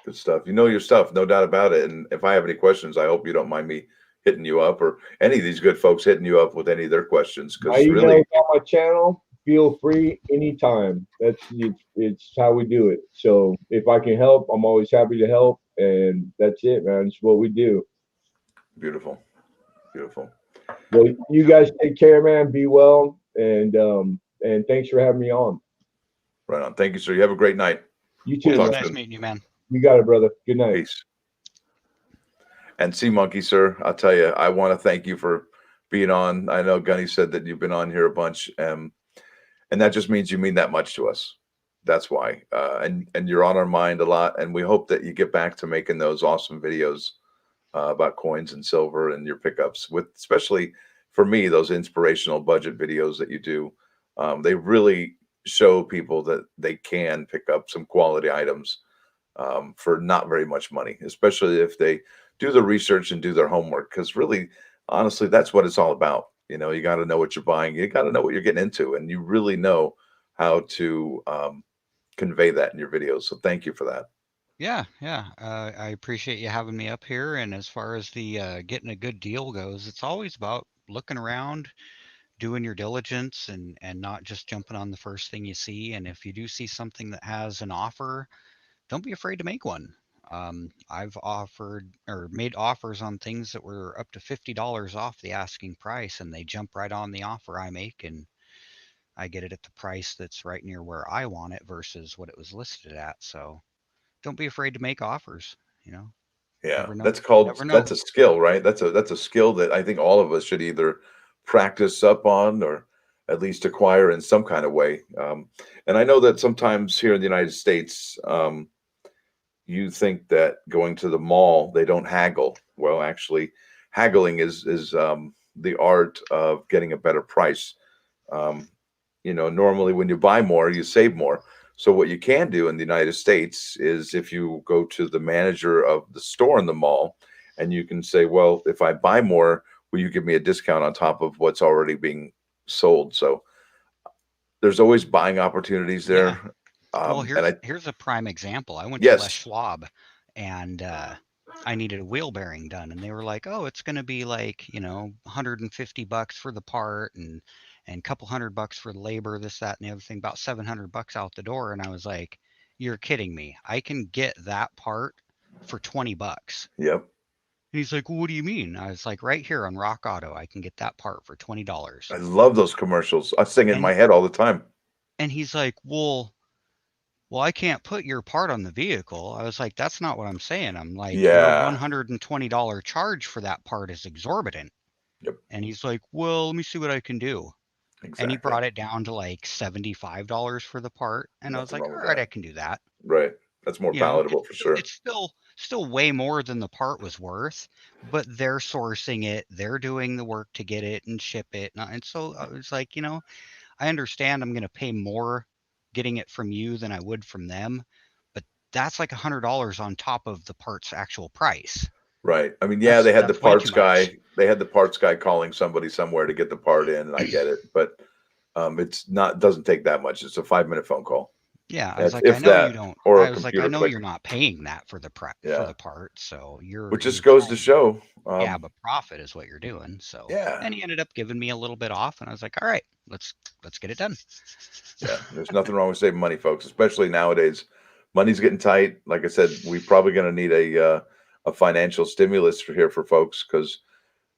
Good stuff. You know your stuff, no doubt about it. And if I have any questions, I hope you don't mind me hitting you up, or any of these good folks hitting you up with any of their questions. Because really, on my channel, feel free anytime. It's how we do it. So if I can help, I'm always happy to help. And that's it, man. It's what we do. Beautiful. Beautiful. Well, you guys take care, man. Be well, and thanks for having me on. Right on. Thank you, sir. You have a great night. You too. We'll Nice meeting you, man. You got it, brother. Good night. Peace. And Sea Monkey, sir, I'll tell you, I want to thank you for being on. I know Gunny said that you've been on here a bunch, and that just means you mean that much to us. That's why. And you're on our mind a lot, and we hope that you get back to making those awesome videos about coins and silver and your pickups, with especially for me, those inspirational budget videos that you do. They really show people that they can pick up some quality items for not very much money, especially if they do the research and do their homework. Because really, honestly, that's what it's all about. You know, you got to know what you're buying. You got to know what you're getting into, and you really know how to convey that in your videos. So thank you for that. Yeah. I appreciate you having me up here. And as far as the getting a good deal goes, it's always about looking around, doing your diligence, and not just jumping on the first thing you see. And if you do see something that has an offer, don't be afraid to make one. I've offered or made offers on things that were up to $50 off the asking price, and they jump right on the offer I make, and I get it at the price that's right near where I want it versus what it was listed at. So don't be afraid to make offers, you know. Yeah, that's a skill, right? That's a skill that I think all of us should either practice up on or at least acquire in some kind of way. And I know that sometimes here in the United States, you think that going to the mall, they don't haggle. Well, actually, haggling is the art of getting a better price. You know, normally when you buy more, you save more. So what you can do in the United States is if you go to the manager of the store in the mall and you can say, well, if I buy more, will you give me a discount on top of what's already being sold? So there's always buying opportunities there. Yeah. Well, here's a prime example. I went to Les Schwab, and I needed a wheel bearing done, and they were like, "Oh, it's going to be like, you know, $150 for the part, and a couple $100 for the labor, this, that, and the other thing, about $700 out the door." And I was like, "You're kidding me! I can get that part for $20." Yep. And he's like, "Well, what do you mean?" I was like, "Right here on Rock Auto, I can get that part for $20." I love those commercials. I sing it in my head all the time. And he's like, well, I can't put your part on the vehicle. I was like, that's not what I'm saying. I'm like, your $120 charge for that part is exorbitant. Yep. And he's like, well, let me see what I can do. Exactly. And he brought it down to like $75 for the part. And I was like, all right, I can do that. Right. That's more You know, palatable for sure. it's still way more than the part was worth, but they're sourcing it, they're doing the work to get it and ship it, and so it's like, I understand I'm going to pay more getting it from you than I would from them, but that's like $100 on top of the part's actual price. Right. I mean, yeah, they had the That's way parts too guy. much. They had the parts guy calling somebody somewhere to get the part in, and I get it, but it's not. Doesn't take that much. It's a 5-minute phone call. Yeah, I was like, I If know you that, don't. or a I was like, I computer know click. you're not paying that for the for Yeah. the part, so Which just goes to show. yeah, but profit is what you're doing. So Yeah. and he ended up giving me a little bit off, and I was like, all right, let's get it done. Yeah, there's nothing wrong with saving money, folks, especially nowadays. Money's getting tight. Like I said, we're probably going to need a financial stimulus for folks because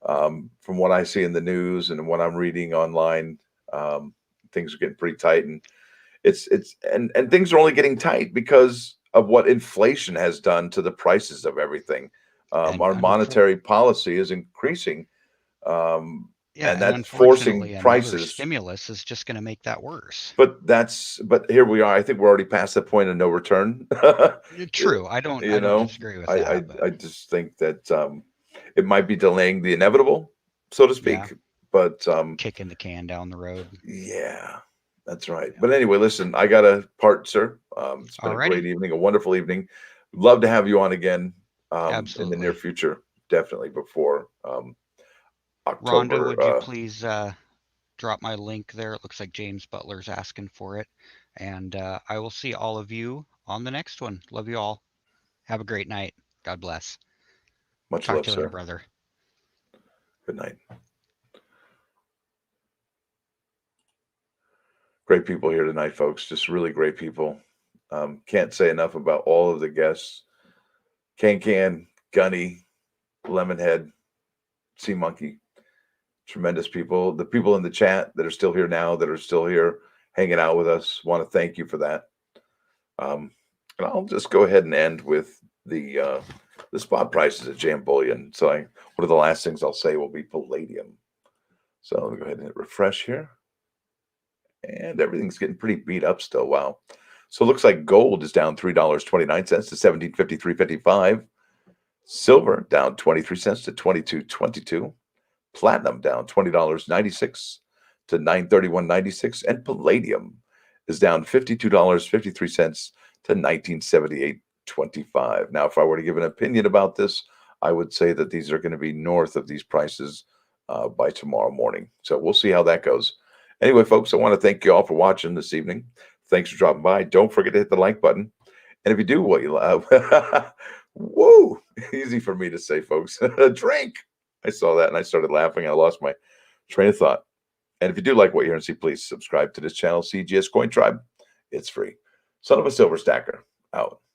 from what I see in the news and what I'm reading online, things are getting pretty tight, and and things are only getting tight because of what inflation has done to the prices of everything. Our monetary policy is increasing, yeah, and and that's forcing unfortunately, another prices. stimulus is just going to make that worse. But here we are. I think we're already past the point of no return. True, I don't disagree with that. But I just think that it might be delaying the inevitable, so to speak. Yeah. But kicking the can down the road. Yeah, that's right. But anyway, listen, I got a part, sir. It's been Alrighty. a great evening, a wonderful evening. Love to have you on again in the near Absolutely. future, definitely before October. Rhonda, would you please drop my link there? It looks like James Butler's asking for it. And I will see all of you on the next one. Love you all. Have a great night. God bless. Much Talk love, to you later, sir. brother. Good night. Great people here tonight, folks. Just really great people. Can't say enough about all of the guests. Can, Gunny, Lemonhead, Sea Monkey. Tremendous people. The people in the chat that are still here now, that are still here hanging out with us, want to thank you for that. And I'll just go ahead and end with the spot prices at Jam Bullion. So one of the last things I'll say will be palladium. So let me go ahead and hit refresh here. And everything's getting pretty beat up still. Wow. So it looks like gold is down $3.29 to $17.53.55. Silver down 23 cents to $22.22. Platinum down $20.96 to $931.96. And palladium is down $52.53 to $1978.25. Now, if I were to give an opinion about this, I would say that these are going to be north of these prices by tomorrow morning. So we'll see how that goes. Anyway, folks, I want to thank you all for watching this evening. Thanks for dropping by. Don't forget to hit the like button. And if you do what you love, woo, easy for me to say, folks, drink. I saw that and I started laughing. I lost my train of thought. And if you do like what you hear and see, please subscribe to this channel, CGS Coin Tribe. It's free. Son of a Silver Stacker, out.